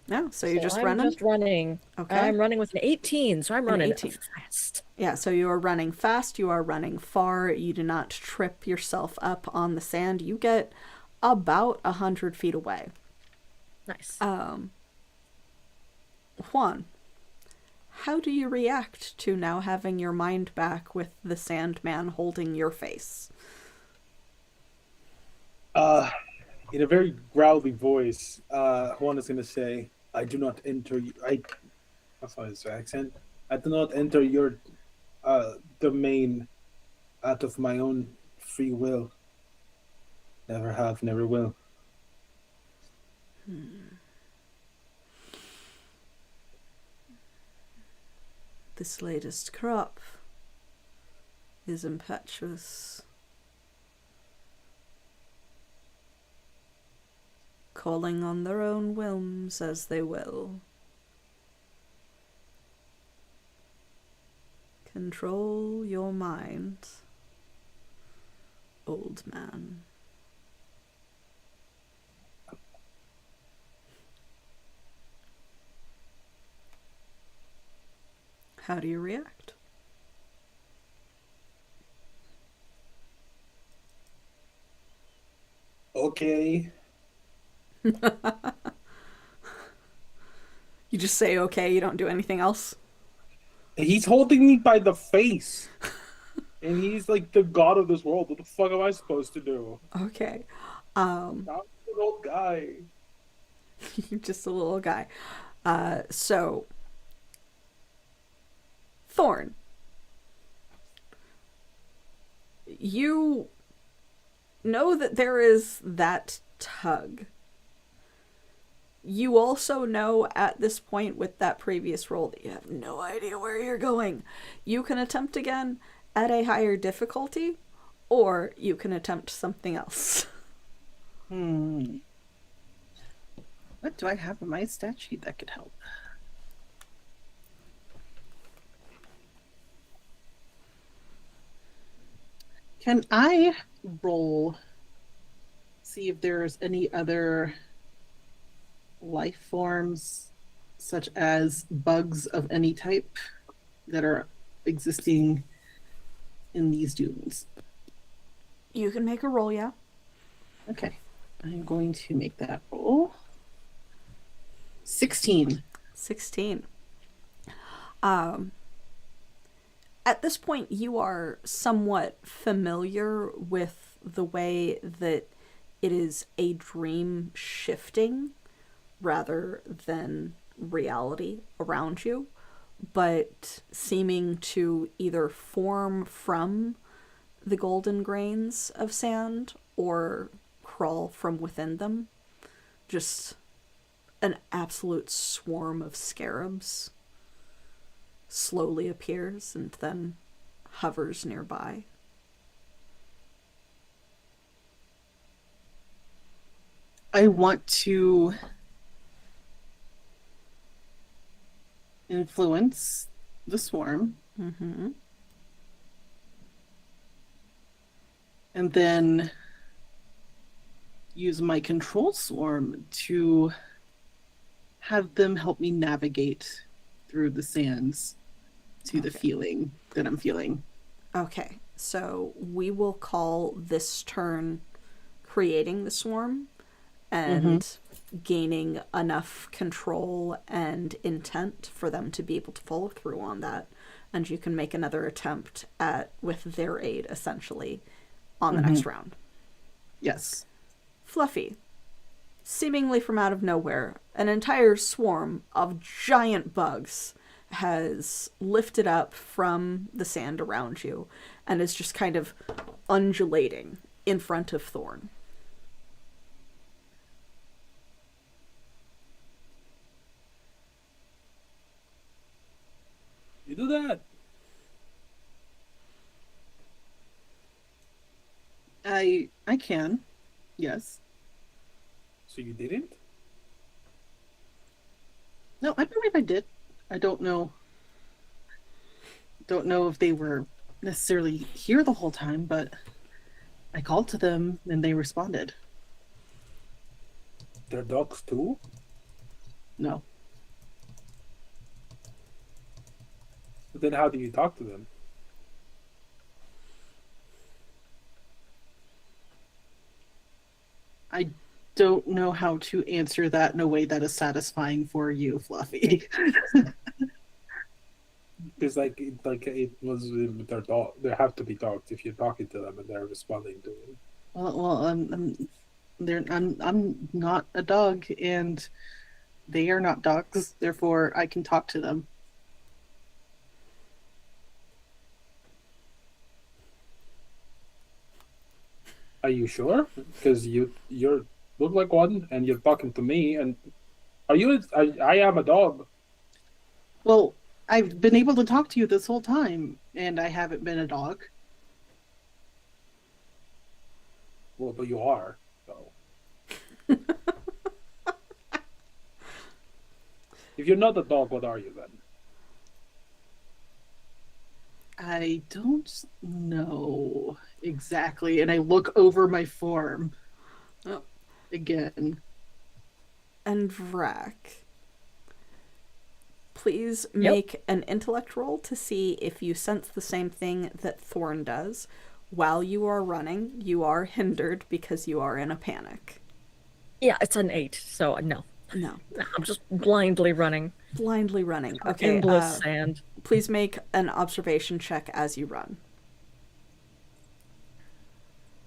Yeah, so you're just I'm running? just running. Okay. I'm running with an 18, so I'm running 18. fast. Yeah, so you are running fast, you are running far, you do not trip yourself up on the sand. You get about 100 feet away. Nice. Juan, how do you react to now having your mind back with the Sandman holding your face? In a very growly voice, Juan is going to say, I do not enter... That's not his accent. I do not enter your domain out of my own free will. Never have, never will. This latest crop is impetuous, calling on their own whims as they will. Control your mind, old man. How do you react? Okay. You just say okay, you don't do anything else? He's holding me by the face. And he's like the god of this world. What the fuck am I supposed to do? Okay. I'm an old guy. You're just a little guy. So, Thorn, you know that there is that tug. You also know at this point with that previous roll that you have no idea where you're going. You can attempt again at a higher difficulty, or you can attempt something else. What do I have in my stat sheet that could help? Can I roll, see if there's any other life forms such as bugs of any type that are existing in these dunes. You can make a roll, yeah. Okay, I'm going to make that roll. 16. 16. At this point, you are somewhat familiar with the way that it is a dream shifting rather than reality around you, but seeming to either form from the golden grains of sand or crawl from within them. Just an absolute swarm of scarabs slowly appears and then hovers nearby. I want to influence the swarm. Mm-hmm. And then use my control swarm to have them help me navigate through the sands to the feeling that I'm feeling. Okay, so we will call this turn creating the swarm and gaining enough control and intent for them to be able to follow through on that. And you can make another attempt at, with their aid, essentially, on the next round. Yes. Fluffy. Seemingly from out of nowhere, an entire swarm of giant bugs has lifted up from the sand around you and is just kind of undulating in front of Thorn. You do that. I can. Yes. So you didn't? No, I believe I did. I don't know. Don't know if they were necessarily here the whole time, but I called to them and they responded. They're dogs too? No. But then how do you talk to them? I don't know how to answer that in a way that is satisfying for you, Fluffy. Because it was with their dog. There have to be dogs if you're talking to them and they're responding to it. Well, I'm not a dog, and they are not dogs. Therefore, I can talk to them. Are you sure? Because you're look like one and you're talking to me. And are you? I am a dog. Well, I've been able to talk to you this whole time, and I haven't been a dog. Well, but you are. So. If you're not a dog, what are you then? I don't know exactly, and I look over my form again. And Vrak, please make an intellect roll to see if you sense the same thing that Thorn does. While you are running, you are hindered because you are in a panic. Yeah, it's an 8, so no. No. I'm just blindly running. Blindly running. Okay, Endless sand. please make an observation check as you run.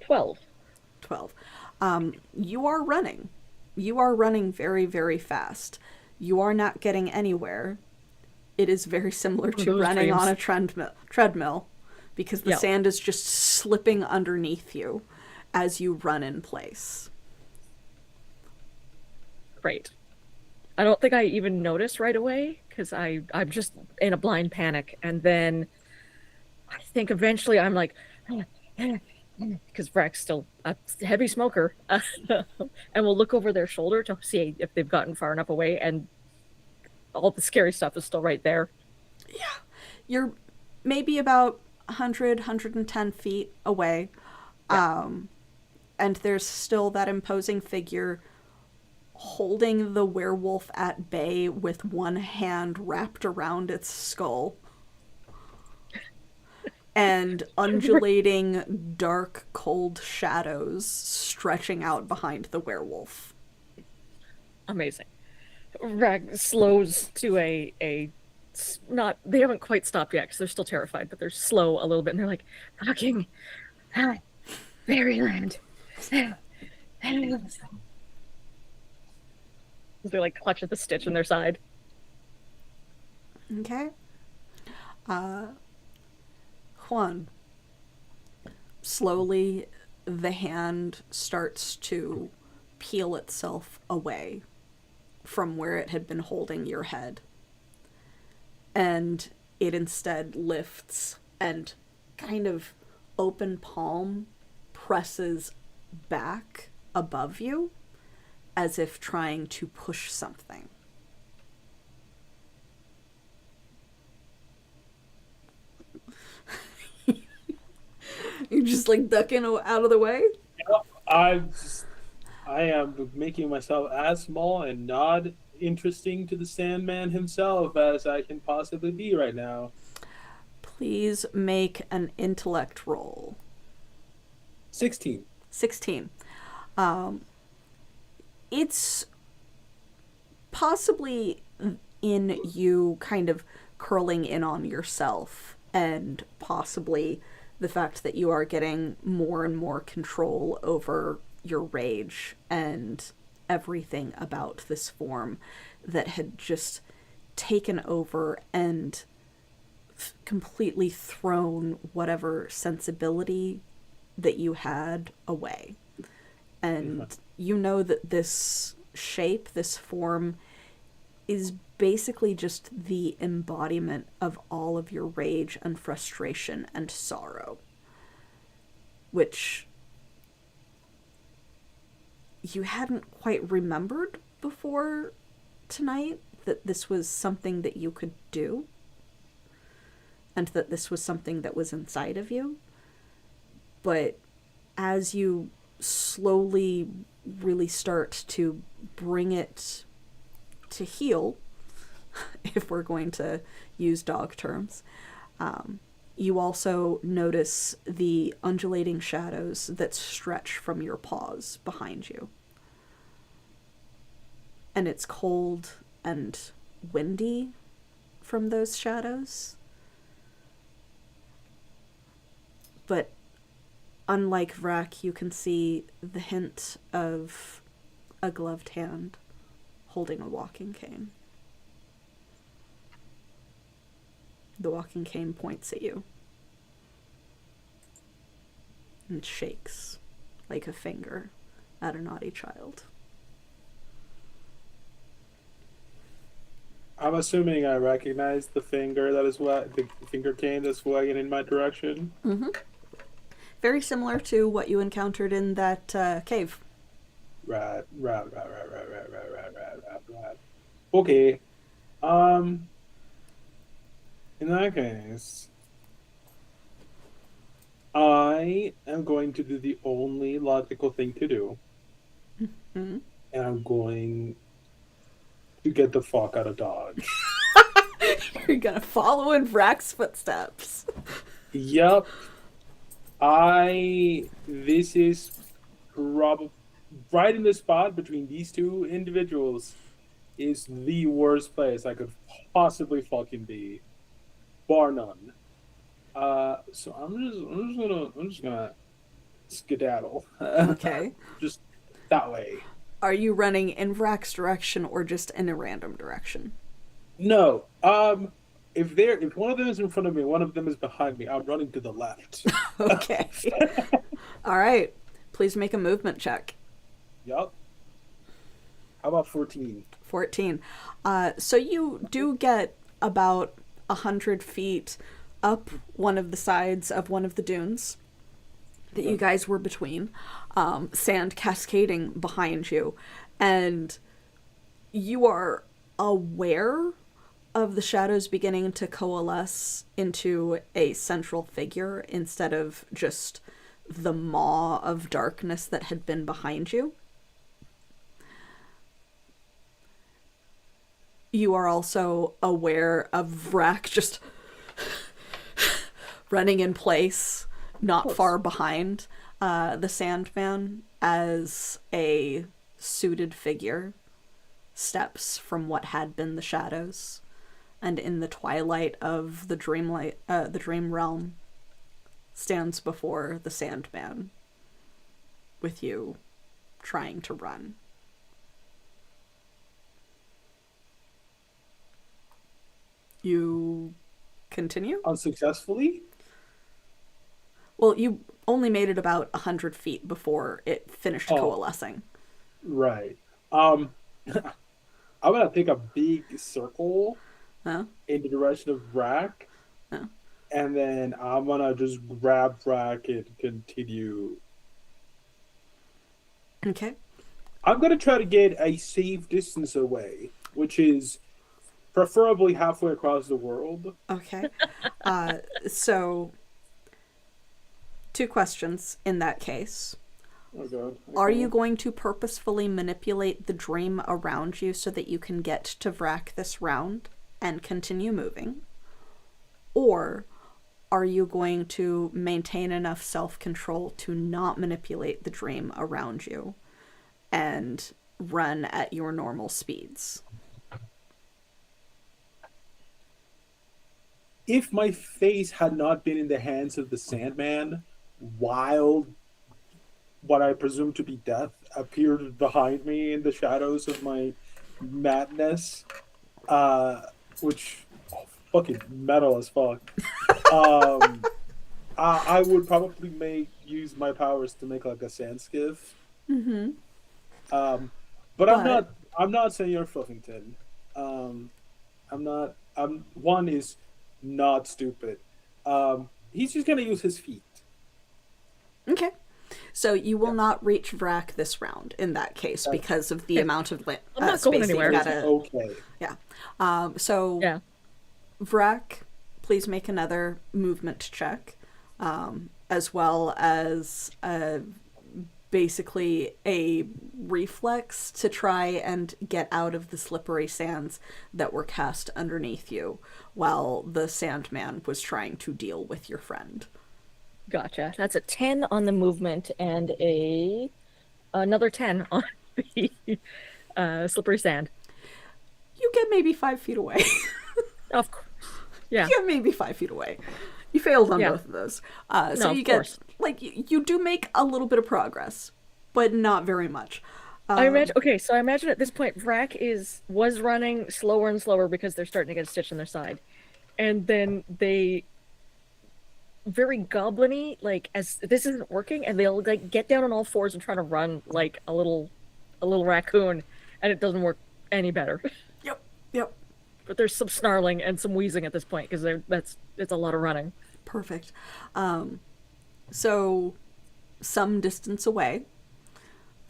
12. 12. You are running. You are running very, very fast. You are not getting anywhere. It is very similar to Those running dreams. on a treadmill because the sand is just slipping underneath you as you run in place. Great. I don't think I even noticed right away because I'm just in a blind panic. And then I think eventually I'm like, because Vrak's still a heavy smoker, and we'll look over their shoulder to see if they've gotten far enough away, and all the scary stuff is still right there. Yeah. You're maybe about 100, 110 feet away. And there's still that imposing figure holding the werewolf at bay with one hand wrapped around its skull and undulating dark cold shadows stretching out behind the werewolf. Amazing. Rag slows to a not, they haven't quite stopped yet because they're still terrified, but they're slow a little bit and they're like, fucking Fairyland. They like clutch at the stitch in their side. Okay. Juan. Slowly, the hand starts to peel itself away from where it had been holding your head. And it instead lifts and kind of open palm presses back above you as if trying to push something. You're just like ducking out of the way? I am making myself as small and not interesting to the Sandman himself as I can possibly be right now. Please make an intellect roll. 16. 16. It's possibly in you kind of curling in on yourself, and possibly the fact that you are getting more and more control over your rage and everything about this form that had just taken over and completely thrown whatever sensibility that you had away. And you know that this shape, this form, is basically just the embodiment of all of your rage and frustration and sorrow, which you hadn't quite remembered before tonight, that this was something that you could do, and that this was something that was inside of you. But as you slowly really start to bring it to heel, if we're going to use dog terms, you also notice the undulating shadows that stretch from your paws behind you. And it's cold and windy from those shadows. But unlike Vrak, you can see the hint of a gloved hand holding a walking cane. The walking cane points at you and shakes like a finger at a naughty child. I'm assuming I recognize the finger that is the finger cane that's wagging in my direction. Mm-hmm. Very similar to what you encountered in that cave. Right. Okay. In that case, I am going to do the only logical thing to do. Mm-hmm. And I'm going to get the fuck out of Dodge. You're gonna follow in Vrak's footsteps. Yep. This is probably right in the spot between these two individuals is the worst place I could possibly fucking be, bar none. So I'm just gonna skedaddle. Okay. Just that way. Are you running in Vrak's direction or just in a random direction? No. If one of them is in front of me, one of them is behind me, I'm running to the left. Okay. All right. Please make a movement check. Yup. How about 14? 14. So you do get about 100 feet up one of the sides of one of the dunes that you guys were between, sand cascading behind you, and you are aware of the shadows beginning to coalesce into a central figure instead of just the maw of darkness that had been behind you. you are also aware of Vrak just running in place, not far behind the Sandman, as a suited figure steps from what had been the shadows, and in the twilight of the dream realm, stands before the Sandman, with you trying to run. You continue? Unsuccessfully? Well, you only made it about 100 feet before it finished Oh. coalescing. Right. I'm gonna take a big circle Huh? in the direction of Rack, Huh? and then I'm gonna just grab Rack and continue. Okay. I'm gonna try to get a safe distance away, which is preferably halfway across the world. Okay. So, two questions in that case. Oh god. Are Okay. you going to purposefully manipulate the dream around you so that you can get to Vrak this round and continue moving? Or are you going to maintain enough self-control to not manipulate the dream around you and run at your normal speeds? If my face had not been in the hands of the Sandman, while what I presume to be death appeared behind me in the shadows of my madness, which fucking metal as fuck. I would probably use my powers to make like a sand skiff. Mm-hmm. But I'm not Senor Fluffington. One is not stupid. He's just gonna use his feet. Okay. So you will not reach Vrak this round in that case because of the amount of I'm not going space that you anywhere. gotta. Okay. Yeah. So Yeah. Vrak, please make another movement check, as well as basically a reflex to try and get out of the slippery sands that were cast underneath you while the Sandman was trying to deal with your friend. Gotcha. That's a 10 on the movement and another 10 on the slippery sand. You get maybe 5 feet away. Of course. Yeah. You get maybe 5 feet away. You failed on Yeah. both of those. No, So you of get, course. like, you do make a little bit of progress, but not very much. I imagine at this point Vrak was running slower and slower because they're starting to get a stitch in their side. And then they very goblin-y, like, as this isn't working, and they'll like get down on all fours and try to run like a little raccoon, and it doesn't work any better. Yep. But there's some snarling and some wheezing at this point because it's a lot of running. Perfect. So, some distance away,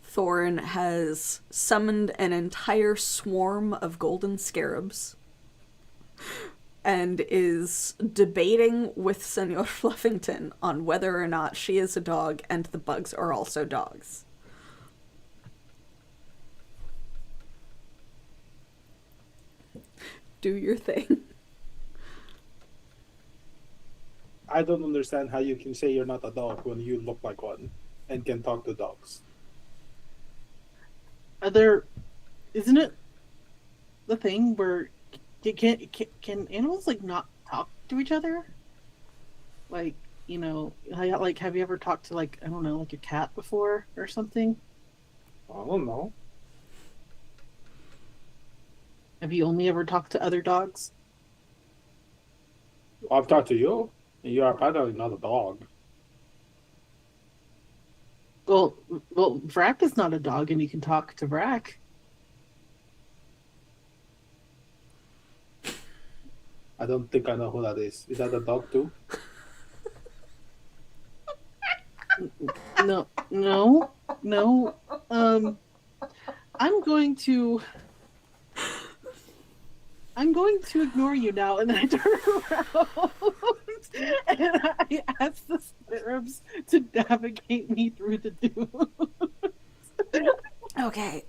Thorn has summoned an entire swarm of golden scarabs and is debating with Senor Fluffington on whether or not she is a dog and the bugs are also dogs. Do your thing. I don't understand how you can say you're not a dog when you look like one and can talk to dogs. Isn't it the thing where can animals like not talk to each other? Like, have you ever talked to, like, I don't know, like your cat before or something? I don't know. Have you only ever talked to other dogs? I've talked to you. You are apparently not a dog. Well, Vrak is not a dog, and you can talk to Vrak. I don't think I know who that is. Is that a dog too? No. I'm going to ignore you now, and then I turn around and I ask the scarabs to navigate me through the dunes. Okay.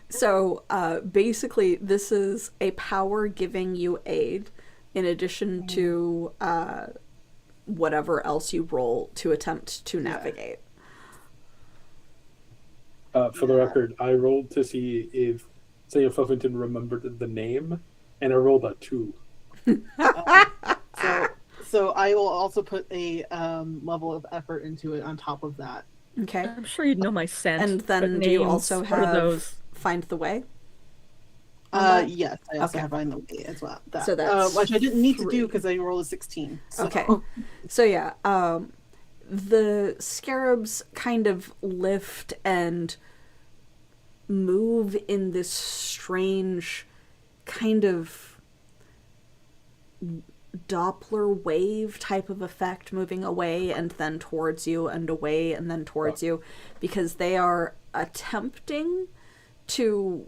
So basically, this is a power giving you aid in addition to whatever else you roll to attempt to navigate. For the record, I rolled to see if Saint Fluffington remembered the name, and I rolled a 2. So I will also put a level of effort into it on top of that. Okay. I'm sure you'd know my scent. And but then do you names, also what are have those? Find the Way? on that? Yes, I also Okay. have Find the Way as well. That, So that's which I didn't need to 3. do because I rolled a 16. So. Okay. So yeah, the scarabs kind of lift and move in this strange kind of Doppler wave type of effect, moving away and then towards you and away and then towards you, because they are attempting to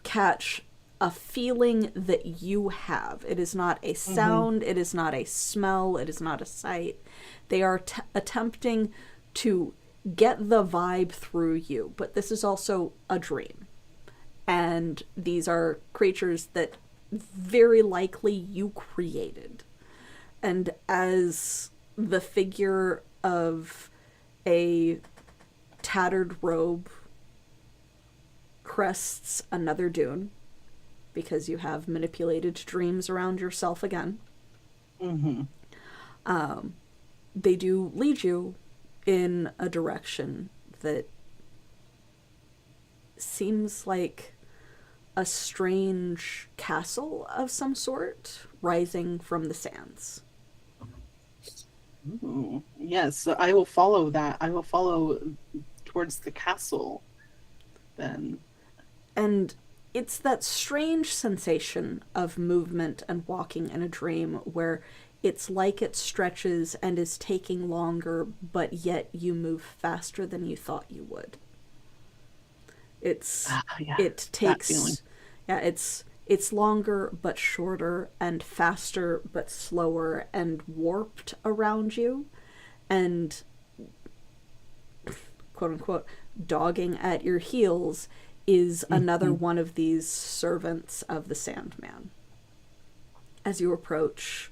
catch a feeling that you have. It is not a sound, it is not a smell, it is not a sight. They are attempting to get the vibe through you, but this is also a dream. And these are creatures that very likely you created. And as the figure of a tattered robe crests another dune, because you have manipulated dreams around yourself again, they do lead you in a direction that seems like a strange castle of some sort rising from the sands. Ooh, yes, so I will follow that. I will follow towards the castle then. And it's that strange sensation of movement and walking in a dream where it's like it stretches and is taking longer, but yet you move faster than you thought you would. It's Yeah, it that feeling. takes it's longer but shorter and faster but slower and warped around you, and quote unquote dogging at your heels is another one of these servants of the Sandman. As you approach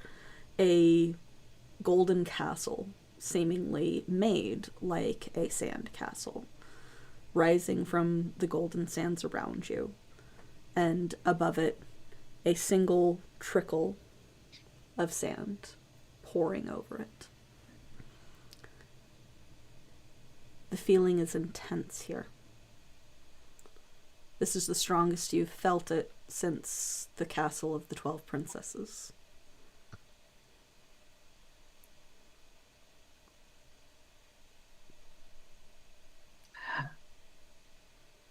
a golden castle, seemingly made like a sand castle, rising from the golden sands around you, and above it a single trickle of sand pouring over it. The feeling is intense here. This is the strongest you've felt it since the Castle of the 12 Princesses.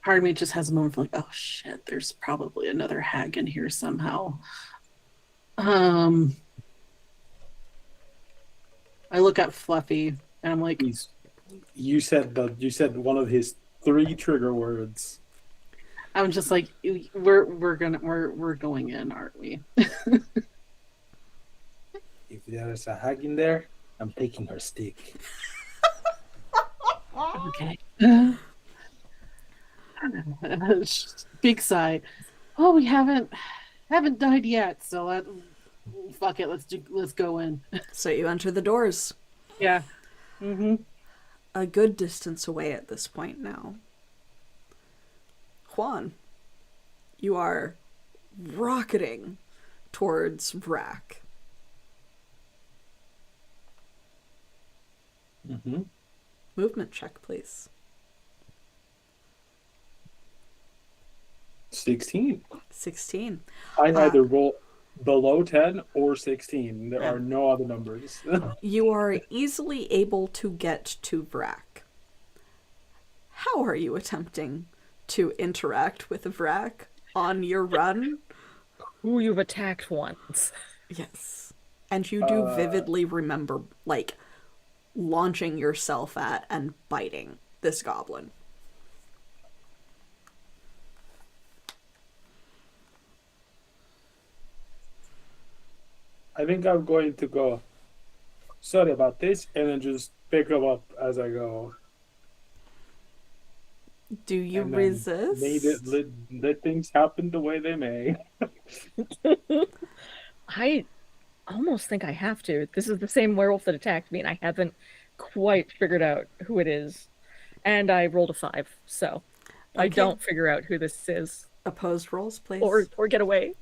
Part of me just has a moment of like, oh shit, there's probably another hag in here somehow. I look at Fluffy and I'm like, You said one of his 3 trigger words. I'm just like, we're going in, aren't we? If there's a hag in there, I'm taking her stick. Okay. Big sigh. Oh, we haven't died yet, so fuck it. Let's go in. So you enter the doors. Yeah. A good distance away at this point now. Juan, you are rocketing towards Vrack. Movement check, please. 16. 16. I either roll below 10 or 16. There Yeah. are no other numbers. You are easily able to get to Vrack. How are you attempting to interact with Vrack on your run? Who you've attacked once. Yes. And you do vividly remember, like, launching yourself at and biting this goblin. I think I'm going to go, sorry about this, and then just pick them up as I go. Do you and then resist? let things happen the way they may. I almost think I have to. This is the same werewolf that attacked me, and I haven't quite figured out who it is. And I rolled a 5, so I Okay. don't figure out who this is Opposed rolls, please. or get away.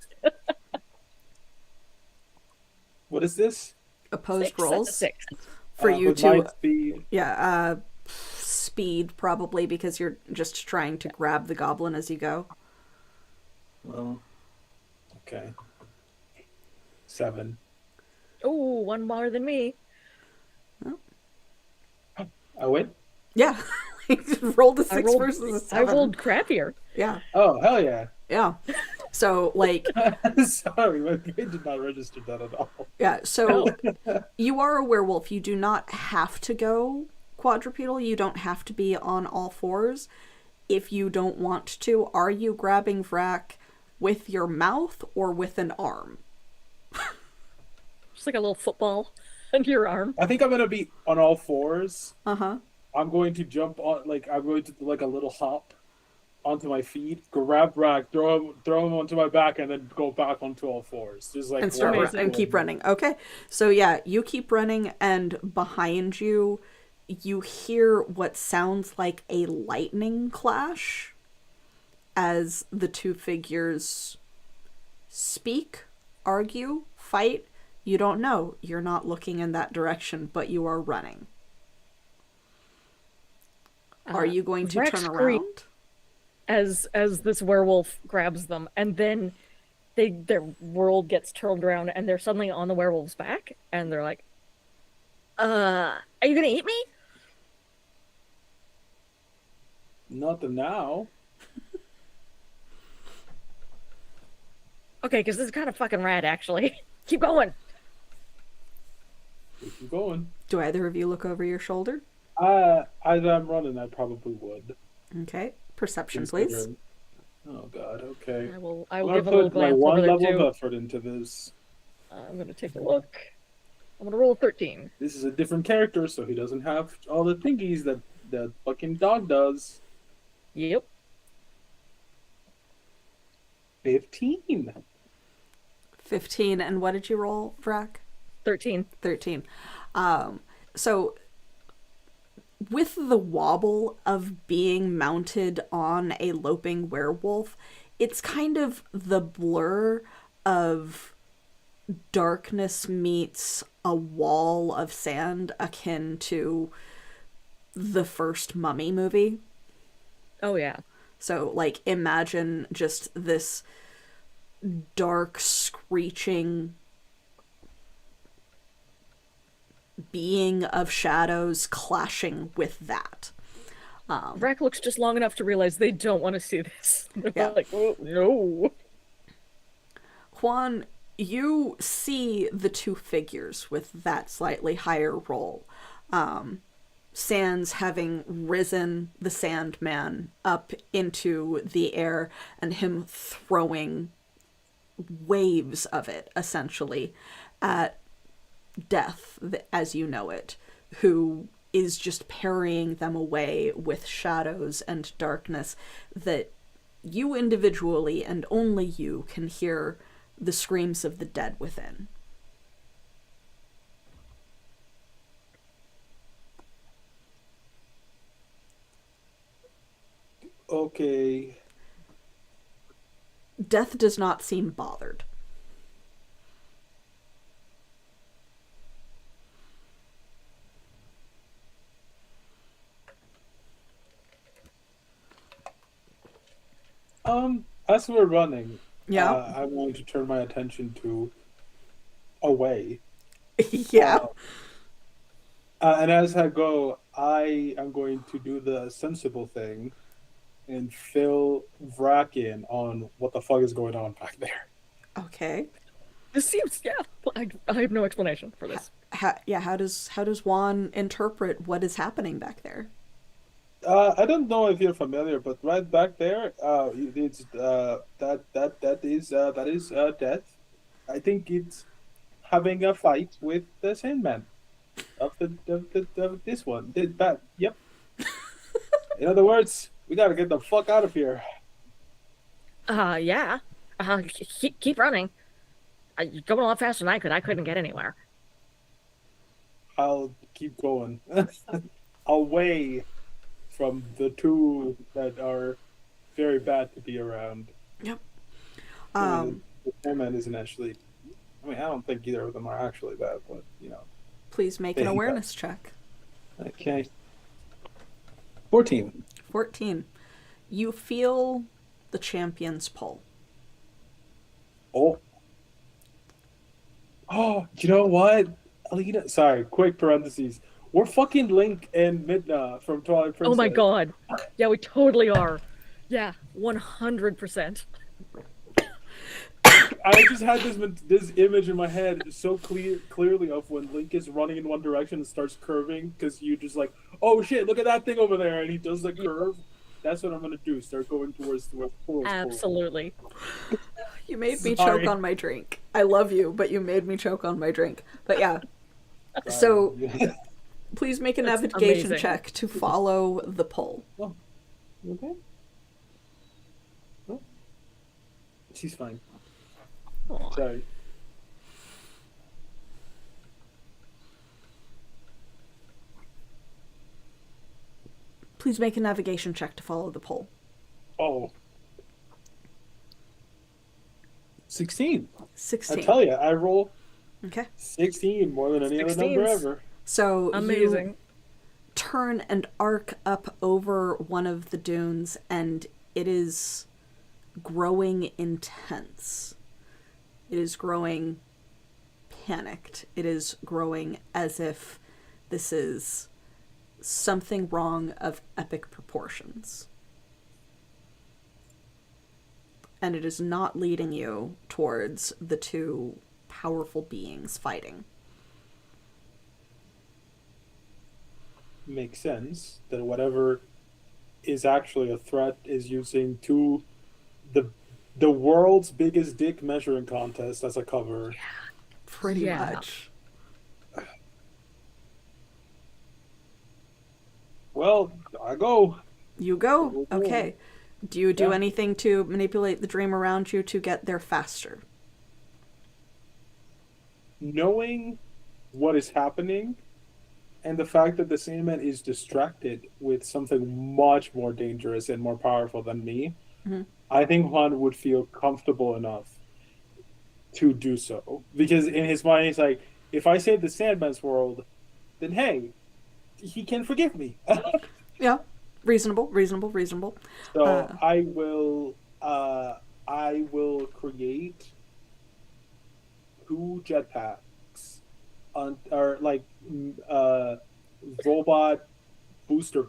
What is this? Opposed 6, that's a rolls 6. for you with my to. speed. Yeah, speed probably because you're just trying to grab the goblin as you go. Well, okay. 7. Oh, one more than me. I win? Yeah. Rolled a I 6 rolled, versus a I 7. rolled crappier. Yeah. Oh, hell yeah. Yeah. So, like, Sorry, my brain did not register that at all. yeah, so you are a werewolf. You do not have to go quadrupedal. You don't have to be on all fours. If you don't want to, are you grabbing Vrac with your mouth or with an arm? Just like a little football under your arm. I think I'm gonna be on all fours. Uh-huh. I'm going to jump on, like, I'm going to do like a little hop onto my feet, grab Rack, throw him onto my back, and then go back onto all fours. Just like And start walk and keep running. Okay. So yeah, you keep running, and behind you you hear what sounds like a lightning clash as the two figures speak, argue, fight. You don't know. You're not looking in that direction, but you are running. Are you going to Rex turn scream- around? as this werewolf grabs them, and then their world gets turned around, and they're suddenly on the werewolf's back, and they're like, are you gonna eat me?" Not the now. Okay, because this is kind of fucking rad, actually. Keep going. Keep going. Do either of you look over your shoulder? As I'm running, I probably would. Okay. Perception, please. Considering- Oh god, okay. I I'm will gonna give a little put my glance one over there level too. of effort into this. I'm gonna take a look. I'm gonna roll a 13. This is a different character, so he doesn't have all the thingies that the fucking dog does. Yep. 15. 15. And what did you roll, Vrac? 13. 13. So with the wobble of being mounted on a loping werewolf, it's kind of the blur of darkness meets a wall of sand, akin to the first Mummy movie. Oh yeah. So, like, imagine just this dark, screeching being of shadows clashing with that. Vrac looks just long enough to realize they don't want to see this. They're Yeah. like, oh, no. Juan, you see the two figures with that slightly higher roll. Sans having risen the Sandman up into the air and him throwing waves of it, essentially, at Death, as you know it, who is just parrying them away with shadows and darkness that you individually and only you can hear the screams of the dead within. Okay. Death does not seem bothered. As we're running, Yeah. I'm going to turn my attention to away. Yeah. And as I go, I am going to do the sensible thing and fill Vrac in on what the fuck is going on back there. Okay. This seems, yeah. I have no explanation for this. How does Juan interpret what is happening back there? I don't know if you're familiar, but right back there, it's that is Death. I think it's having a fight with the Sandman of this one. Yep. In other words, We gotta get the fuck out of here. Yeah. Keep running. You're going a lot faster than I could. I couldn't get anywhere. I'll keep going. Away from the two that are very bad to be around. Yep. The Sandman isn't actually. I mean, I don't think either of them are actually bad, but Please make an Thank you. awareness check. Okay. 14. 14. You feel the champion's pull. Oh. Oh, you know what? Alina, sorry, quick parentheses. We're fucking Link and Midna from Twilight Princess. Oh my god. Yeah, we totally are. Yeah, 100%. I just had this image in my head so clearly of when Link is running in one direction and starts curving because you just like, oh shit, look at that thing over there, and he does the curve. That's what I'm gonna do. Start going towards the pole. Absolutely. You made me Sorry. choke on my drink. I love you, but you made me choke on my drink. But yeah. So please make a That's navigation amazing. check to follow the pull. Okay. Oh. She's fine. Aw. Sorry. Please make a navigation check to follow the pull. Oh. 16. 16. I tell you, I roll Okay. 16 more than any other number 16's ever. So Amazing. you turn and arc up over one of the dunes, and it is growing intense. It is growing panicked. It is growing as if this is something wrong of epic proportions. And it is not leading you towards the two powerful beings fighting. Makes sense that whatever is actually a threat is using the world's biggest dick measuring contest as a cover. Pretty Yeah. much. Well, I go. You go. Okay. Okay. Do you do Yeah. anything to manipulate the dream around you to get there faster? Knowing what is happening and the fact that the Sandman is distracted with something much more dangerous and more powerful than me, Mhm. I think Juan would feel comfortable enough to do so. Because in his mind, he's like, if I save the Sandman's world, then hey, he can forgive me. Yeah. Reasonable, reasonable, reasonable. So I will create 2 jetpacks or like robot booster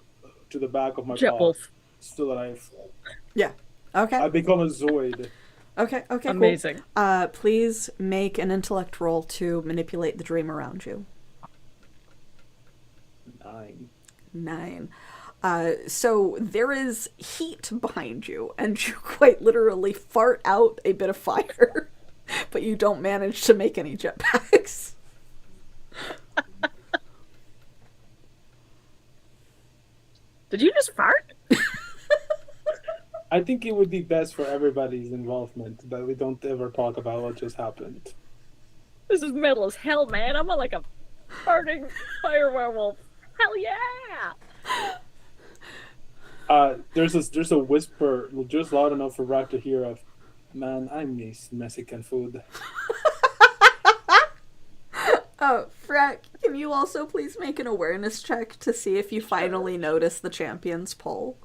to the back of my Jet pod, Wolf. so that I Okay. become a Zoid. Okay. Okay. Amazing. Cool. Please make an intellect roll to manipulate the dream around you. 9. 9. So there is heat behind you, and you quite literally fart out a bit of fire, but you don't manage to make any jetpacks. Did you just fart? I think it would be best for everybody's involvement that we don't ever talk about what just happened. This is metal as hell, man. I'm like a farting fire werewolf. Hell yeah! There's a whisper just loud enough for Rack to hear of, man, I miss Mexican food. Frack, can you also please make an awareness check to see if you finally notice the champion's pull?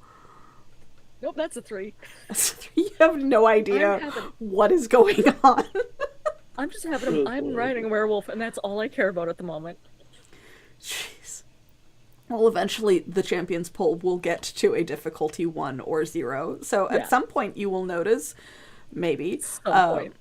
Nope, that's a 3. You have no idea I'm having- what is going on. I'm just having I'm riding a werewolf, and that's all I care about at the moment. Jeez. Well, eventually the champion's pull will get to a difficulty 1 or 0. So Yeah. at some point you will notice, maybe. Some point.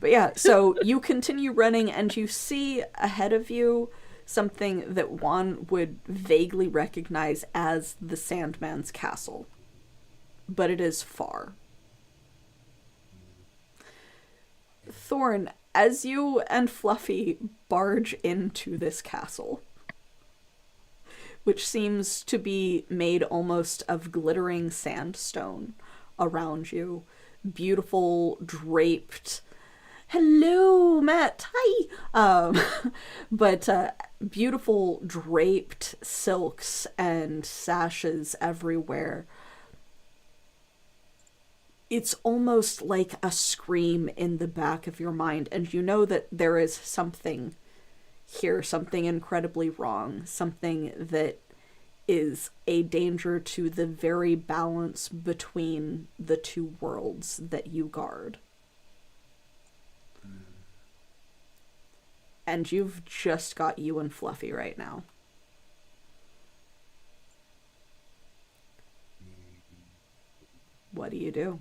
But yeah, so you continue running and you see ahead of you something that Juan would vaguely recognize as the Sandman's castle. But it is far. Thorn, as you and Fluffy barge into this castle, which seems to be made almost of glittering sandstone around you. Beautiful, draped. Hello, Matt. Hi. But beautiful, draped silks and sashes everywhere. It's almost like a scream in the back of your mind, and you know that there is something here, something incredibly wrong, something that is a danger to the very balance between the two worlds that you guard. And you've just got you and Fluffy right now. What do you do?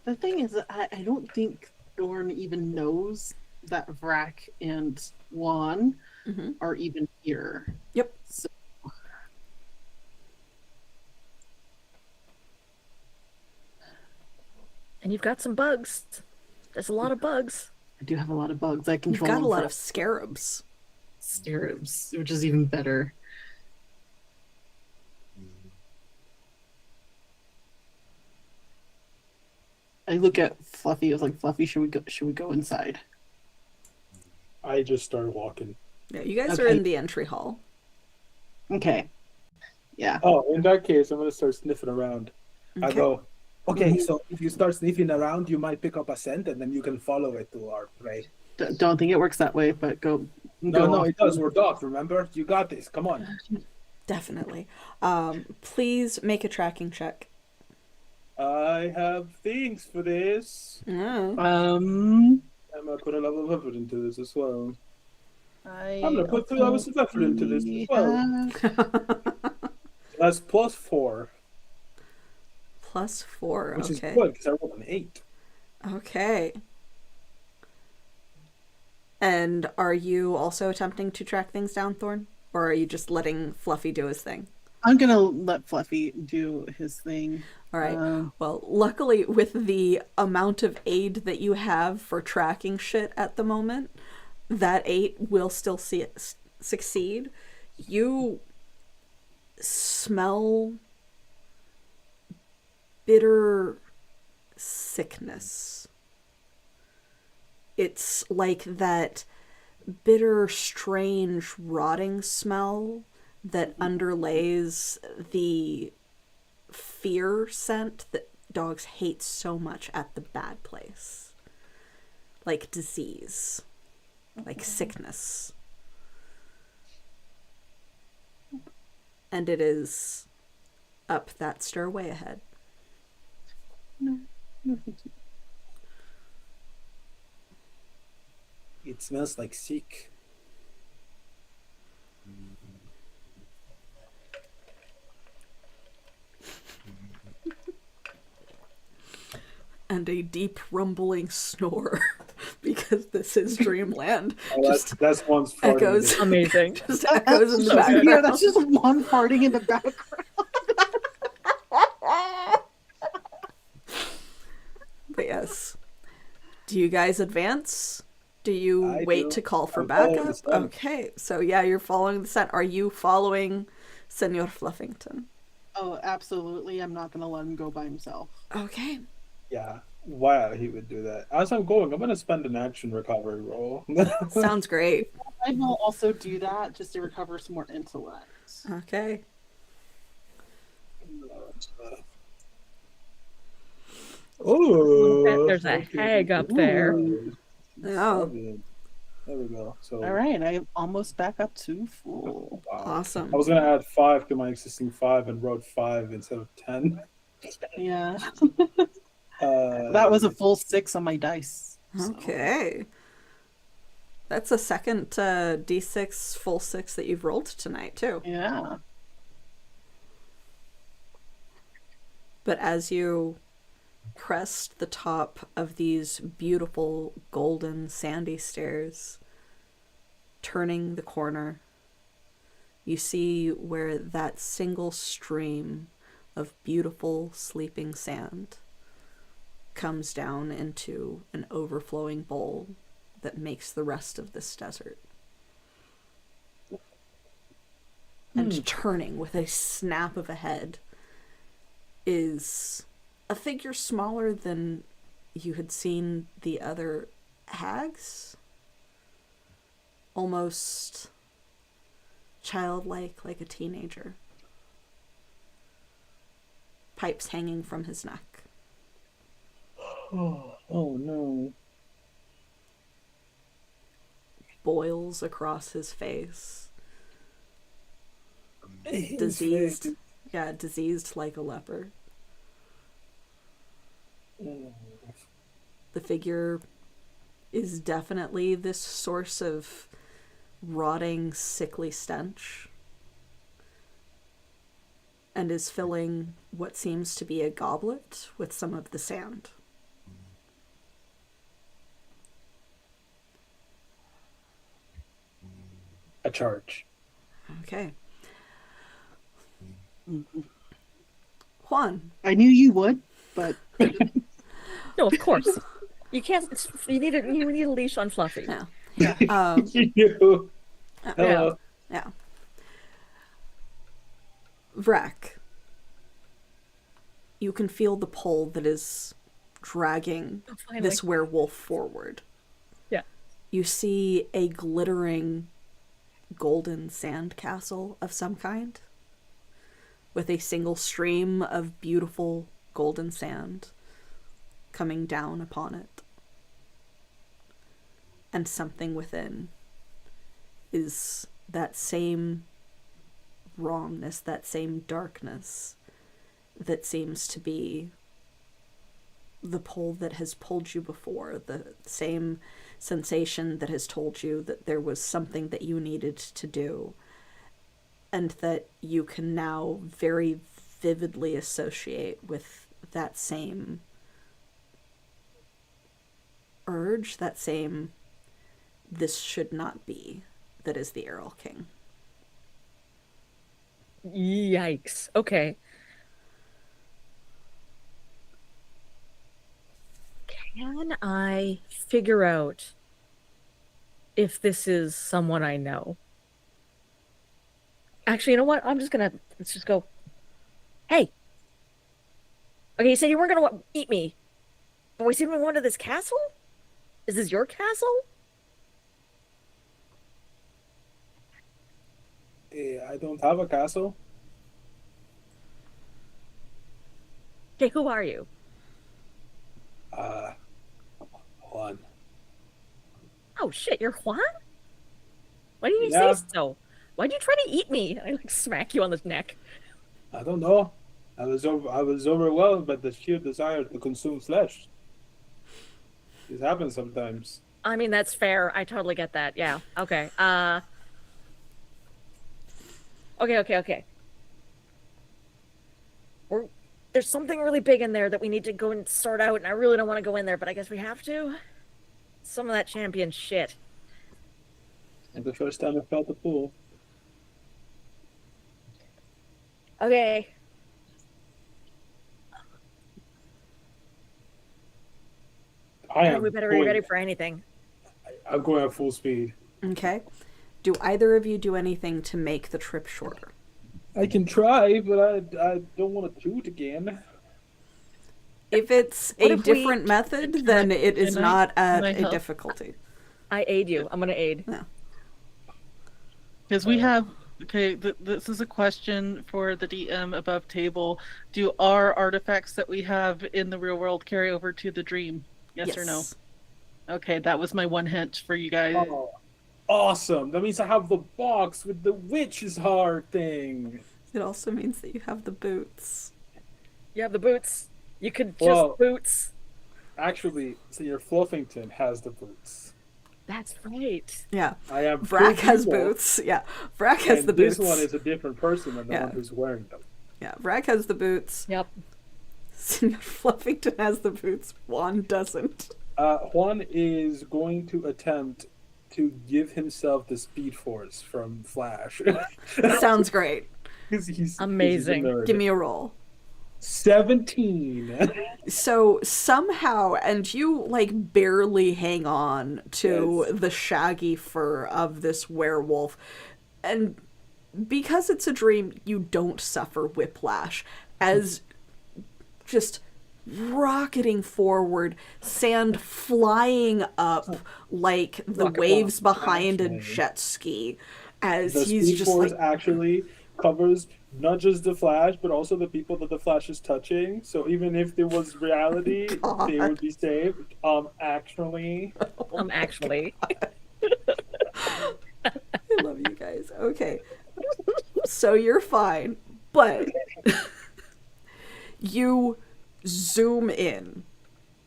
The thing is, I don't think Thorn even knows that Vrak and Juan Mm-hmm. are even here. Yep. So And you've got some bugs. There's a lot of bugs. I do have a lot of bugs. I You've control got a them lot from of scarabs. scarabs, which is even better. I look at Fluffy. I was like, Fluffy, should we go? Should we go inside? I just started walking. Yeah, you guys are Okay. in the entry hall. Okay. Yeah. Oh, in that case, I'm gonna start sniffing around. I Okay. go, okay, so if you start sniffing around, you might pick up a scent, and then you can follow it to our prey. Don't think it works that way, but go. No, go no, off. it does. We're dogs, remember? You got this. Come on. Definitely. Please make a tracking check. I have things for this. Oh. Um. I'm gonna put a level of effort into this as well. I'm gonna put 2 hours of effort into this as well. That's +4, +4. which Okay. is good because I rolled an 8. Okay. And are you also attempting to track things down, Thorn? Or are you just letting Fluffy do his thing? I'm gonna let Fluffy do his thing. All right. Um, Well, luckily, with the amount of aid that you have for tracking shit at the moment, that 8 will still succeed. You smell bitter sickness. It's like that bitter, strange, rotting smell that underlays the fear scent that dogs hate so much at the bad place. Like disease, like sickness. And it is up that stairway ahead. no, thank you. It smells like sick. And a deep rumbling snore, because this is dreamland, Oh, just that's one's farting. echoes. Amazing. Just echoes in the So background. weird. That's just one farting in the background. But yes. Do you guys advance? Do you I wait do. to call for I'm following the backup? scent. Okay, so yeah, you're following the scent. Are you following Senor Fluffington? Oh, absolutely. I'm not gonna let him go by himself. Okay. Yeah. Wow, he would do that. As I'm going, I'm gonna spend an action recovery roll. Sounds great. I will also do that just to recover some more intellect. Okay. Oh, There's a hag up there. Oh, There we go. So All right, I'm almost back up to full. wow. awesome. I was gonna add 5 to my existing 5 and wrote 5 instead of 10. Yeah, that was a full 6 on my dice. so- Okay. That's a second D6 full 6 that you've rolled tonight, too. Yeah. But as you crest the top of these beautiful golden sandy stairs, turning the corner, you see where that single stream of beautiful sleeping sand comes down into an overflowing bowl that makes the rest of this desert. And turning with a snap of a head is a figure smaller than you had seen the other hags. Almost childlike, like a teenager. Pipes hanging from his neck. Oh no. Boils across his face. His Diseased. face. Yeah, diseased like a leper. The figure is definitely this source of rotting, sickly stench. And is filling what seems to be a goblet with some of the sand. A charge. Okay. Juan. I knew you would, but No, of course. You can't. You need a leash on Fluffy. Yeah. You. Hello. Yeah. Vrak. You can feel the pull that is dragging Finally. this werewolf forward. Yeah. You see a glittering golden sand castle of some kind with a single stream of beautiful golden sand coming down upon it. And something within is that same wrongness, that same darkness that seems to be the pull that has pulled you before, the same sensation that has told you that there was something that you needed to do, and that you can now very vividly associate with that same urge, that same this should not be, that is the Errol King. Yikes. Okay. Can I figure out if this is someone I know? Actually, you know what? Let's just go. Hey. Okay, you said you weren't gonna eat me. But we seem to be going to this castle? Is this your castle? I don't have a castle. Okay, who are you? Juan. Oh shit, you're Juan? Why didn't you Yeah. say so? Why'd you try to eat me? I smack you on the neck. I don't know. I was overwhelmed by the sheer desire to consume flesh. This happens sometimes. I mean, that's fair. I totally get that. Yeah. Okay. Okay. There's something really big in there that we need to go and sort out, and I really don't want to go in there, but I guess we have to. Some of that champion shit. And the first time I felt the pull. Okay. We better be ready for anything. I'm going at full speed. Okay. Do either of you do anything to make the trip shorter? I can try, but I don't want to do it again. If it's What a if we- different method, then it is can I- not at can I a help? difficulty. I aid you. I'm gonna aid. because we have this is a question for the DM above table. Do our artifacts that we have in the real world carry over to the dream? Yes or no? Okay, that was my one hint for you guys. Oh, awesome! That means I have the box with the witch's heart thing. It also means that you have the boots. You have the boots. You could just Whoa. boots. Actually, Senior Fluffington has the boots. That's right. Yeah. I am. Vrak two has people, boots. Yeah. Vrak has and the boots. This one is a different person than the Yeah. one who's wearing them. Yeah. Vrak has the boots. Yep. Senior Fluffington has the boots. Juan doesn't. Juan is going to attempt to give himself the Speed Force from Flash. Sounds great. 'Cause he's Amazing. a nerd. Give me a roll. 17. So somehow, and you like barely hang on to Yes. the shaggy fur of this werewolf, and because it's a dream, you don't suffer whiplash as just rocketing forward, sand flying up like the Rocket waves launch, behind a actually. jet ski, as The he's Speed just Force like, actually covers not just the Flash, but also the people that the Flash is touching. So even if there was reality, they God. would be saved. Actually, Actually, I love you guys. Okay, so you're fine, but you zoom in.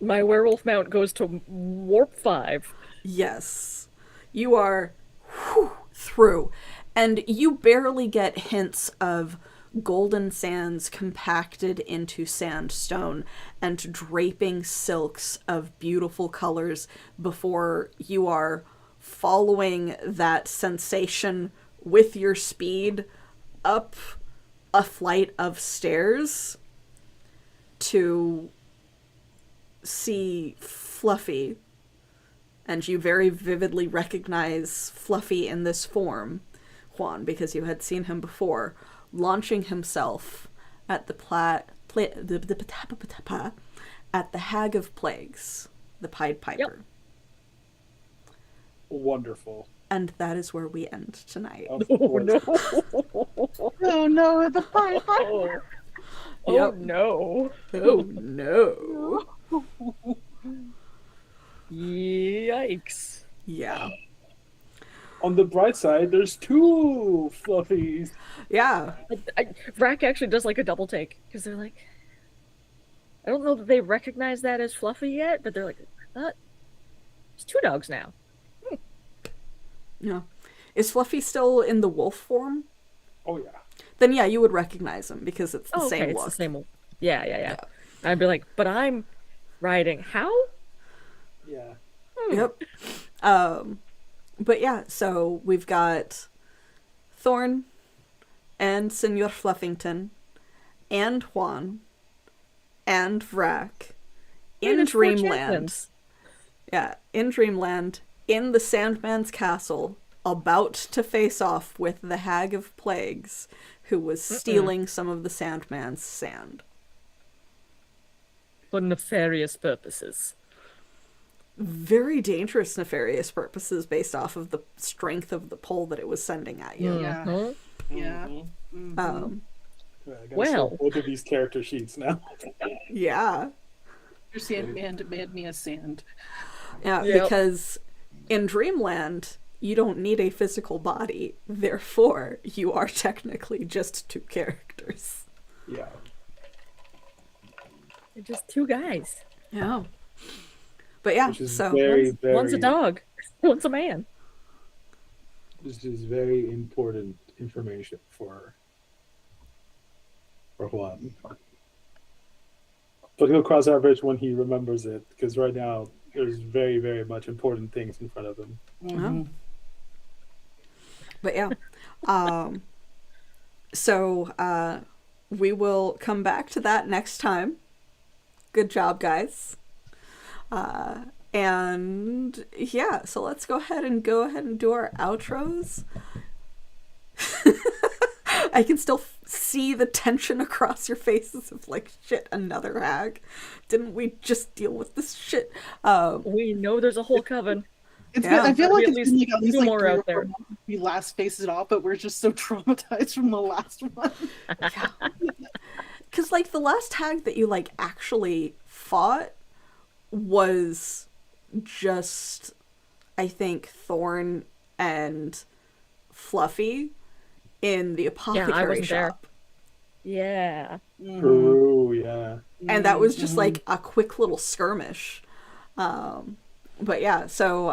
my werewolf mount goes to warp 5. Yes, you are through, and you barely get hints of golden sands compacted into sandstone and draping silks of beautiful colors before you are following that sensation with your speed up a flight of stairs to see Fluffy, and you very vividly recognize Fluffy in this form, Juan, because you had seen him before, launching himself at at the Hag of Plagues, the Pied Piper. Yep. wonderful. And that is where we end tonight. Of Oh course. no! Oh no, the fire. Oh, Yep. no! Oh no. Yikes! Yeah. On the bright side, there's 2 Fluffies. Yeah. Vrac actually does like a double take because they're like, I don't know that they recognize that as Fluffy yet, but they're like, it's 2 dogs now. Yeah. Is Fluffy still in the wolf form? Oh yeah. Then yeah, you would recognize him because it's the Oh, same okay, look. it's the same one. Yeah. I'd be like, but I'm riding how? Yeah. Yep. But yeah, so we've got Thorn and Senor Fluffington and Juan and Vrac in there's 4 Dreamland. champions. Yeah, in Dreamland, in the Sandman's castle, about to face off with the Hag of Plagues, who was stealing some of the Sandman's sand. For nefarious purposes. Very dangerous, nefarious purposes based off of the strength of the pull that it was sending at you. Yeah. Mhm. Yeah. Mhm. Um, Yeah, I gotta Well. sell both of these character sheets now. yeah. Your Sandman demand me a sand. Yeah, Yep. because in Dreamland, you don't need a physical body. Therefore, you are technically just 2 characters. Yeah. They're just 2 guys. Yeah. But yeah, Which is so very, very. One's a dog. One's a man. This is very important information for Juan. But he'll cross that bridge when he remembers it, because right now there's very, very much important things in front of him. Oh. But yeah. So we will come back to that next time. Good job, guys. And yeah, so let's go ahead and do our outros. I can still see the tension across your faces of like, shit, another hag. Didn't we just deal with this shit? We know there's a whole coven. It's Yeah. been, I feel Gotta like be it's at been least like at least 2 like more 3 out or 4 there. months since we last faced it off, but we're just so traumatized from the last one. Because like the last hag that you like actually fought was just, I think, Thorn and Fluffy in the apothecary wasn't there. shop. Yeah. True, yeah. And that was just like a quick little skirmish. But yeah, so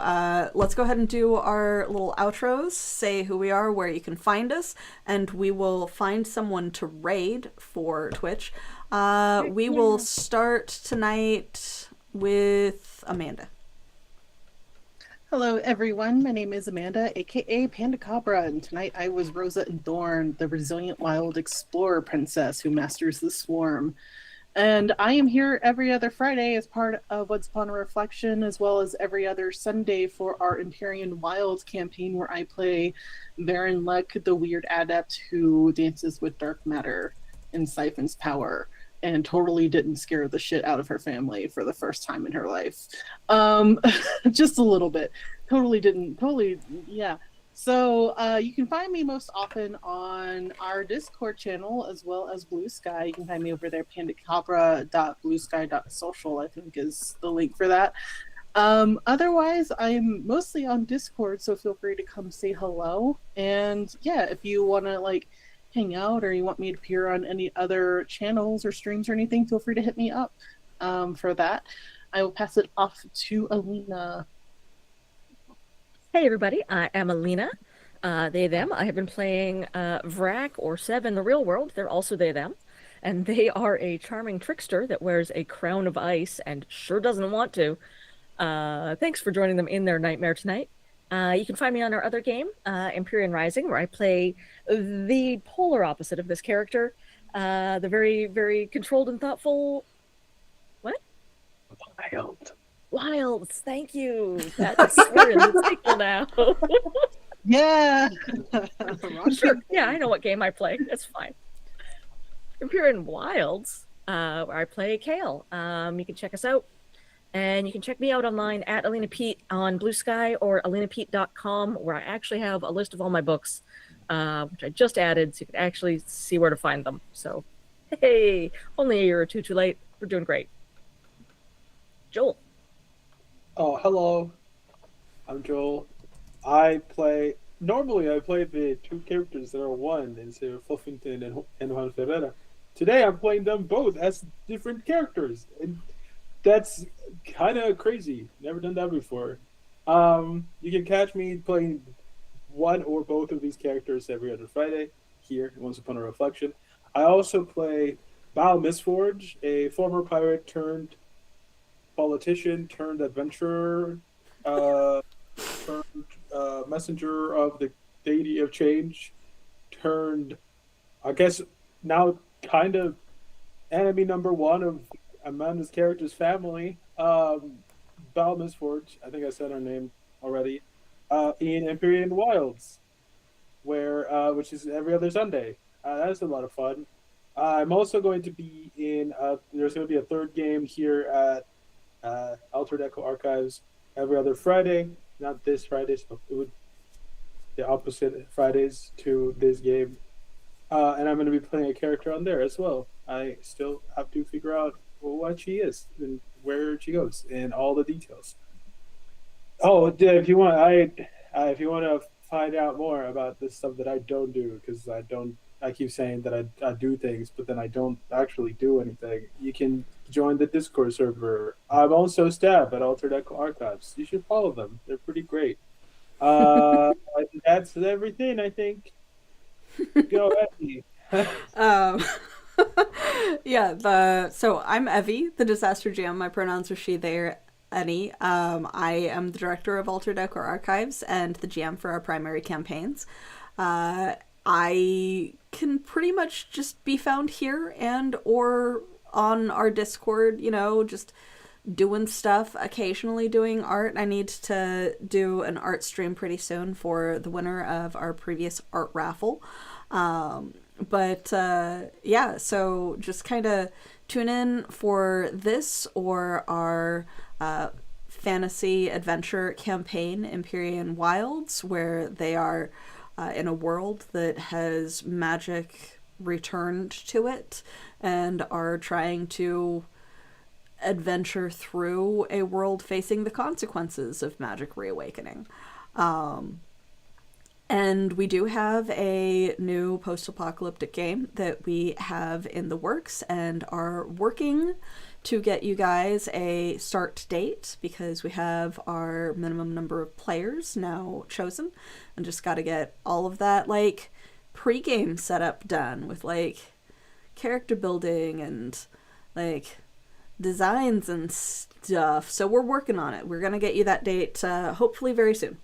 let's go ahead and do our little outros, say who we are, where you can find us, and we will find someone to raid for Twitch. We will start tonight with Amanda. Hello, everyone. My name is Amanda, aka Panda Cabra, and tonight I was Rosa and Thorn, the resilient wild explorer princess who masters the swarm. And I am here every other Friday as part of Once Upon a Reflection, as well as every other Sunday for our Empyrean Wilds campaign, where I play Varen Luck, the weird adept who dances with dark matter and siphons power, and totally didn't scare the shit out of her family for the first time in her life. Um, just a little bit. Yeah. So you can find me most often on our Discord channel as well as Blue Sky. You can find me over there, pandacabra.bluesky.social, I think is the link for that. Otherwise, I'm mostly on Discord, so feel free to come say hello. And yeah, if you want to like hang out or you want me to appear on any other channels or streams or anything, feel free to hit me up for that. I will pass it off to Alina. Hey everybody, I am Alina. They, them. I have been playing Vrak or Seb in the real world. They're also they, them. And they are a charming trickster that wears a crown of ice and sure doesn't want to. Thanks for joining them in their nightmare tonight. You can find me on our other game, Empyrean Rising, where I play the polar opposite of this character. The very, very controlled and thoughtful... What? Wild. Wilds, thank you. That's we're in the sequel now. Yeah. Sure. Yeah, I know what game I play. That's fine. Empyrean Wilds, where I play Kale. You can check us out. And you can check me out online at Alina Pete on Blue Sky or alinapete.com, where I actually have a list of all my books, which I just added, so you can actually see where to find them. So, hey, only a year or two too late. We're doing great. Joel. Oh, hello. I'm Joel. Normally I play the two characters that are one instead of Fluffington and Juan Ferreira. Today I'm playing them both as different characters. And that's kind of crazy. Never done that before. You can catch me playing one or both of these characters every other Friday here in Once Upon a Reflection. I also play Bao Misforge, a former pirate turned politician turned adventurer, turned messenger of the deity of change, turned, I guess, now kind of enemy number one of Amanda's character's family, Val Misforge, I think I said her name already, in Empyrean Wilds, which is every other Sunday. That's a lot of fun. I'm also going to be in, there's going to be a third game here at Altered Echo Archives every other Friday. Not this Friday, so it would the opposite Fridays to this game. And I'm going to be playing a character on there as well. I still have to figure out what she is and where she goes and all the details. Oh, if you want, if you want to find out more about the stuff that I don't do, because I keep saying that I do things, but then I don't actually do anything. You can join the Discord server. I'm also Stab at Altered Echo Archives. You should follow them. They're pretty great. That's everything, I think. Go, Evie. So I'm Evie, the Disaster GM. My pronouns are she, they, any. I am the director of Altered Echo Archives and the GM for our primary campaigns. I can pretty much just be found here and or on our Discord, just doing stuff, occasionally doing art. I need to do an art stream pretty soon for the winner of our previous art raffle. So just kind of tune in for this or our fantasy adventure campaign, Empyrean Wilds, where they are in a world that has magic returned to it and are trying to adventure through a world facing the consequences of magic reawakening. And we do have a new post-apocalyptic game that we have in the works and are working to get you guys a start date, because we have our minimum number of players now chosen and just got to get all of that pre-game setup done with character building and designs and stuff. So we're working on it. We're going to get you that date hopefully very soon.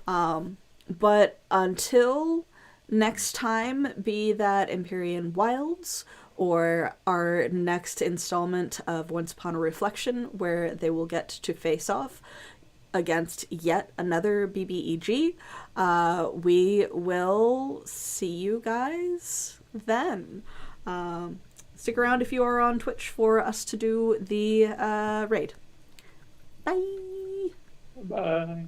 But until next time, be that Empyrean Wilds or our next installment of Once Upon a Reflection, where they will get to face off against yet another BBEG, we will see you guys then. Stick around if you are on Twitch for us to do the raid. Bye! Bye.